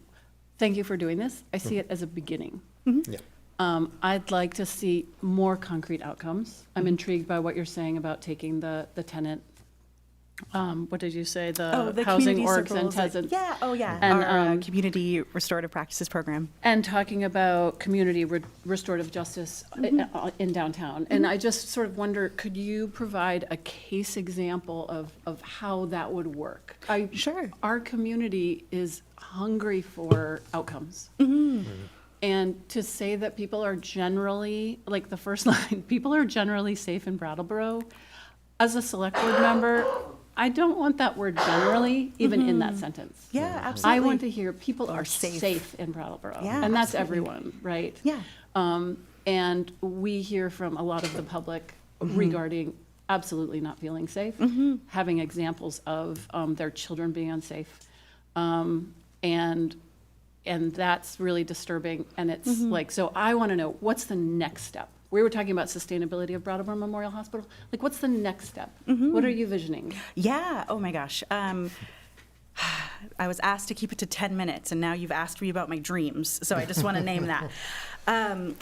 thank you for doing this. I see it as a beginning. Yeah. I'd like to see more concrete outcomes. I'm intrigued by what you're saying about taking the tenant, what did you say, the housing community orgs and circles tenants. Yeah, And our community restorative practices program. And talking about community restorative justice in downtown. And I just sort of wonder, could you provide a case example of how that would work? Sure. Our community is hungry for outcomes. And to say that people are generally, like the first line, people are generally safe in Brattleboro, as a select board member, I don't want that word generally even in that sentence. Yeah, absolutely. I want to hear people are safe in Brattleboro. Yeah, and that's absolutely. everyone, right? Yeah. And we hear from a lot of the public regarding absolutely not feeling safe, having examples of their children being unsafe. And that's really disturbing. And it's like, so I want to know, what's the next step? We were talking about sustainability of Brattleboro Memorial Hospital. Like, what's the next step? What are you visioning? Yeah, oh my gosh. I was asked to keep it to 10 minutes, and now you've asked me about my dreams, so I just want to name that.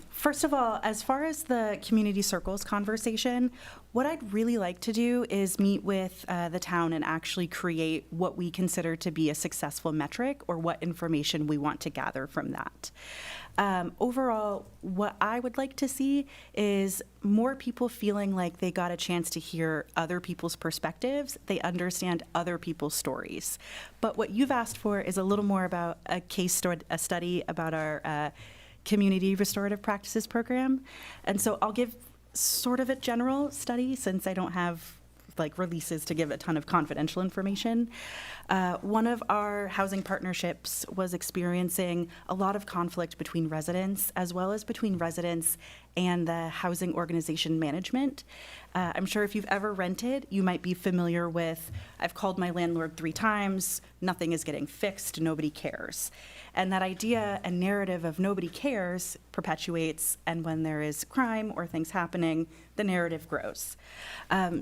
First of all, as far as the community circles conversation, what I'd really like to do is meet with the town and actually create what we consider to be a successful metric, or what information we want to gather from that. Overall, what I would like to see is more people feeling like they got a chance to hear other people's perspectives, they understand other people's stories. But what you've asked for is a little more about a a study about our community restorative practices program. And so I'll give sort of a general study, since I don't have like releases to give a ton of confidential information. One of our housing partnerships was experiencing a lot of conflict between residents, as well as between residents and the housing organization management. I'm sure if you've ever rented, you might be familiar with, I've called my landlord 3 times, nothing is getting fixed, nobody cares. And that idea and narrative of nobody cares perpetuates, and when there is crime or things happening, the narrative grows.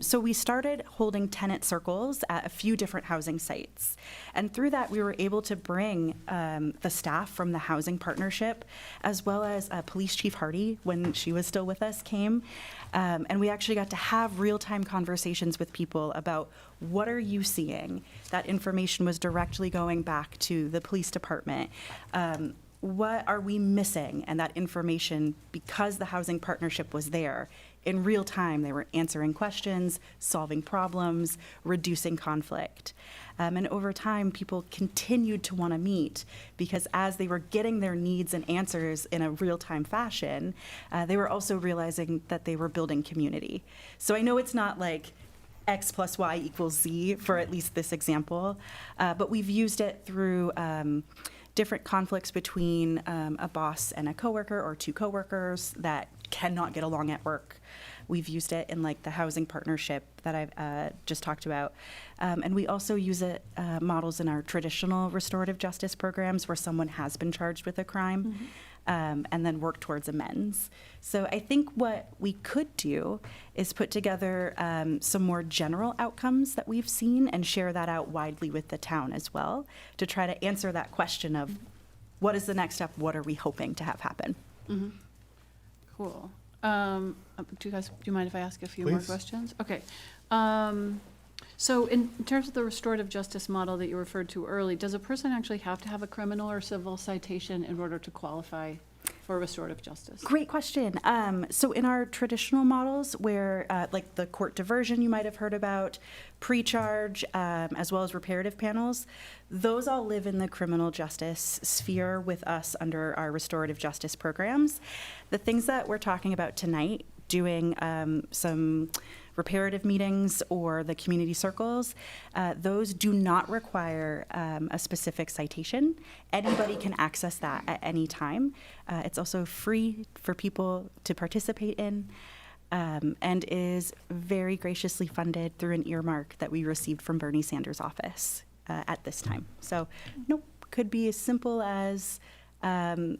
So we started holding tenant circles at a few different housing sites. And through that, we were able to bring the staff from the housing partnership, as well as Police Chief Hardy, when she was still with us, came. And we actually got to have real-time conversations with people about, what are you seeing? That information was directly going back to the police department. What are we missing? And that information, because the housing partnership was there, in real time, they were answering questions, solving problems, reducing conflict. And over time, people continued to want to meet, because as they were getting their needs and answers in a real-time fashion, they were also realizing that they were building community. So I know it's not like X plus Y equals Z for at least this example. But we've used it through different conflicts between a boss and a coworker or two coworkers that cannot get along at work. We've used it in like the housing partnership that I've just talked about. And we also use it models in our traditional restorative justice programs where someone has been charged with a crime. And then work towards amends. So I think what we could do is put together some more general outcomes that we've seen and share that out widely with the town as well to try to answer that question of what is the next step, what are we hoping to have happen? Cool. Do you mind if I ask a few more Please. questions? Okay. So in terms of the restorative justice model that you referred to early, does a person actually have to have a criminal or civil citation in order to qualify for restorative justice? Great question. So in our traditional models where like the court diversion you might have heard about, pre-charge, as well as reparative panels, those all live in the criminal justice sphere with us under our restorative justice programs. The things that we're talking about tonight, doing some reparative meetings or the community circles, those do not require a specific citation. Anybody can access that at any time. It's also free for people to participate in and is very graciously funded through an earmark that we received from Bernie Sanders' office at this time. So, nope, could be as simple as, hey,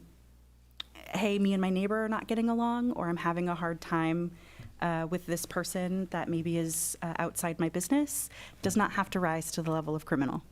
me and my neighbor are not getting along, or I'm having a hard time with this person that maybe is outside my business. Does not have to rise to the level of criminal.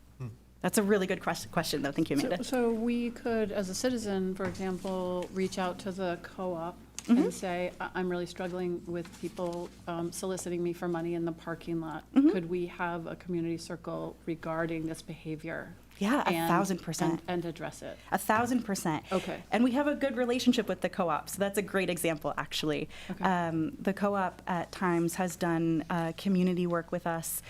That's a really good question, though. Thank you, Amanda. So we could, as a citizen, for example, reach out to the co-op and say, I'm really struggling with people soliciting me for money in the parking lot. Could we have a community circle regarding this behavior? Yeah, 1,000%. And address it. 1,000%. Okay. And we have a good relationship with the co-op, so that's a great example, actually. Okay. The co-op at times has done community work with us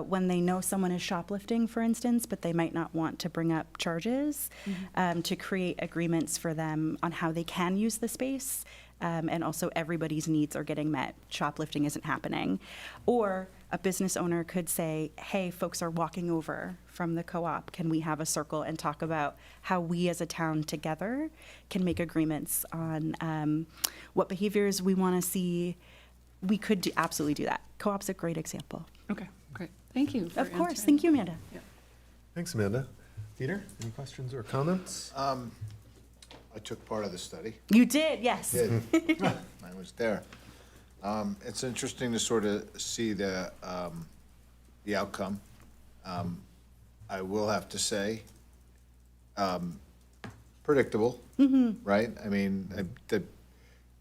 when they know someone is shoplifting, for instance, but they might not want to bring up charges, to create agreements for them on how they can use the space, and also everybody's needs are getting met. Shoplifting isn't happening. Or a business owner could say, hey, folks are walking over from the co-op. Can we have a circle and talk about how we as a town together can make agreements on what behaviors we want to see? We could absolutely do that. Co-op's a great example. Okay, great. Thank you. Of course. Thank you, Amanda. Thanks, Amanda. Peter, any questions or comments? I took part of the study. You did, yes. I was there. It's interesting to sort of see the outcome. I will have to say, predictable, right? I mean,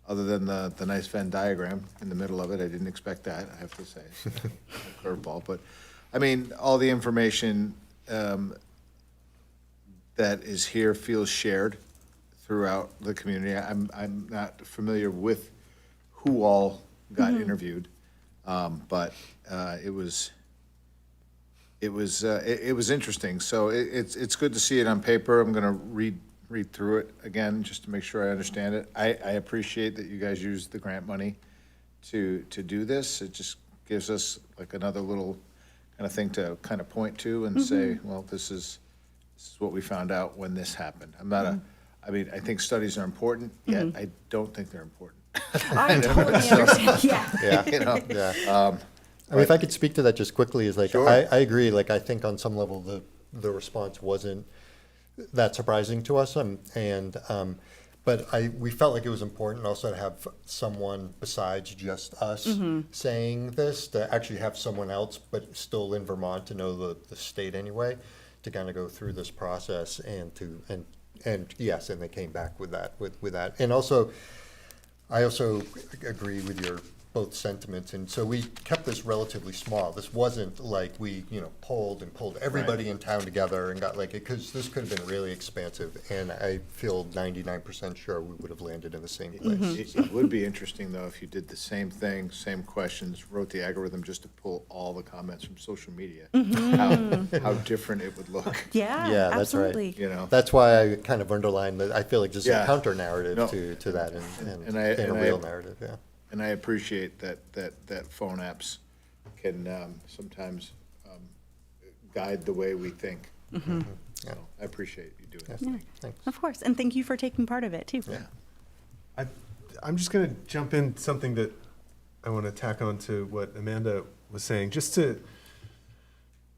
other than the nice Venn diagram in the middle of it, I didn't expect that, I have to say. A curveball, but, I mean, all the information that is here feels shared throughout the community. I'm not familiar with who all got interviewed, but it was interesting. So it's good to see it on paper. I'm going to read through it again just to make sure I understand it. I appreciate that you guys use the grant money to do this. It just gives us like another little kind of thing to kind of point to and say, well, this is what we found out when this happened. I mean, I think studies are important, yet I don't think they're important. I totally understand, yeah. Yeah, You know? yeah. I mean, if I could speak to that just quickly, is like, Sure. I agree, like, I think on some level, the response wasn't that surprising to us, but we felt like it was important also to have someone besides just us saying this, to actually have someone else, but still in Vermont, to know the state anyway, to kind of go through this process and yes, and they came back with that. And also, I also agree with your both sentiments, and so we kept this relatively small. This wasn't like we, pulled everybody in town together and got like it, because this could have been really expansive, and I feel 99% sure we would have landed in the same place. It would be interesting, though, if you did the same thing, same questions, wrote the algorithm just to pull all the comments from social media, how different it would look. Yeah, that's absolutely. right. That's why I kind of underlined that. I feel like just a Yeah. counter narrative No. to that, and a real narrative. Yeah. And I appreciate that phone apps can sometimes guide the way we think. Mhm. So I appreciate you doing this. Yeah, Thanks. of course. And thank you for taking part of it too. Yeah. I'm just going to jump in something that I want to tack on to what Amanda was saying, just to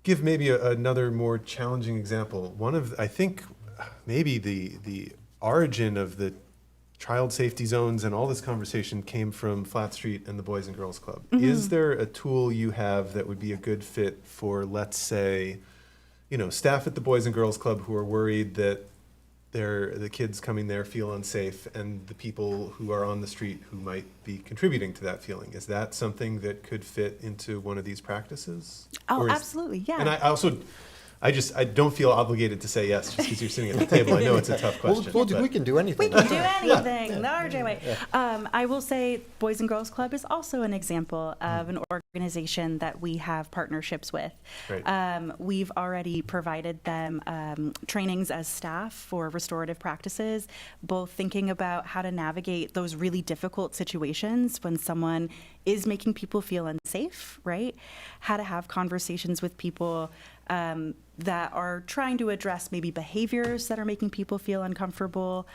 give maybe another more challenging example. One of, I think, maybe the origin of the child safety zones and all this conversation came from Flat Street and the Boys and Girls Club. Mhm. Is there a tool you have that would be a good fit for, let's say, staff at the Boys and Girls Club who are worried that the kids coming there feel unsafe, and the people who are on the street who might be contributing to that feeling? Is that something that could fit into one of these practices? Oh, Or is- absolutely. Yeah. And I don't feel obligated to say yes just because you're sitting at the table. I know it's a tough question. We but- can do anything. We can do anything, the RJ way. I will say Boys and Girls Club is also an example of an organization that we have partnerships with. Great. We've already provided them trainings as staff for restorative practices, both thinking about how to navigate those really difficult situations when someone is making people feel unsafe, right? How to have conversations with people that are trying to address maybe behaviors that are making people feel uncomfortable,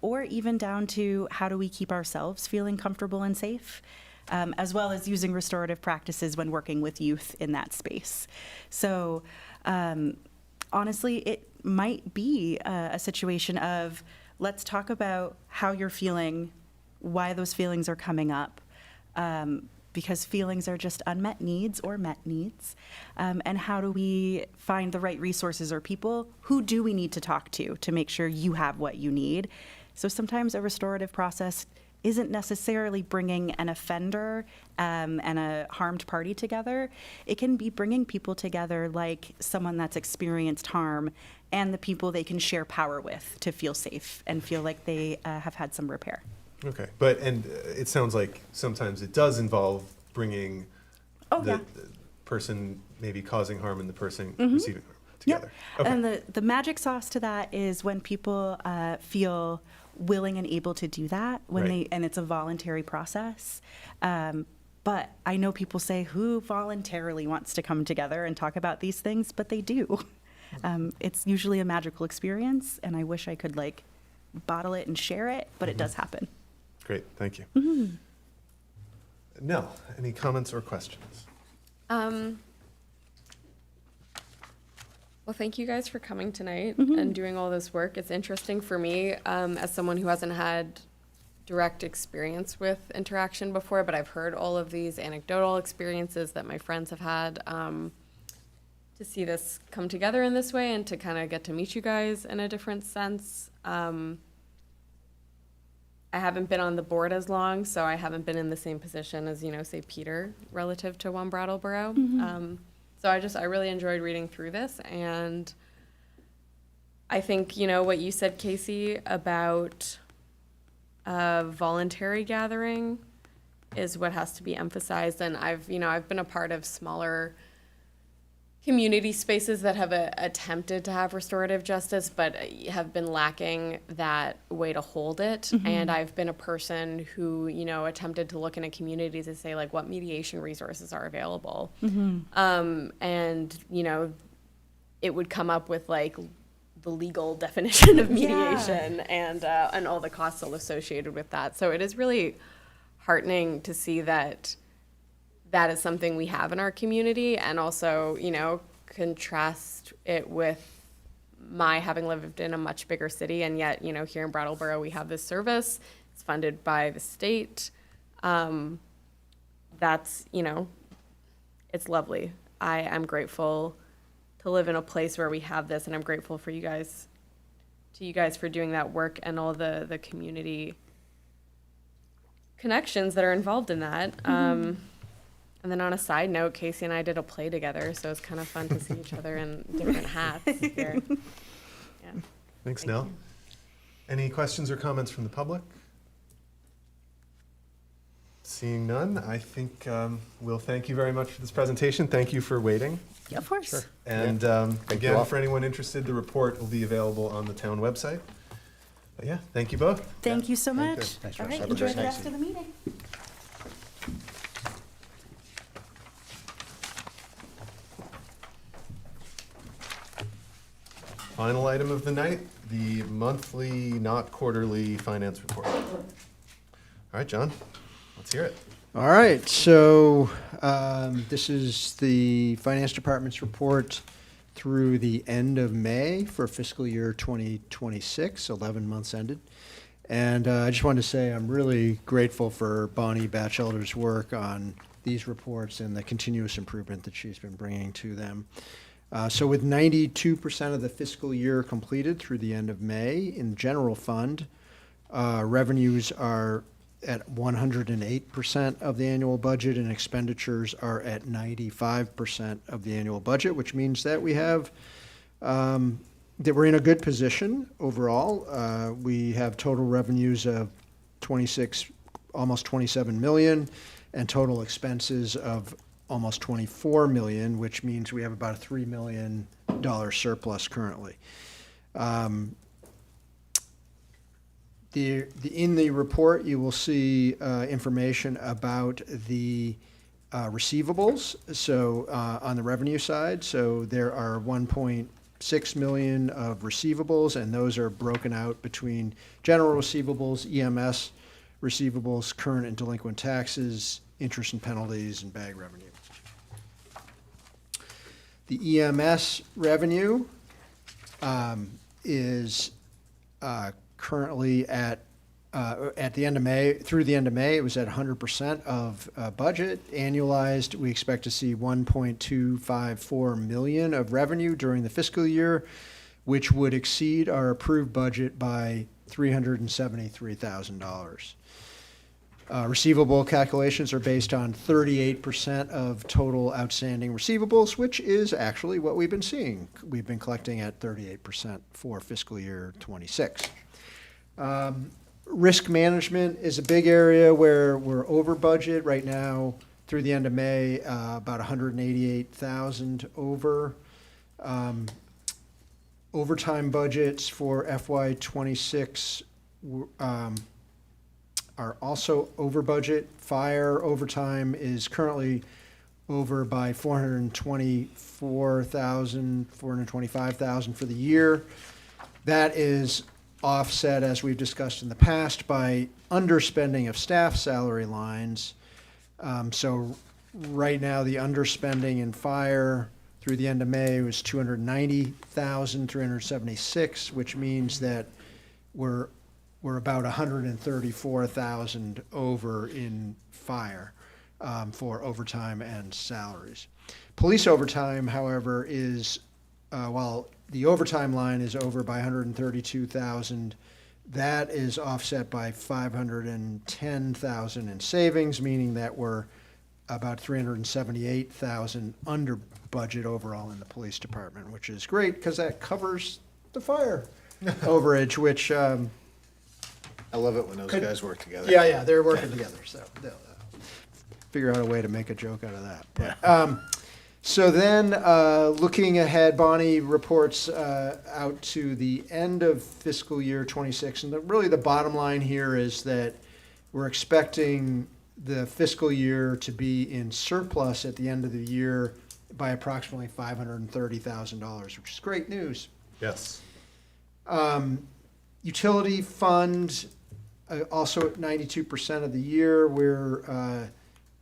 or even down to how do we keep ourselves feeling comfortable and safe, as well as using restorative practices when working with youth in that space. So honestly, it might be a situation of, let's talk about how you're feeling, why those feelings are coming up, because feelings are just unmet needs or met needs. And how do we find the right resources or people? Who do we need to talk to make sure you have what you need? So sometimes a restorative process isn't necessarily bringing an offender and a harmed party together. It can be bringing people together, like someone that's experienced harm and the people they can share power with to feel safe and feel like they have had some repair. Okay, and it sounds like sometimes it does involve bringing the person maybe causing harm and the person receiving harm together. Yep. Okay. And the magic sauce to that is when people feel willing and able to do that, and it's a voluntary process. But I know people say, who voluntarily wants to come together and talk about these things? But they do. It's usually a magical experience, and I wish I could bottle it and share it, but it does happen. Great, thank you. Nell, any comments or questions? Well, thank you guys for coming tonight and doing all this work. It's interesting for me as someone who hasn't had direct experience with interaction before, but I've heard all of these anecdotal experiences that my friends have had. To see this come together in this way and to kind of get to meet you guys in a different sense. I haven't been on the board as long, so I haven't been in the same position as, say, Peter, relative to One Brattleboro. So I really enjoyed reading through this, and I think, what you said, Casey, about voluntary gathering is what has to be emphasized. And I've been a part of smaller community spaces that have attempted to have restorative justice, but have been lacking that way to hold it. And I've been a person who, attempted to look in a community to say, what mediation resources are available. And, it would come up with, the legal definition of mediation and all the costs associated with that. So it is really heartening to see that that is something we have in our community, and also, contrast it with my having lived in a much bigger city, and yet, here in Brattleboro, we have this service. It's funded by the state. That's, it's lovely. I'm grateful to live in a place where we have this, and I'm grateful for you guys for doing that work and all the community connections that are involved in that. And then on a side note, Casey and I did a play together, so it's kind of fun to see each other in different hats here. Yeah. Thanks, Nell. Any questions or comments from the public? Seeing none, I think we'll thank you very much for this presentation. Thank you for waiting. Yeah, of course. Sure. And Thank you again, all. for anyone interested, the report will be available on the town website. But yeah, thank you both. Thank you so much. Thanks, All Russ. right, Have a enjoy great the night. rest of the meeting. Final item of the night, the monthly, not quarterly finance report. All right, John, let's hear it. All right, so this is the Finance Department's report through the end of May for fiscal year 2026, 11 months ended. And I just wanted to say I'm really grateful for Bonnie Batchelder's work on these reports and the continuous improvement that she's been bringing to them. So with 92% of the fiscal year completed through the end of May in the general fund, revenues are at 108% of the annual budget and expenditures are at 95% of the annual budget, which means that we have that we're in a good position overall. We have total revenues of almost 27 million, and total expenses of almost 24 million, which means we have about a $3 million surplus currently. In the report, you will see information about the receivables. So on the revenue side, so there are 1.6 million of receivables, and those are broken out between general receivables, EMS receivables, current and delinquent taxes, interest and penalties, and bag revenue. The EMS revenue is currently at the end of May, through the end of May, it was at 100% of budget. Annualized, we expect to see 1.254 million of revenue during the fiscal year, which would exceed our approved budget by $373,000. Receivable calculations are based on 38% of total outstanding receivables, which is actually what we've been seeing. We've been collecting at 38% for fiscal year 26. Risk management is a big area where we're over budget right now. Through the end of May, about 188,000 over. Overtime budgets for FY26 are also over budget. Fire overtime is currently over by 425,000 for the year. That is offset, as we've discussed in the past, by underspending of staff salary lines. So right now, the underspending in fire through the end of May was 290,376, which means that we're about 134,000 over in fire for overtime and salaries. Police overtime, however, is, while the overtime line is over by 132,000, that is offset by 510,000 in savings, meaning that we're about 378,000 under budget overall in the police department, which is great because that covers the fire overage, which I love it when those guys work together. Yeah, they're working together, so they'll figure out a way to make a joke out of that. But, so then, looking ahead, Bonnie reports out to the end of fiscal year 26, and really the bottom line here is that we're expecting the fiscal year to be in surplus at the end of the year by approximately $530,000, which is great news. Yes. Utility fund, also at 92% of the year, where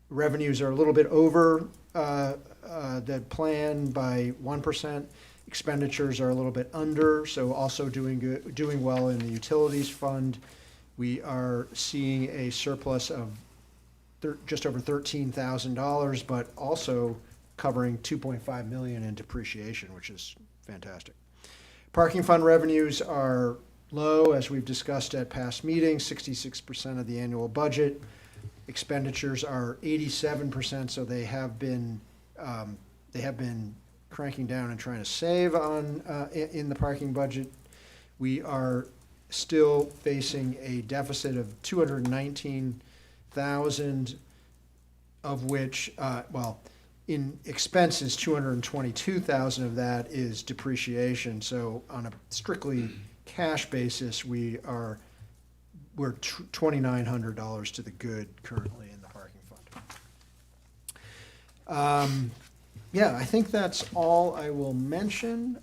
revenues are a little bit over the plan by 1%. Expenditures are a little bit under, so also doing well in the utilities fund. We are seeing a surplus of just over $13,000, but also covering $2.5 million in depreciation, which is fantastic. Parking fund revenues are low, as we've discussed at past meetings, 66% of the annual budget. Expenditures are 87%, so they have been cranking down and trying to save on in the parking budget. We are still facing a deficit of 219,000, of which, in expenses, 222,000 of that is depreciation. So on a strictly cash basis, we're $2,900 to the good currently in the parking fund. I think that's all I will mention.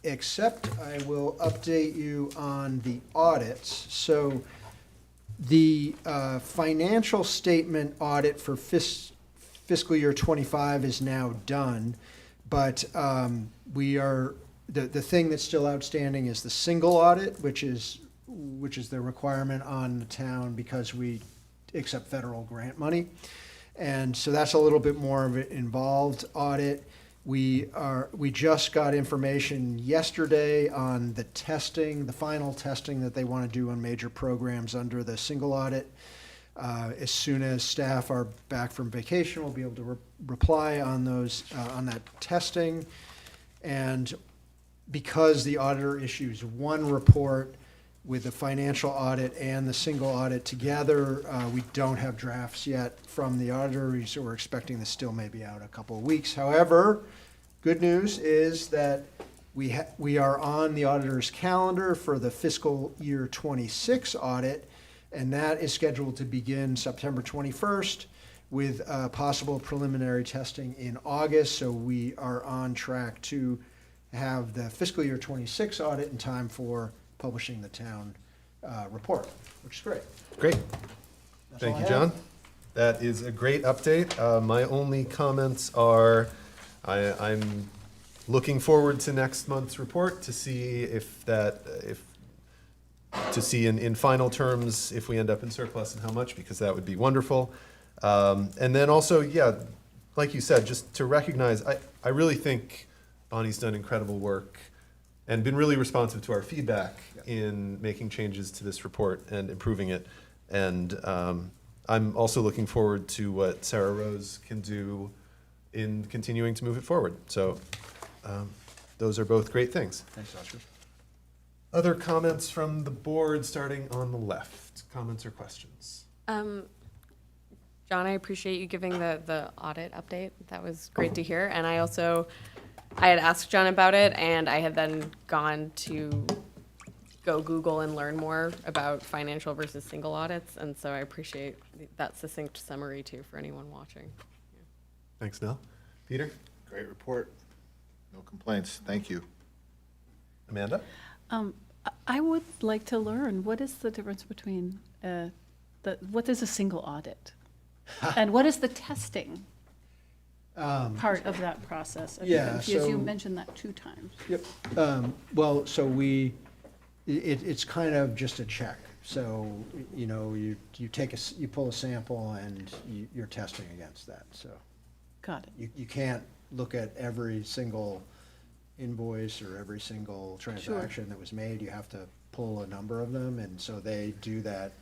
except I will update you on the audits. So the financial statement audit for fiscal year '25 is now done, but the thing that's still outstanding is the single audit, which is the requirement on the town because we accept federal grant money. And so that's a little bit more of an involved audit. We just got information yesterday on the testing, the final testing that they want to do on major programs under the single audit. As soon as staff are back from vacation, we'll be able to reply on those, on that testing. And because the auditor issues one report with the financial audit and the single audit together, we don't have drafts yet from the auditor, so we're expecting this still may be out a couple of weeks. However, good news is that we are on the auditor's calendar for the fiscal year '26 audit, and that is scheduled to begin September 21st with possible preliminary testing in August. So we are on track to have the fiscal year '26 audit in time for publishing the town report, which is great. Great. That's all Thank I you, have. John. That is a great update. My only comments are, I'm looking forward to next month's report to see in final terms if we end up in surplus and how much, because that would be wonderful. And then also, yeah, like you said, just to recognize, I really think Bonnie's done incredible work and been really responsive to our feedback in making changes to this report and improving it. And I'm also looking forward to what Sarah Rose can do in continuing to move it forward. So those are both great things. Thanks, Oscar. Other comments from the board, starting on the left? Comments or questions? John, I appreciate you giving the audit update. That was great to hear. And I had asked John about it, and I had then gone to go Google and learn more about financial versus single audits. And so I appreciate that succinct summary too for anyone watching. Thanks, Nell. Peter? Great report. No complaints. Thank you. Amanda? I would like to learn, what is the difference between, what is a single audit? And what is the testing part of that process? Yeah, Because you so- mentioned that 2 times. Yep. Well, so it's kind of just a check. So, you pull a sample and you're testing against that, so. Got it. You can't look at every single invoice or every single transaction that was made. You have to pull a number of them, and so they do that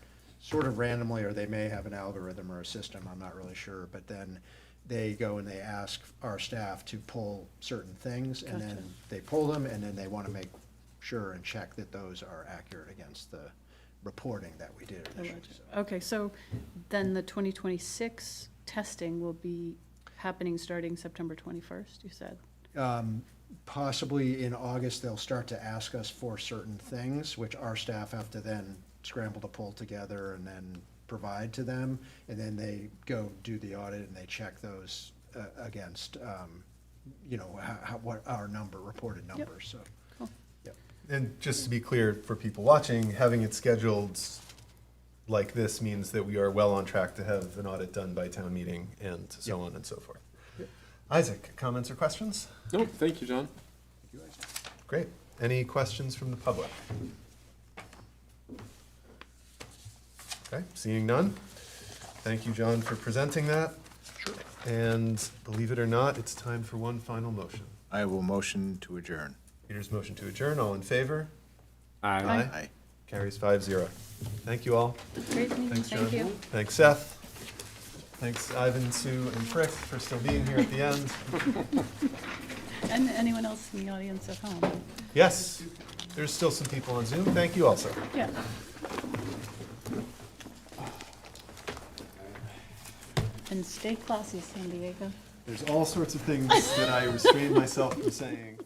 sort of randomly, or they may have an algorithm or a system, I'm not really sure, but then they go and they ask our staff to pull certain things, and then they pull them, and then they want to make sure and check that those are accurate against the reporting that we did initially. So. Okay, so then the 2026 testing will be happening starting September 21st, you said? Possibly in August, they'll start to ask us for certain things, which our staff have to then scramble to pull together and then provide to them. And then they go do the audit and they check those against, what our reported numbers, so. Cool. Yep. And just to be clear for people watching, having it scheduled like this means that we are well on track to have an audit done by town meeting and so on and so forth. Isaac, comments or questions? No, thank you, John. Great. Any questions from the public? Okay, seeing none. Thank you, John, for presenting that. Sure. And believe it or not, it's time for one final motion. I will motion to adjourn. Peter's motion to adjourn. All in favor? Aye. Aye. Carries 5-0. Thank you all. Great meeting, Thanks, John. thank you. Thanks, Seth. Thanks, Ivan, Sue, and Frick for still being here at the end. And anyone else in the audience at home? Yes, there's still some people on Zoom. Thank you also. Yeah. And stay classy, San Diego. There's all sorts of things that I restrain myself from saying.